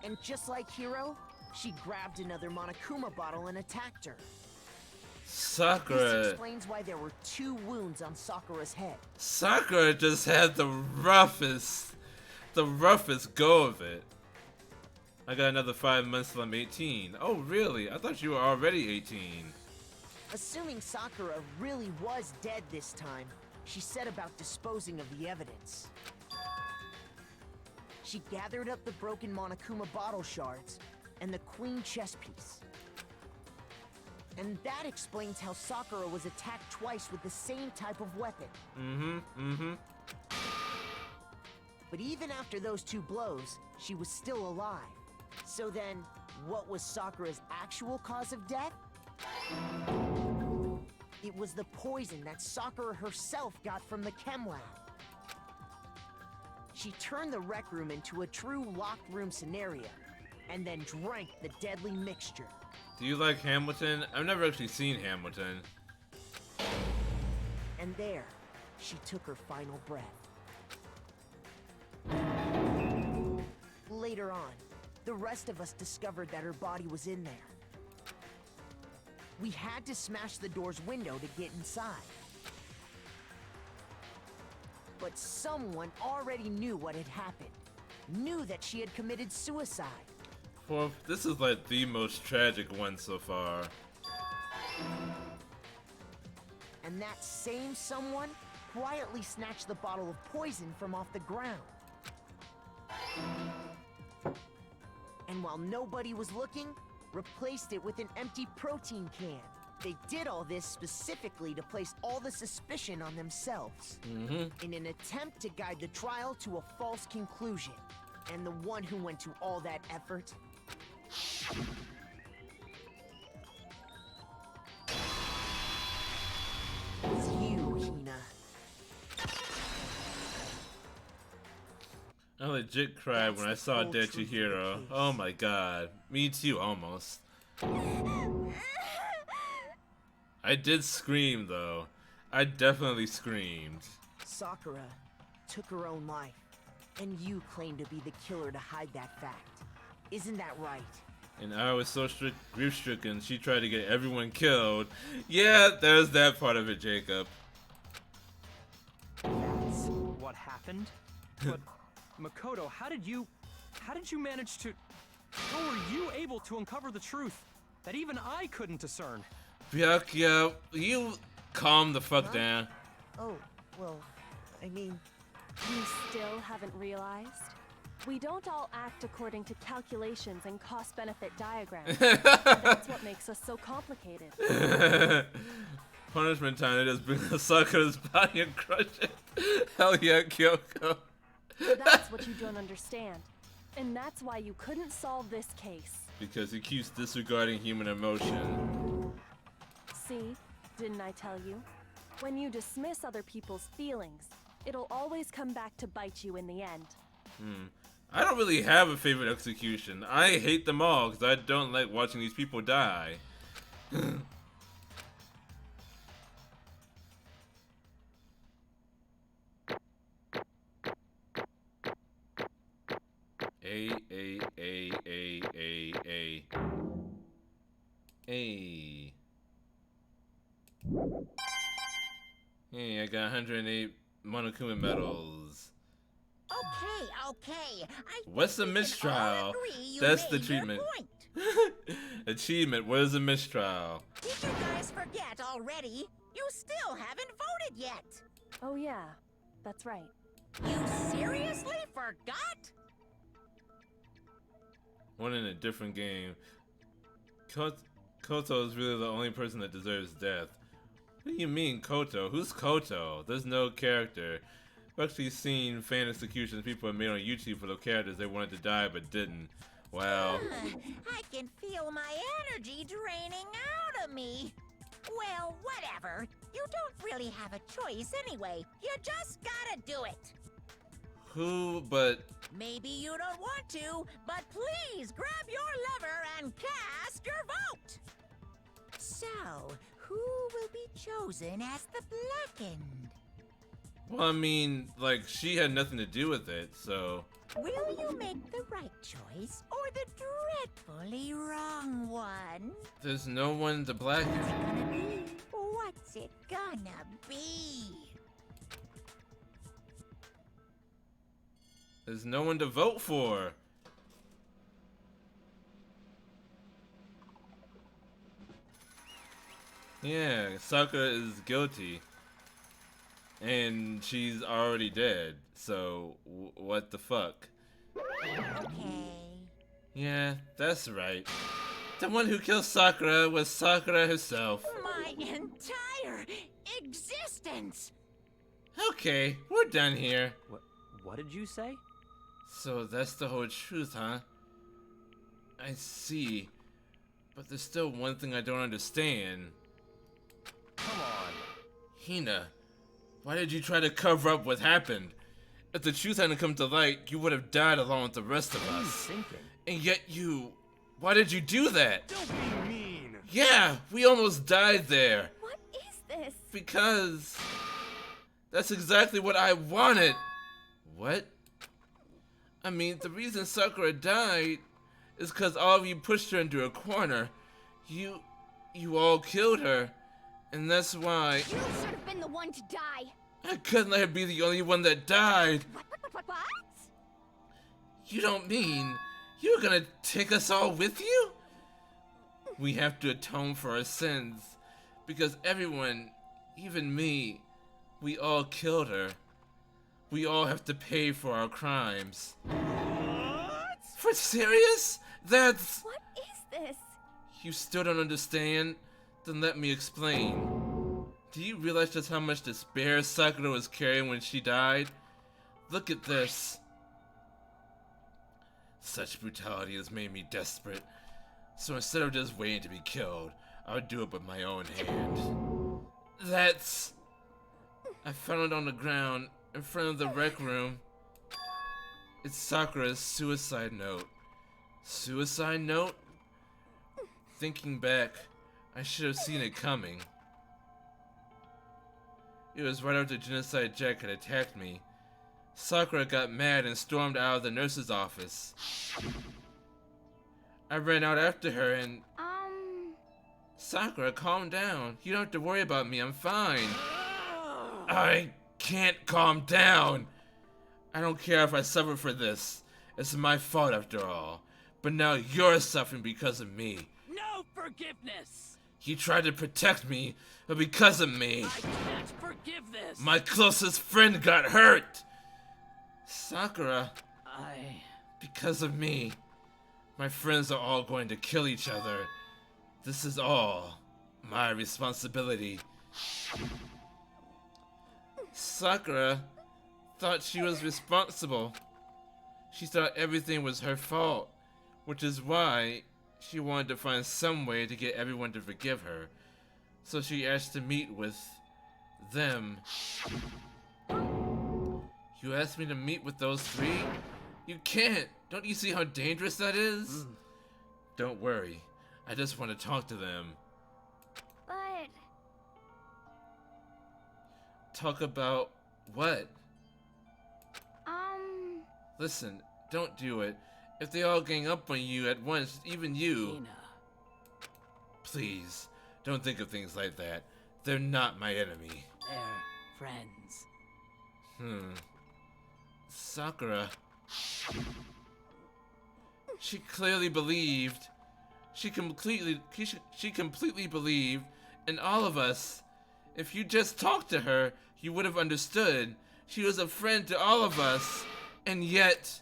And just like Hiro, she grabbed another Monokuma bottle and attacked her. Sakura. This explains why there were 2 wounds on Sakura's head. Sakura just had the roughest go of it. I got another 5 months till I'm 18. Oh, really? I thought you were already 18. Assuming Sakura really was dead this time, she set about disposing of the evidence. She gathered up the broken Monokuma bottle shards and the queen chess piece. And that explains how Sakura was attacked twice with the same type of weapon. But even after those 2 blows, she was still alive. So then, what was Sakura's actual cause of death? It was the poison that Sakura herself got from the chem lab. She turned the rec room into a true locked room scenario, and then drank the deadly mixture. Do you like Hamilton? I've never actually seen Hamilton. And there, she took her final breath. Later on, the rest of us discovered that her body was in there. We had to smash the door's window to get inside. But someone already knew what had happened. Knew that she had committed suicide. Well, this is like the most tragic one so far. And that same someone quietly snatched the bottle of poison from off the ground. And while nobody was looking, replaced it with an empty protein can. They did all this specifically to place all the suspicion on themselves, in an attempt to guide the trial to a false conclusion. And the one who went to all that effort I legit cried when I saw Dead Chihiro. Oh my god. Me too, almost. I did scream, though. I definitely screamed. Sakura took her own life, and you claim to be the killer to hide that fact. Isn't that right? And I was so grief-stricken, she tried to get everyone killed. Yeah, there's that part of it, Jacob. That's what happened? But, Makoto, how did you manage to... How were you able to uncover the truth that even I couldn't discern? Byakuya, you calm the fuck down. Oh, well, I mean... You still haven't realized? We don't all act according to calculations and cost-benefit diagrams. That's what makes us so complicated. Punishment time, they just bring Sakura's body and crush it. Hell yeah, Kyoko. That's what you don't understand. And that's why you couldn't solve this case. Because he keeps disregarding human emotion. See, didn't I tell you? When you dismiss other people's feelings, it'll always come back to bite you in the end. I don't really have a favorite execution. I hate them all because I don't like watching these people die. A. Hey, I got 108 Monokuma medals. Okay. What's a mistrial? That's the treatment. Achievement, what is a mistrial? Did you guys forget already? You still haven't voted yet. Oh yeah, that's right. You seriously forgot? One in a different game. Koto is really the only person that deserves death. What do you mean, Koto? Who's Koto? There's no character. I've actually seen fan executions people have made on YouTube for the characters they wanted to die but didn't. Wow. I can feel my energy draining out of me. Well, whatever. You don't really have a choice anyway. You just gotta do it. Who, but... Maybe you don't want to, but please grab your lever and cast your vote. So, who will be chosen as the blackened? Well, I mean, like, she had nothing to do with it, so... Will you make the right choice or the dreadfully wrong one? There's no one to blacken. What's it gonna be? There's no one to vote for. Yeah, Sakura is guilty. And she's already dead, so what the fuck? Okay. Yeah, that's right. The one who killed Sakura was Sakura herself. My entire existence! Okay, we're done here. What did you say? So that's the whole truth, huh? I see. But there's still one thing I don't understand. Come on. Hina, why did you try to cover up what happened? If the truth hadn't come to light, you would have died along with the rest of us. And yet you... Why did you do that? Don't be mean. Yeah, we almost died there. What is this? Because... That's exactly what I wanted. What? I mean, the reason Sakura died is because all of you pushed her into a corner. You all killed her. And that's why... You should have been the one to die. I couldn't let her be the only one that died. What? You don't mean you're gonna take us all with you? We have to atone for our sins. Because everyone, even me, we all killed her. We all have to pay for our crimes. What? For serious? That's... What is this? You still don't understand? Then let me explain. Do you realize just how much despair Sakura was carrying when she died? Look at this. Such brutality has made me desperate. So instead of just waiting to be killed, I would do it with my own hand. I found it on the ground in front of the rec room. It's Sakura's suicide note. Suicide note? Thinking back, I should have seen it coming. It was right after Genocide Jack had attacked me. Sakura got mad and stormed out of the nurse's office. I ran out after her and... Sakura, calm down. You don't have to worry about me, I'm fine. I can't calm down. I don't care if I suffer for this. It's my fault after all. But now you're suffering because of me. No forgiveness! You tried to protect me, but because of me, I can't forgive this! my closest friend got hurt! Sakura, because of me, my friends are all going to kill each other. This is all my responsibility. Sakura thought she was responsible. She thought everything was her fault, which is why she wanted to find some way to get everyone to forgive her. So she asked to meet with them. You asked me to meet with those three? You can't! Don't you see how dangerous that is? Don't worry. I just want to talk to them. But... Talk about what? Listen, don't do it. If they all gang up on you at once, even you... Hina. Please, don't think of things like that. They're not my enemy. They're friends. Sakura. She clearly believed. She completely believed in all of us. If you just talked to her, you would have understood. She was a friend to all of us. And yet...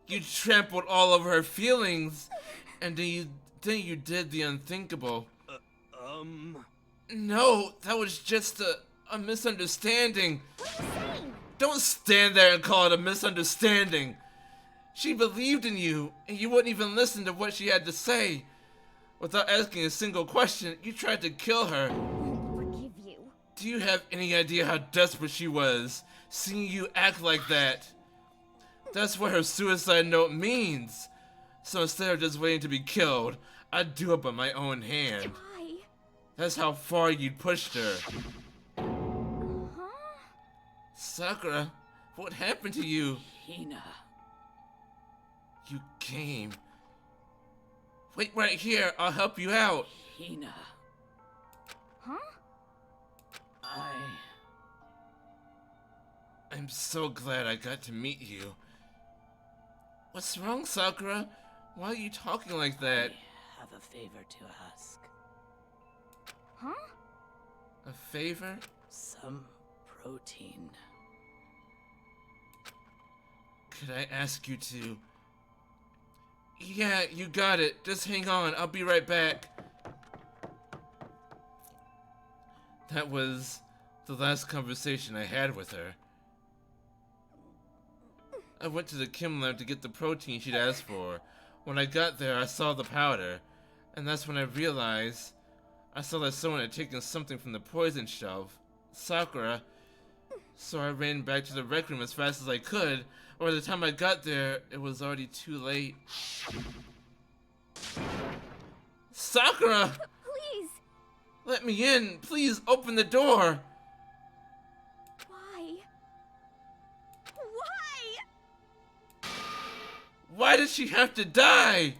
You trampled all over her feelings, and then you did the unthinkable. No, that was just a misunderstanding. What are you saying? Don't stand there and call it a misunderstanding. She believed in you, and you wouldn't even listen to what she had to say. Without asking a single question, you tried to kill her. I won't forgive you. Do you have any idea how desperate she was, seeing you act like that? That's what her suicide note means. So instead of just waiting to be killed, I'd do it by my own hand. Why? That's how far you'd pushed her. Huh? Sakura, what happened to you? Hina. You came. Wait right here, I'll help you out. Hina. Huh? I'm so glad I got to meet you. What's wrong, Sakura? Why are you talking like that? I have a favor to ask. Huh? A favor? Some protein. Could I ask you to... Yeah, you got it. Just hang on. I'll be right back. That was the last conversation I had with her. I went to the chem lab to get the protein she'd asked for. When I got there, I saw the powder. And that's when I realized I saw that someone had taken something from the poison shelf. Sakura. So I ran back to the rec room as fast as I could. Or by the time I got there, it was already too late. Sakura! Please! Let me in! Please open the door! Why? Why? Why did she have to die?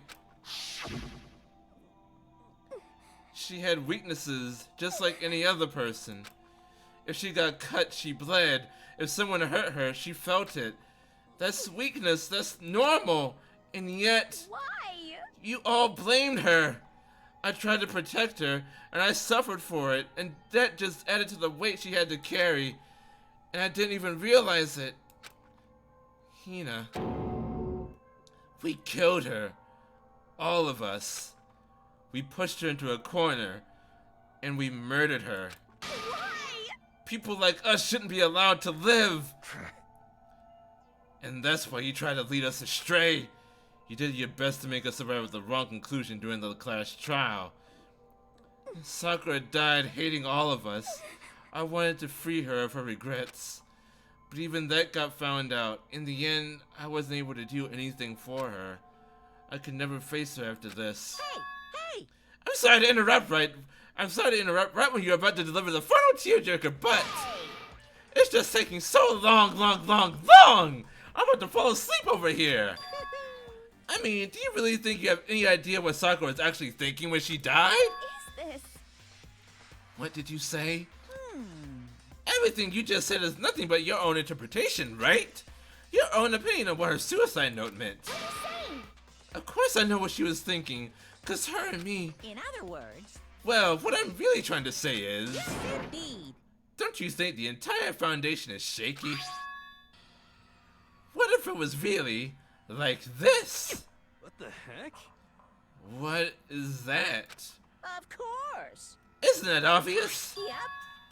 She had weaknesses, just like any other person. If she got cut, she bled. If someone hurt her, she felt it. That's weakness, that's normal. And yet, Why? you all blamed her. I tried to protect her, and I suffered for it, and that just added to the weight she had to carry. And I didn't even realize it. Hina. We killed her. All of us. We pushed her into a corner, and we murdered her. Why? People like us shouldn't be allowed to live. And that's why you tried to lead us astray. You did your best to make us arrive at the wrong conclusion during the class trial. Sakura died hating all of us. I wanted to free her of her regrets. But even that got found out. In the end, I wasn't able to do anything for her. I could never face her after this. Hey! I'm sorry to interrupt right when you're about to deliver the final tearjerker, but it's just taking so long. I'm about to fall asleep over here. I mean, do you really think you have any idea what Sakura was actually thinking when she died? What is this? What did you say? Everything you just said is nothing but your own interpretation, right? Your own opinion of what her suicide note meant. What are you saying? Of course I know what she was thinking, cause her and me... In other words... Well, what I'm really trying to say is... Yes, indeed. Don't you think the entire foundation is shaky? What if it was really like this? What the heck? What is that? Of course. Isn't that obvious? Yep.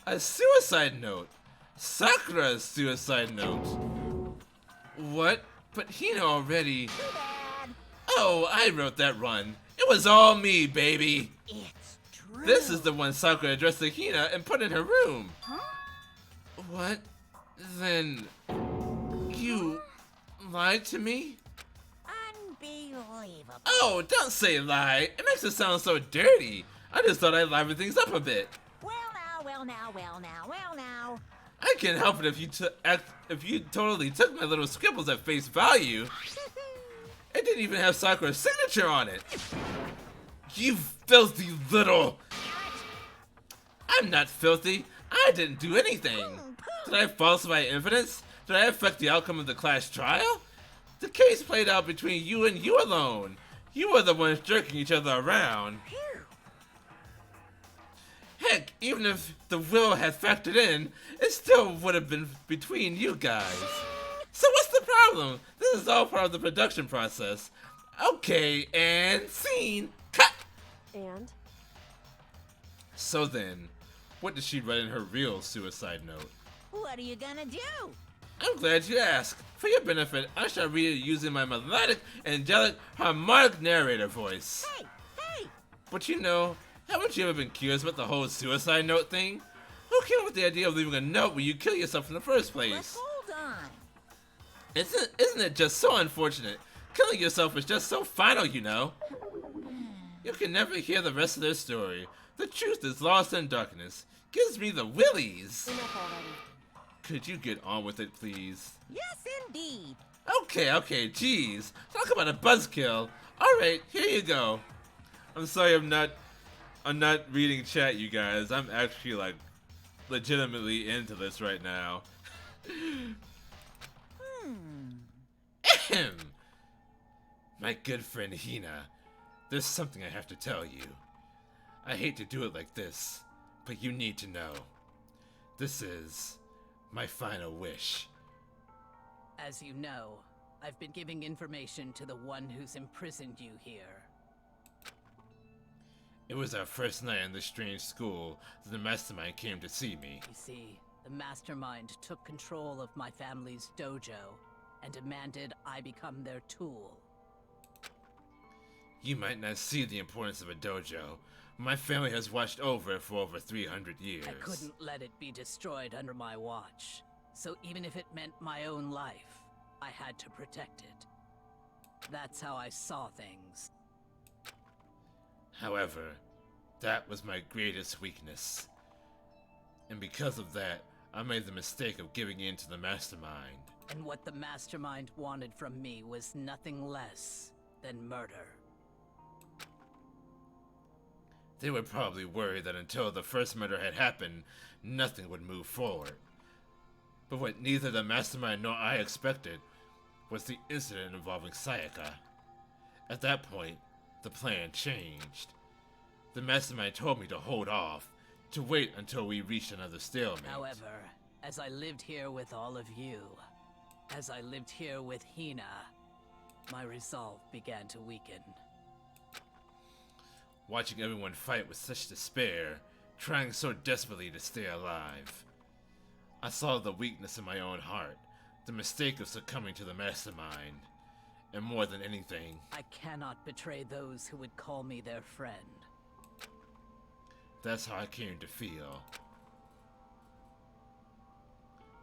A suicide note. Sakura's suicide note. What? But Hina already... Too bad. Oh, I wrote that run. It was all me, baby. It's true. This is the one Sakura addressed to Hina and put in her room. Huh? What? Then... You... lied to me? Unbelievable. Oh, don't say lie. It makes it sound so dirty. I just thought I'd liven things up a bit. Well now. I can't help it if you totally took my little scribbles at face value. It didn't even have Sakura's signature on it. You filthy little... I'm not filthy. I didn't do anything. Did I falsify evidence? Did I affect the outcome of the class trial? The case played out between you and you alone. You were the ones jerking each other around. Heck, even if the will had factored in, it still would have been between you guys. So what's the problem? This is all part of the production process. Okay, and scene. Cut! And? So then, what did she write in her real suicide note? What are you gonna do? I'm glad you asked. For your benefit, I shall read it using my melodic, angelic, harmonic narrator voice. Hey! But you know, haven't you ever been curious about the whole suicide note thing? Who came up with the idea of leaving a note when you kill yourself in the first But place? hold on. Isn't it just so unfortunate? Killing yourself is just so final, you know. You can never hear the rest of their story. The truth is lost in darkness. Gives me the willies. Enough already. Could you get on with it, please? Yes, indeed. Okay, geez. Talk about a buzzkill. Alright, here you go. I'm sorry I'm not reading chat, you guys. I'm actually, like, legitimately into this right now. Ahem. My good friend Hina, there's something I have to tell you. I hate to do it like this, but you need to know. This is my final wish. As you know, I've been giving information to the one who's imprisoned you here. It was our first night in this strange school that the mastermind came to see me. You see, the mastermind took control of my family's dojo and demanded I become their tool. You might not see the importance of a dojo. My family has watched over it for over 300 years. I couldn't let it be destroyed under my watch. So even if it meant my own life, I had to protect it. That's how I saw things. However, that was my greatest weakness. And because of that, I made the mistake of giving in to the mastermind. And what the mastermind wanted from me was nothing less than murder. They were probably worried that until the first murder had happened, nothing would move forward. But what neither the mastermind nor I expected was the incident involving Sayaka. At that point, the plan changed. The mastermind told me to hold off, to wait until we reached another stalemate. However, as I lived here with all of you, as I lived here with Hina, my resolve began to weaken. Watching everyone fight with such despair, trying so desperately to stay alive. I saw the weakness in my own heart, the mistake of succumbing to the mastermind, and more than anything, I cannot betray those who would call me their friend. That's how I came to feel.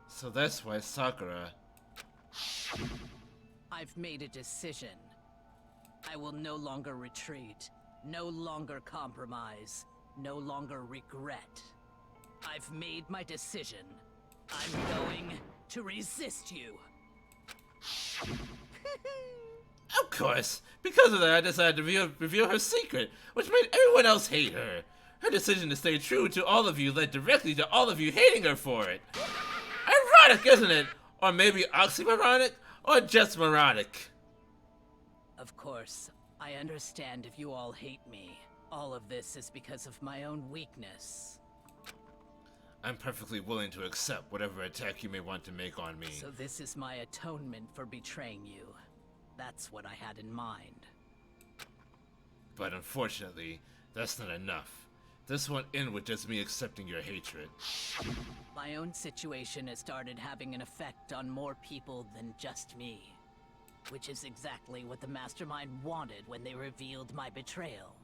So that's why Sakura... I've made a decision. I will no longer retreat, no longer compromise, no longer regret. I've made my decision. I'm going to resist you. Of course! Because of that, I decided to reveal her secret, which made everyone else hate her. Her decision to stay true to all of you led directly to all of you hating her for it. Ironic, isn't it? Or maybe oxymoronic? Or just moronic? Of course, I understand if you all hate me. All of this is because of my own weakness. I'm perfectly willing to accept whatever attack you may want to make on me. So this is my atonement for betraying you. That's what I had in mind. But unfortunately, that's not enough. This won't end with just me accepting your hatred. My own situation has started having an effect on more people than just me. Which is exactly what the Mastermind wanted when they revealed my betrayal.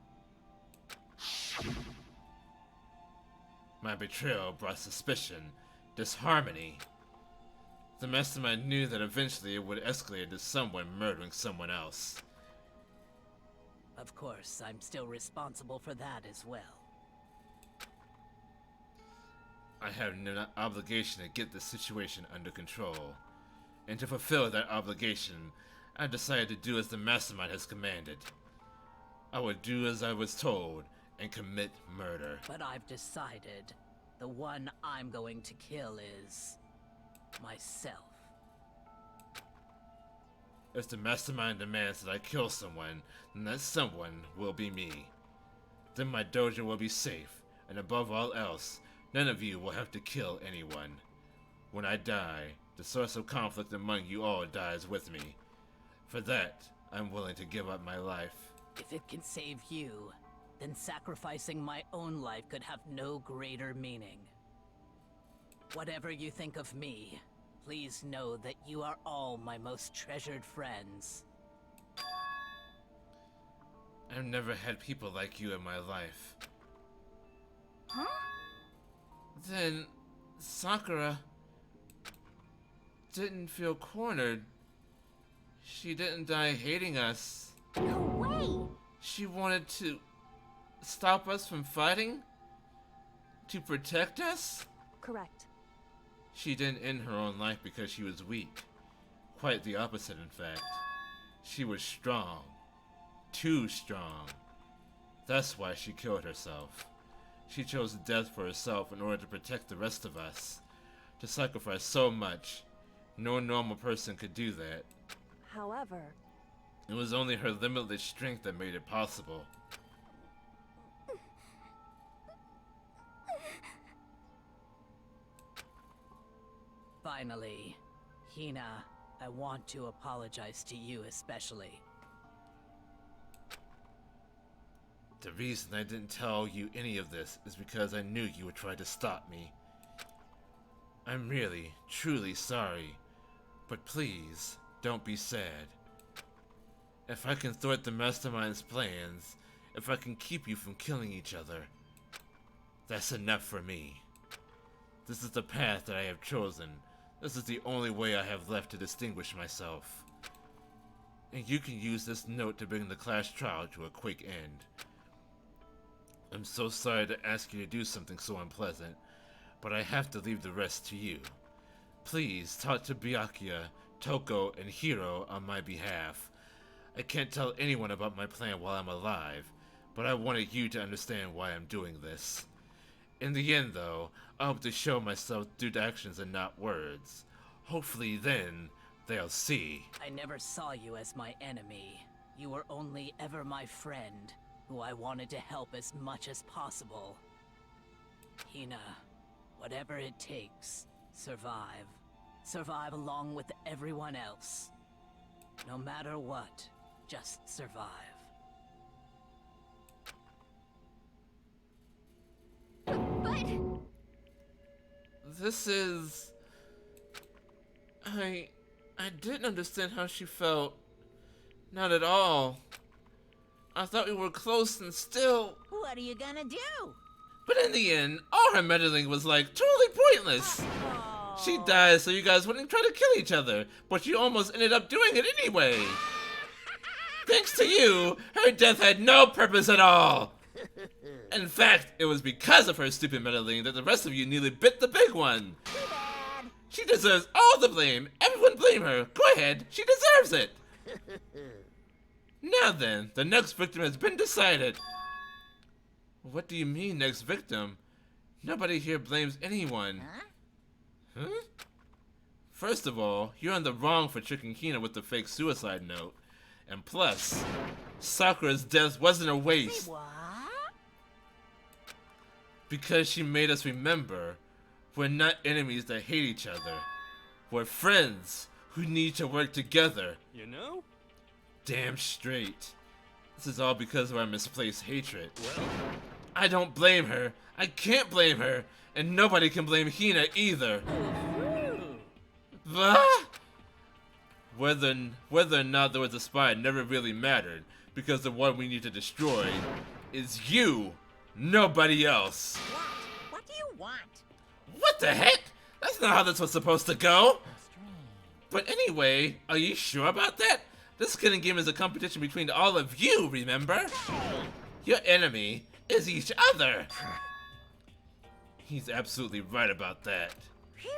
My betrayal brought suspicion, disharmony. The Mastermind knew that eventually it would escalate to someone murdering someone else. Of course, I'm still responsible for that as well. I have an obligation to get the situation under control. And to fulfill that obligation, I decided to do as the Mastermind has commanded. I would do as I was told and commit murder. But I've decided the one I'm going to kill is... myself. If the Mastermind demands that I kill someone, then that someone will be me. Then my dojo will be safe, and above all else, none of you will have to kill anyone. When I die, the source of conflict among you all dies with me. For that, I'm willing to give up my life. If it can save you, then sacrificing my own life could have no greater meaning. Whatever you think of me, please know that you are all my most treasured friends. I've never had people like you in my life. Huh? Then, Sakura didn't feel cornered. She didn't die hating us. No way! She wanted to stop us from fighting? To protect us? Correct. She didn't end her own life because she was weak. Quite the opposite, in fact. She was strong. Too strong. That's why she killed herself. She chose death for herself in order to protect the rest of us. To sacrifice so much, no normal person could do that. However, It was only her limitless strength that made it possible. Finally, Hina, I want to apologize to you especially. The reason I didn't tell you any of this is because I knew you would try to stop me. I'm really, truly sorry, but please, don't be sad. If I can thwart the Mastermind's plans, if I can keep you from killing each other, that's enough for me. This is the path that I have chosen. This is the only way I have left to distinguish myself. And you can use this note to bring the class trial to a quick end. I'm so sorry to ask you to do something so unpleasant, but I have to leave the rest to you. Please talk to Byakuya, Toko, and Hiro on my behalf. I can't tell anyone about my plan while I'm alive, but I wanted you to understand why I'm doing this. In the end, though, I hope to show myself through actions and not words. Hopefully then, they'll see. I never saw you as my enemy. You were only ever my friend, who I wanted to help as much as possible. Hina, whatever it takes, survive. Survive along with everyone else. No matter what, just survive. But... This is... I didn't understand how she felt. Not at all. I thought we were close and still... What are you gonna do? But in the end, all her meddling was like totally pointless. She died so you guys wouldn't try to kill each other, but you almost ended up doing it anyway. Thanks to you, her death had no purpose at all. In fact, it was because of her stupid meddling that the rest of you nearly bit the big one. She deserves all the blame. Everyone blame her. Go ahead, she deserves it. Now then, the next victim has been decided. What do you mean, next victim? Nobody here blames anyone. Huh? First of all, you're on the wrong for tricking Hina with the fake suicide note. And plus, Sakura's death wasn't a waste. What? Because she made us remember, we're not enemies that hate each other. We're friends who need to work together. You know? Damn straight. This is all because of our misplaced hatred. Well, I don't blame her. I can't blame her. And nobody can blame Hina either. Whether or not there was a spy never really mattered, because the one we need to destroy is you, nobody else. What do you want? What the heck? That's not how this was supposed to go. But anyway, are you sure about that? This killing game is a competition between all of you, remember? Your enemy is each other. He's absolutely right about that. Phew.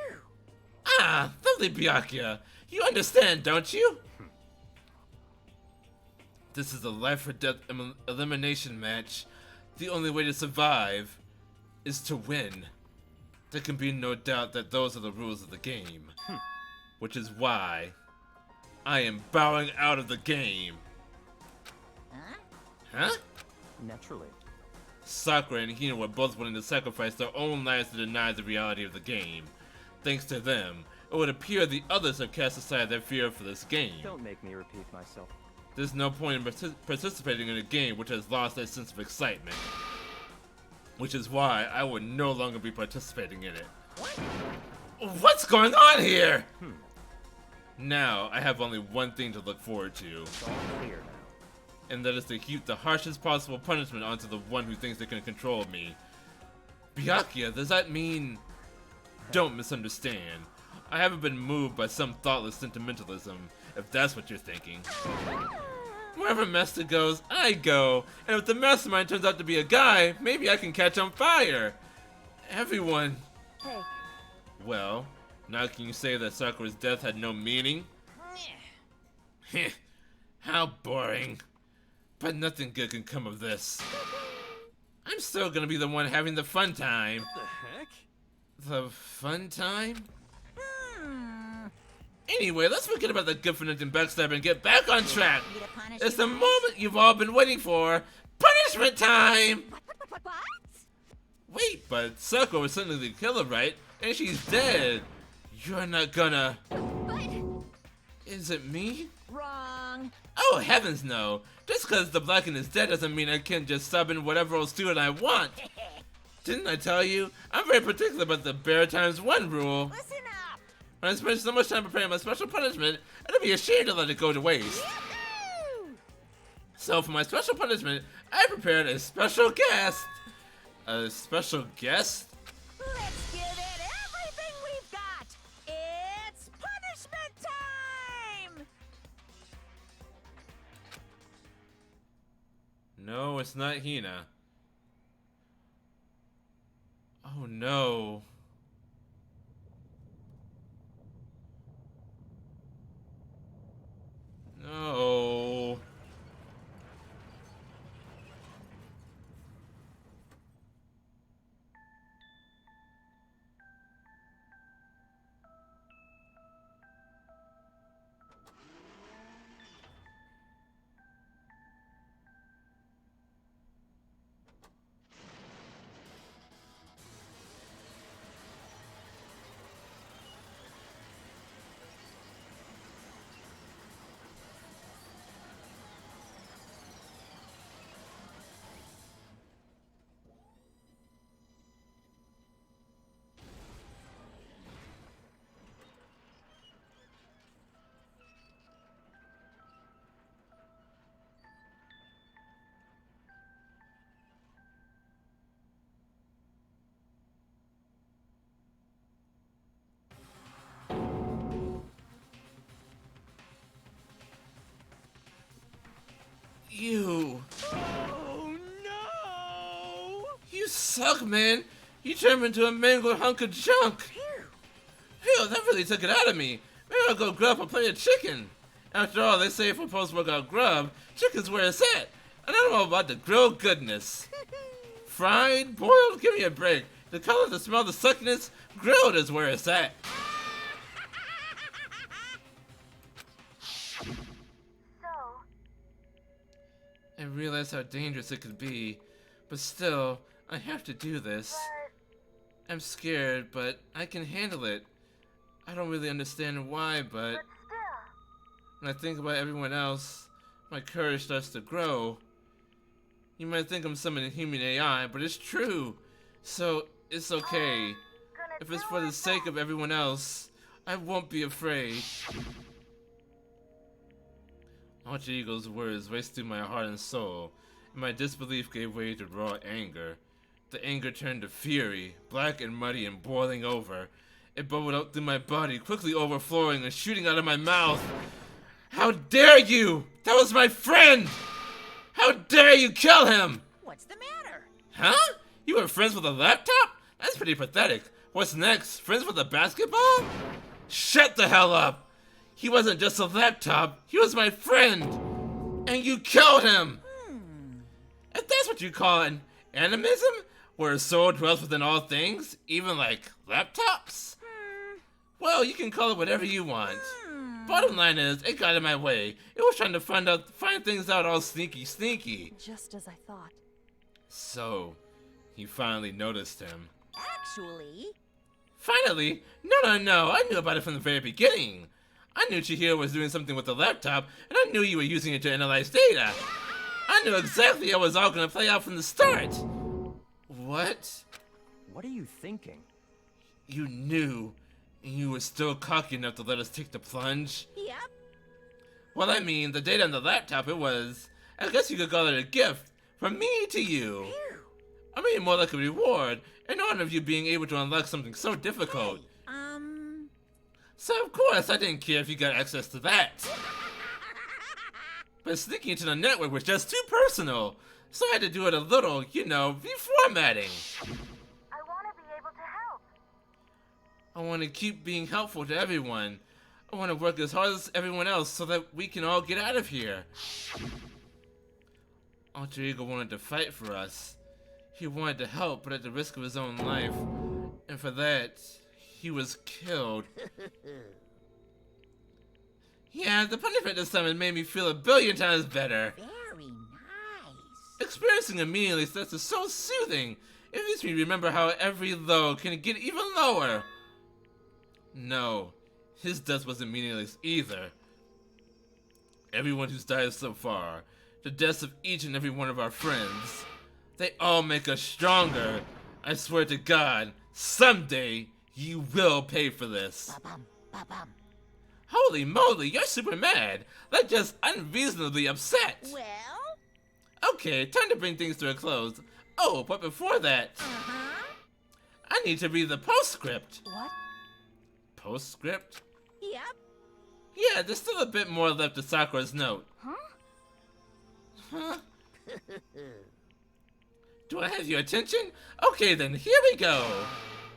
Ah, lovely Byakuya. You understand, don't you? This is a life or death elimination match. The only way to survive is to win. There can be no doubt that those are the rules of the game. Which is why I am bowing out of the game. Huh? Naturally. Sakura and Hina were both willing to sacrifice their own lives to deny the reality of the game. Thanks to them, it would appear the others have cast aside their fear for this game. Don't make me repeat myself. There's no point in participating in a game which has lost that sense of excitement. Which is why I would no longer be participating in it. What's going on here? Now, I have only one thing to look forward to. It's all clear now. And that is to heap the harshest possible punishment onto the one who thinks they can control me. Byakuya, does that mean... Don't misunderstand. I haven't been moved by some thoughtless sentimentalism, if that's what you're thinking. Wherever Master goes, I go. And if the mastermind turns out to be a guy, maybe I can catch on fire. Everyone... Hey, Well, now can you say that Sakura's death had no meaning? Heh, how boring. But nothing good can come of this. I'm still gonna be the one having the fun time. what the heck? The fun time? Anyway, let's forget about the good for nothing backstab and get back on track. Me to punish It's you the guys? moment you've all been waiting for. Punishment time! What? Wait, but Sakura was suddenly the killer, right? And she's dead. You're not gonna... But Is it me? Wrong. Oh, heavens no. Just because the Blackened is dead doesn't mean I can't just sub in whatever old student I want. Didn't I tell you? I'm very particular about the bear times one rule. Listen up. When I spend so much time preparing my special punishment, I'd be ashamed to let it go to waste. Yahoo! So for my special punishment, I prepared a special guest. A special guest? Let's give it everything we've got. It's punishment time. No, it's not Hina. Oh no. No. You. Oh no! You suck, man. You turned me into a mangled hunk of junk. Phew, that really took it out of me. Maybe I'll go grub or play a chicken. After all, they say for post-workout grub, chicken's where it's at. And I don't know about the grilled goodness. Fried, boiled, give me a break. The color, the smell, the suckiness, grilled is where it's at. I realize how dangerous it could be, but still, I have to do this. I'm scared, but I can handle it. I don't really understand why, but when I think about everyone else, my courage starts to grow. You might think I'm some inhuman AI, but it's true. So, it's okay. If it's for the sake of everyone else, I won't be afraid. Alter Ego's words raced through my heart and soul, and my disbelief gave way to raw anger. The anger turned to fury, black and muddy and boiling over. It bubbled up through my body, quickly overflowing and shooting out of my mouth. How dare you! That was my friend! How dare you kill him! What's the matter? Huh? You were friends with a laptop? That's pretty pathetic. What's next? Friends with a basketball? Shut the hell up! He wasn't just a laptop, he was my friend! And you killed him! If that's what you call an animism, where a soul dwells within all things, even like laptops? Well, you can call it whatever you want. Bottom line is, it got in my way. It was trying to find things out all sneaky. Just as I thought. So, you finally noticed him. Actually... Finally? No, I knew about it from the very beginning. I knew Chihiro was doing something with the laptop, and I knew you were using it to analyze data. I knew exactly how it was all going to play out from the start. What? What are you thinking? You knew, and you were still cocky enough to let us take the plunge? Yep. Well, I mean, the data on the laptop, it was, I guess you could call it a gift, from me to you. I mean, more like a reward, in honor of you being able to unlock something so difficult. So of course, I didn't care if you got access to that. But sneaking into the network was just too personal, so I had to do it a little, you know, reformatting. I want to be able to help. I want to keep being helpful to everyone. I want to work as hard as everyone else so that we can all get out of here. Alter Ego wanted to fight for us. He wanted to help, but at the risk of his own life. And for that, he was killed. Yeah, the punishment this time has made me feel 1,000,000,000 times better. Very nice. Experiencing a meaningless death is so soothing. It makes me remember how every low can get even lower. No, his death wasn't meaningless either. Everyone who's died so far, the deaths of each and every one of our friends, they all make us stronger. I swear to God, someday you will pay for this. Ba-bum, ba-bum. Holy moly, you're super mad. Like just unreasonably upset. Well? Okay, time to bring things to a close. Oh, but before that, I need to read the postscript. What? Postscript? Yep. Yeah, there's still a bit more left to Sakura's note. Huh? Do I have your attention? Okay then, here we go.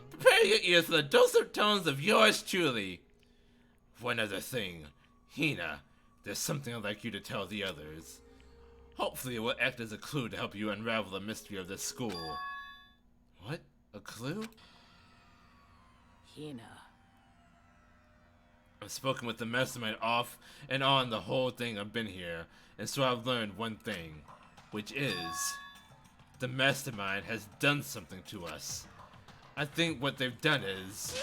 Prepare your ears for the dulcet tones of yours truly. One other thing, Hina, there's something I'd like you to tell the others. Hopefully it will act as a clue to help you unravel the mystery of this school. What? A clue? Hina. I've spoken with the mastermind off and on the whole thing I've been here, and so I've learned one thing, which is, the mastermind has done something to us. I think what they've done is...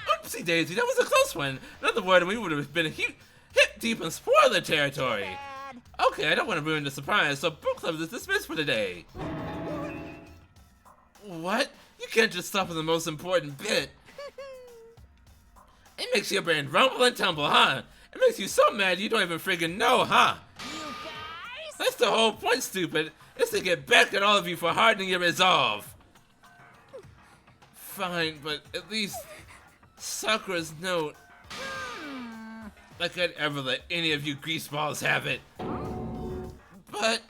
Oopsie daisy, that was a close one. Another word and we would have been hip deep in spoiler territory. Okay, I don't want to ruin the surprise, so book club is dismissed for today. What? You can't just stop at the most important bit. It makes your brain rumble and tumble, huh? It makes you so mad you don't even friggin' know, huh? You guys? That's the whole point, stupid. It's to get back at all of you for hardening your resolve. Fine, but at least Sakura's note. Like I'd ever let any of you greaseballs have it. What?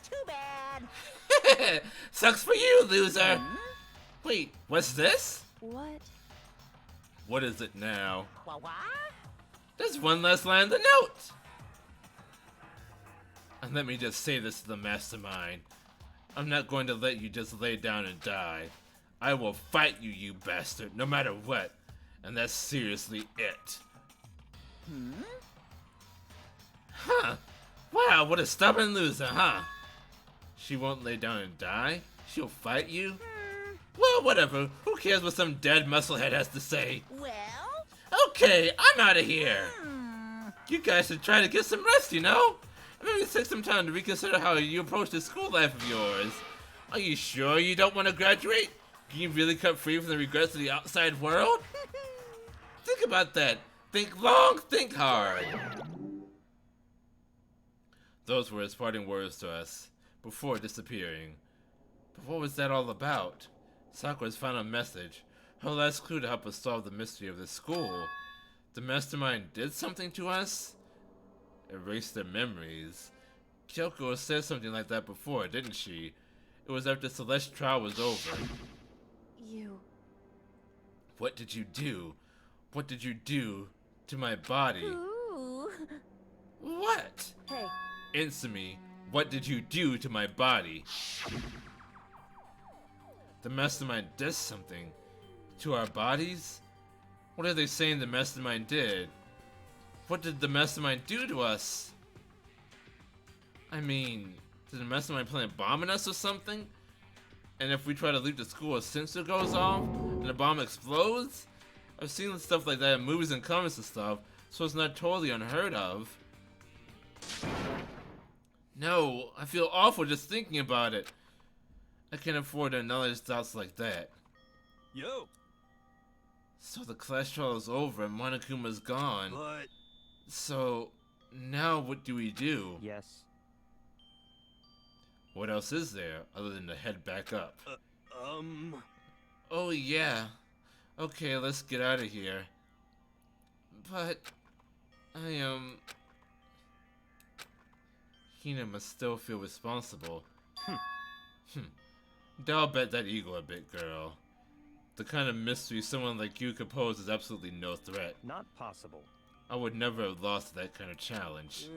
Too bad. Sucks for you, loser. Wait, what's this? What? What is it now? What? There's one last line in the note. And let me just say this to the mastermind. I'm not going to let you just lay down and die. I will fight you, you bastard, no matter what. And that's seriously it. Huh. Wow, what a stubborn loser, huh? She won't lay down and die? She'll fight you? Well, whatever. Who cares what some dead musclehead has to say? Well? Okay, I'm out of here. You guys should try to get some rest, you know? Maybe take some time to reconsider how you approach this school life of yours. Are you sure you don't want to graduate? Can you really cut free from the regrets of the outside world? Think about that. Think long, think hard. Those were his parting words to us, before disappearing. But what was that all about? Sakura's final message, her last clue to help us solve the mystery of the school. The mastermind did something to us? Erased their memories. Kyoko said something like that before, didn't she? It was after Celeste's trial was over. You... What did you do? What did you do to my body? Ooh. What? Hey, Answer me. What did you do to my body? The mastermind did something. To our bodies? What are they saying the mastermind did? What did the mastermind do to us? I mean, did the mastermind plan a bomb on us or something? And if we try to leave the school, a sensor goes off and the bomb explodes? I've seen stuff like that in movies and comics and stuff, so it's not totally unheard of. No, I feel awful just thinking about it. I can't afford to acknowledge thoughts like that. Yo, So the class trial is over and Monokuma's gone. but So, now what do we do? Yes. What else is there, other than to head back up? Oh yeah. Okay, let's get out of here. But, Hina must still feel responsible. I'll bet that ego a bit, girl. The kind of mystery someone like you could pose is absolutely no threat. Not possible. I would never have lost that kind of challenge.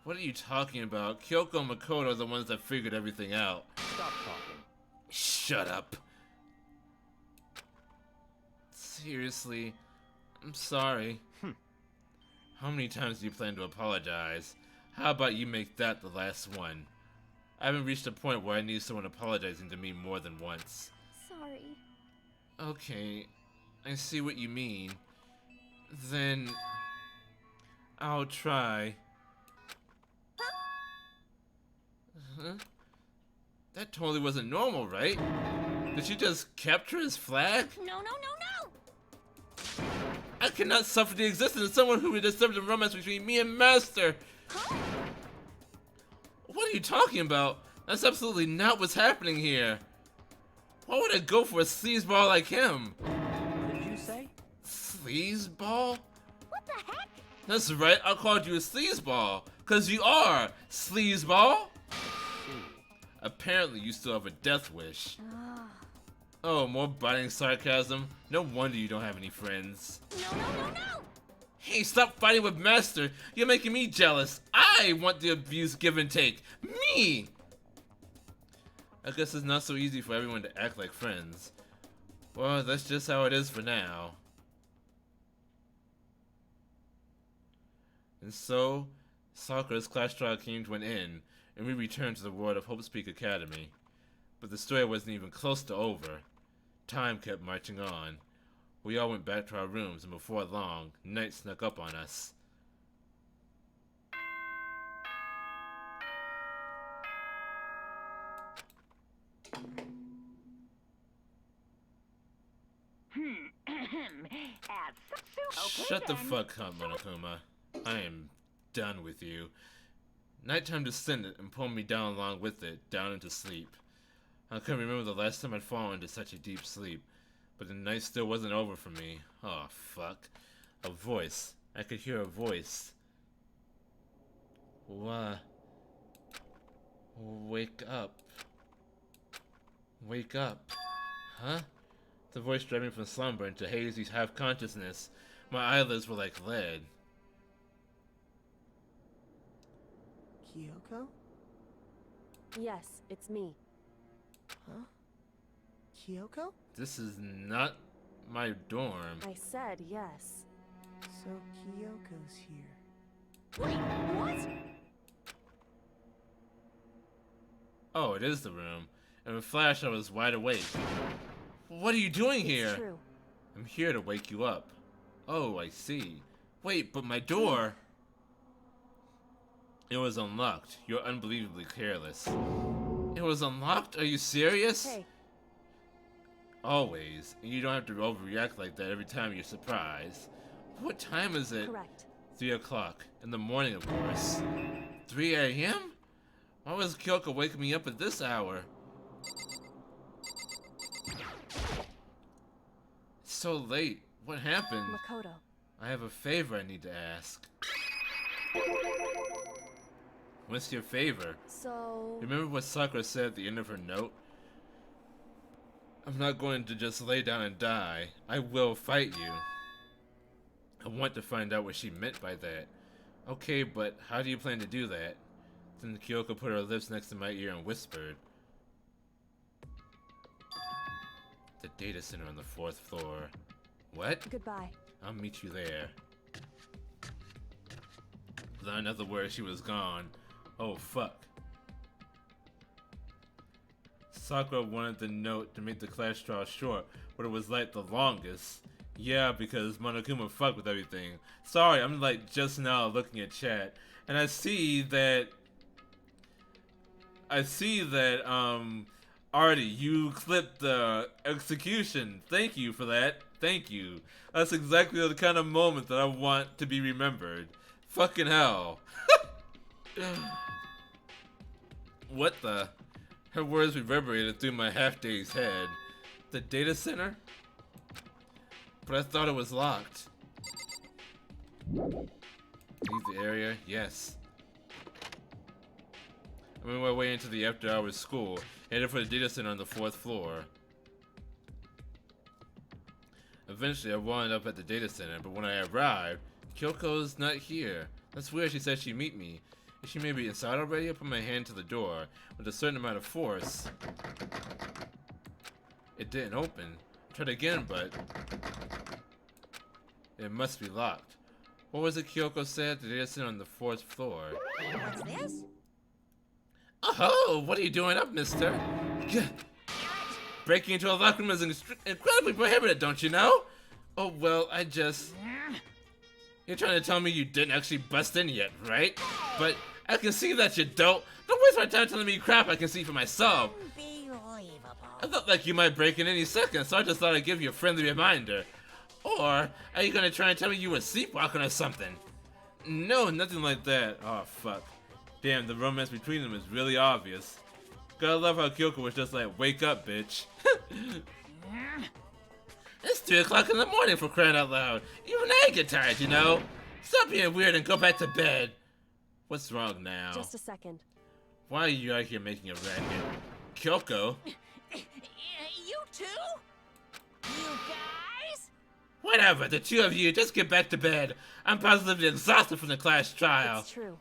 What are you talking about? Kyoko and Makoto are the ones that figured everything out. Stop talking. Shut up. Seriously, I'm sorry. How many times do you plan to apologize? How about you make that the last one? I haven't reached a point where I need someone apologizing to me more than once. Sorry. Okay, I see what you mean. Then I'll try. Huh? That totally wasn't normal, right? Did she just capture his flag? No, no, no, no! I cannot suffer the existence of someone who would disturb the romance between me and Master. What are you talking about? That's absolutely not what's happening here. Why would I go for a sleazeball like him? What did you say? Sleazeball? What the heck? That's right, I called you a sleazeball. Cause you are, sleazeball. Apparently you still have a death wish. Oh, more biting sarcasm? No wonder you don't have any friends. No, no, no, no! Hey, stop fighting with Master! You're making me jealous! I want the abuse give and take! Me! I guess it's not so easy for everyone to act like friends. Well, that's just how it is for now. And so, Sakura's class trial came to an end, and we returned to the world of Hope's Peak Academy. But the story wasn't even close to over. Time kept marching on. We all went back to our rooms, and before long, night snuck up on us. Shut the fuck up, Monokuma. I am done with you. Nighttime descended and pulled me down along with it, down into sleep. I couldn't remember the last time I'd fallen into such a deep sleep, but the night still wasn't over for me. Oh, fuck. A voice. I could hear a voice. Wake up. Wake up. Huh? The voice drove me from slumber into hazy half-consciousness. My eyelids were like lead. Kyoko? Yes, it's me. Huh? Kyoko? This is not my dorm. I said yes. So Kyoko's here. Wait, what? Oh, it is the room. In a flash, I was wide awake. What are you doing here? It's true. I'm here to wake you up. Oh, I see. Wait, but my door... It was unlocked. You're unbelievably careless. It was unlocked? Are you serious? Hey, Always. And you don't have to overreact like that every time you're surprised. What time is it? correct. 3 o'clock. In the morning, of course. 3 a.m.? Why was Kyoko waking me up at this hour? It's so late. What happened? Makoto. I have a favor I need to ask. What's your favor? So... Remember what Sakura said at the end of her note? I'm not going to just lay down and die. I will fight you. I want to find out what she meant by that. Okay, but how do you plan to do that? Then Kyoko put her lips next to my ear and whispered. The data center on the 4th floor. What? Goodbye. I'll meet you there. Without another word, she was gone. Oh, fuck. Sakura wanted the note to make the class trial short, but it was like the longest. Yeah, because Monokuma fucked with everything. Sorry, I'm like just now looking at chat, and I see that Artie, you clipped the execution. Thank you for that. Thank you. That's exactly the kind of moment that I want to be remembered. Fucking hell. What the? Her words reverberated through my half-dazed head. The data center? But I thought it was locked. Leave the area? Yes. I made my way into the after-hours school, headed for the data center on the 4th floor. Eventually, I wound up at the data center, but when I arrived, Kyoko's not here. That's weird. She said she'd meet me. Is she maybe inside already? I put my hand to the door with a certain amount of force. It didn't open. I tried again, but it must be locked. What was it Kyoko said? The data center on the 4th floor. What's this? Oh, what are you doing up, mister? Breaking into a locker room is incredibly prohibited, don't you know? Oh, well, You're trying to tell me you didn't actually bust in yet, right? But I can see that you don't. Don't waste my time telling me crap I can see for myself. Unbelievable. I felt like you might break in any second, so I just thought I'd give you a friendly reminder. Or, are you gonna try and tell me you were sleepwalking or something? No, nothing like that. Oh, fuck. Damn, the romance between them is really obvious. Gotta love how Kyoko was just like, wake up, bitch. It's 3 o'clock in the morning, for crying out loud. Even I get tired, you know? Stop being weird and go back to bed. What's wrong now? Just a second. Why are you out here making a racket? Kyoko? You too? You guys? Whatever, the two of you, just get back to bed. I'm positively exhausted from the class trial. It's true.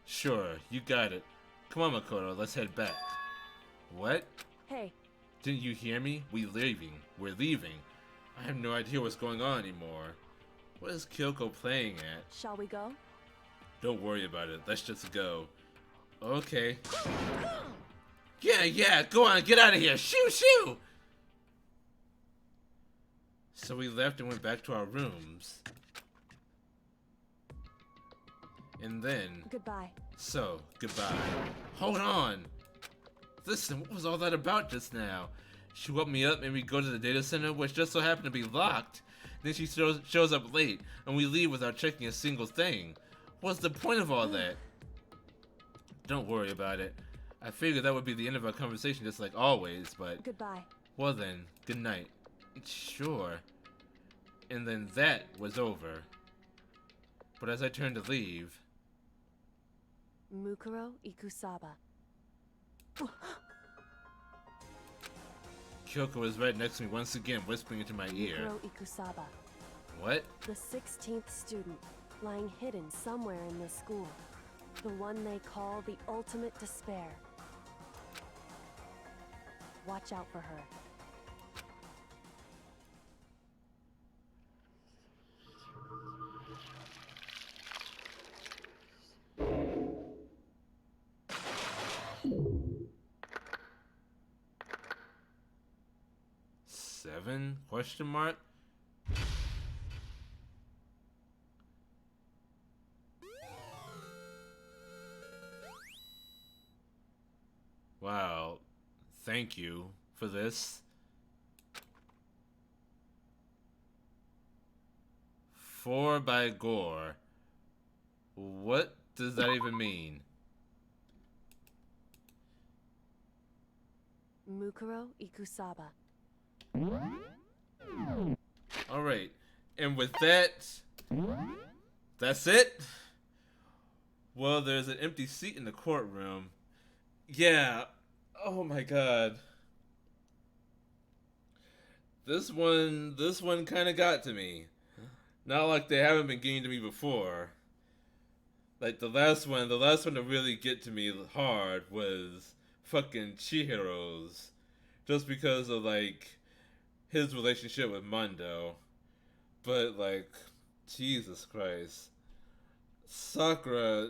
Sure, you got it. Come on, Makoto, let's head back. What? Hey, Didn't you hear me? We're leaving. I have no idea what's going on anymore. What is Kyoko playing at? shall we go? Don't worry about it. Let's just go. Okay. Yeah, go on, get out of here. Shoo! So we left and went back to our rooms. And then... Goodbye. So, goodbye. Hold on! Listen, what was all that about just now? She woke me up, made me go to the data center, which just so happened to be locked. Then she shows up late, and we leave without checking a single thing. What's the point of all that? Don't worry about it. I figured that would be the end of our conversation just like always, but... Goodbye. Well then, good night. Sure. And then that was over. But as I turned to leave... Mukuro Ikusaba. Kyoko was right next to me once again, whispering into my ear. Mikuro Ikusaba. What? The 16th student, lying hidden somewhere in this school. The one they call the ultimate despair. Watch out for her. Seven? Question mark? Wow. Thank you for this. 4 by Gore. What does that even mean? Mukuro Ikusaba. Alright. And with that, that's it? Well, there's an empty seat in the courtroom. Yeah. Oh my god. This one kind of got to me. Not like they haven't been getting to me before. Like the last one to really get to me hard was fucking Chihiro's. Just because of like his relationship with Mondo. But like, Jesus Christ. Sakura,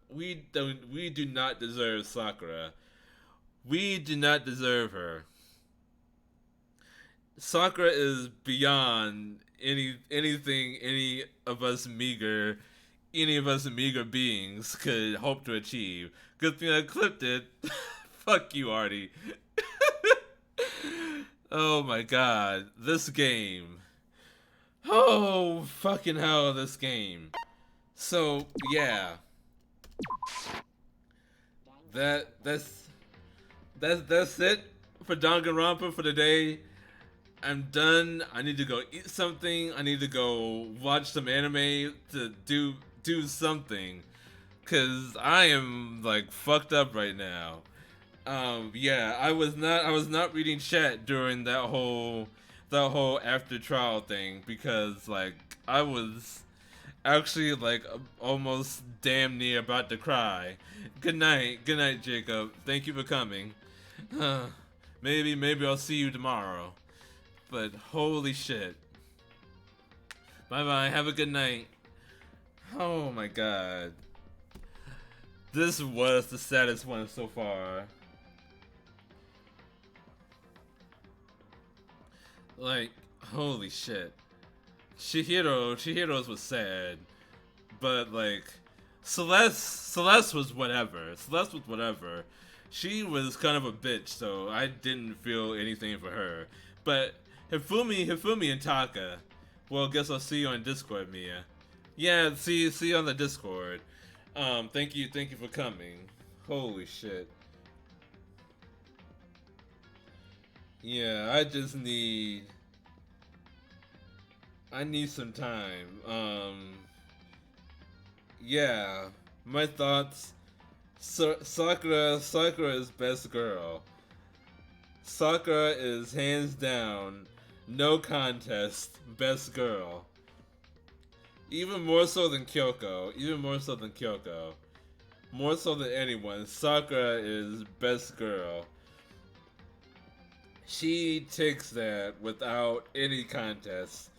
we do not deserve Sakura. We do not deserve her. Sakura is beyond anything any of us meager beings could hope to achieve. Good thing I clipped it. Fuck you, Artie. Oh my god, this game. Oh fucking hell, this game. So yeah, that's it for Danganronpa for today. I'm done. I need to go eat something. I need to go watch some anime to do something, cause I am like fucked up right now. Yeah, I was not reading chat during that whole after trial thing because like I was actually like almost damn near about to cry. Good night, Jacob. Thank you for coming. Maybe I'll see you tomorrow. But holy shit. Bye bye. Have a good night. Oh my god. This was the saddest one so far. Like, holy shit. Chihiro's was sad. But like, Celeste was whatever. Celeste was whatever. She was kind of a bitch, so I didn't feel anything for her. But Hifumi and Taka. Well, guess I'll see you on Discord, Mia. Yeah, see you on the Discord. Thank you for coming. Holy shit. Yeah, I need some time. Yeah, my thoughts. Sakura is best girl. Sakura is hands down, no contest, best girl. Even more so than Kyoko. More so than anyone, Sakura is best girl. She takes that without any contest.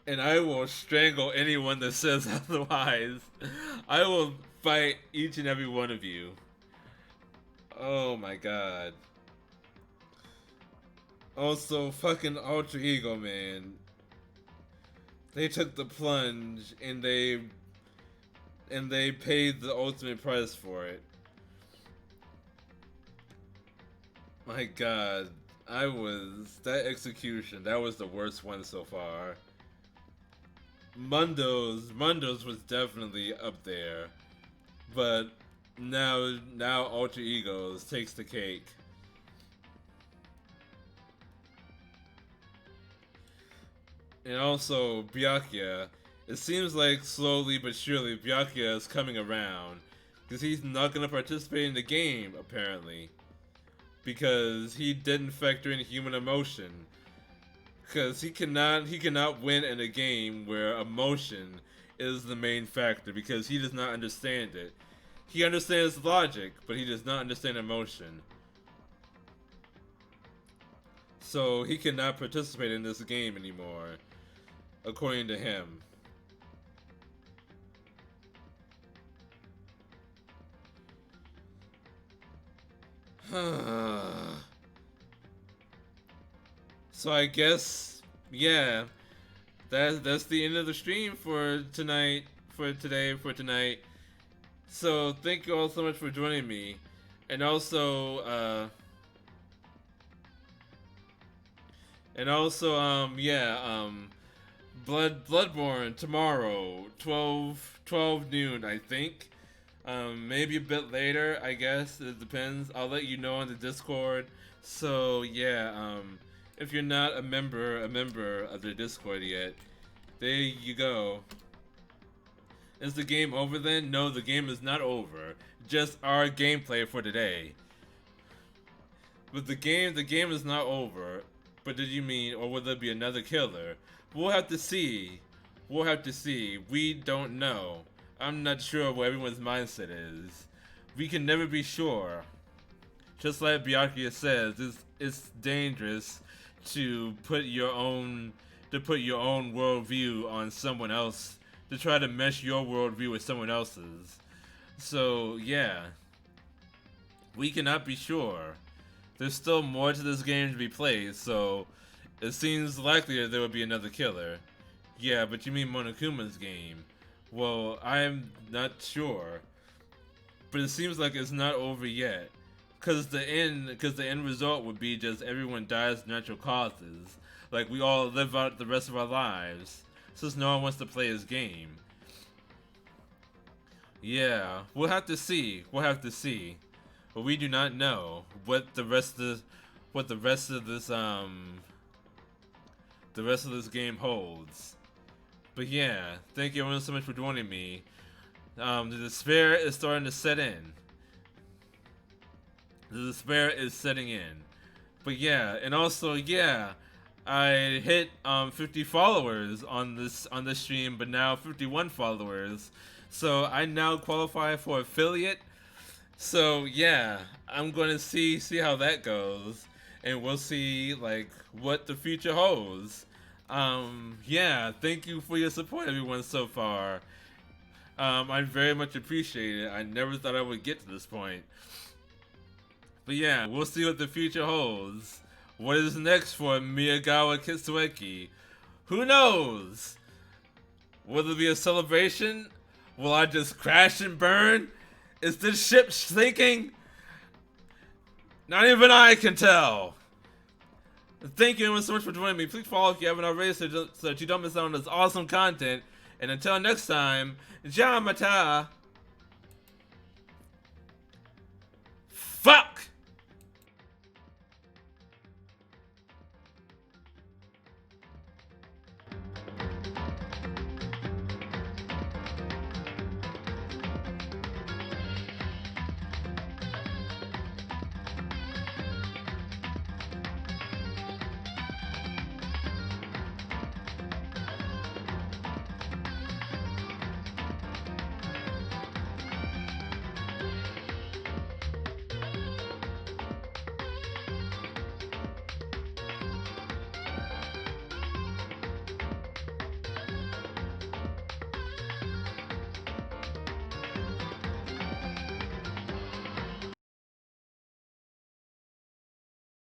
And I will strangle anyone that says otherwise. I will fight each and every one of you. Oh my god. Also, fucking Alter Ego, man. They took the plunge and they paid the ultimate price for it. My god. That execution, that was the worst one so far. Mundo's was definitely up there, but now Alter Egos takes the cake. And also Byakuya, it seems like slowly but surely Byakuya is coming around. Because he's not going to participate in the game, apparently. Because he didn't factor in human emotion. Because he cannot win in a game where emotion is the main factor, because he does not understand it. He understands logic, but he does not understand emotion. So he cannot participate in this game anymore, according to him. So I guess, yeah, that's the end of the stream for tonight, for tonight. So thank you all so much for joining me, and also, Bloodborne tomorrow, 12 noon, I think. Maybe a bit later, I guess. It depends. I'll let you know on the Discord. So yeah, if you're not a member of the Discord yet, there you go. Is the game over then? No, the game is not over. Just our gameplay for today. But the game is not over. But did you mean, or will there be another killer? We'll have to see. We'll have to see. We don't know. I'm not sure what everyone's mindset is. We can never be sure. Just like Byakuya says, it's dangerous to put your own worldview on someone else, to try to mesh your worldview with someone else's. So yeah, we cannot be sure. There's still more to this game to be played, so it seems likely that there will be another killer. Yeah, but you mean Monokuma's game? Well, I'm not sure, but it seems like it's not over yet. Cause the end result would be just everyone dies of natural causes. Like we all live out the rest of our lives, since no one wants to play his game. Yeah, we'll have to see. But we do not know what the rest of this game holds. But yeah, thank you everyone so much for joining me. The despair is starting to set in. The despair is setting in. But yeah, and also yeah, I hit 50 followers on this stream, but now 51 followers. So I now qualify for affiliate. So yeah, I'm gonna see how that goes, and we'll see like what the future holds. Yeah, thank you for your support, everyone, so far. I very much appreciate it. I never thought I would get to this point. But yeah, we'll see what the future holds. What is next for Miyagawa Kitsueki? Who knows? Will there be a celebration? Will I just crash and burn? Is this ship sinking? Not even I can tell. Thank you everyone so much for joining me. Please follow if you haven't already so that you don't miss out on this awesome content. And until next time, Jamata. Fuck!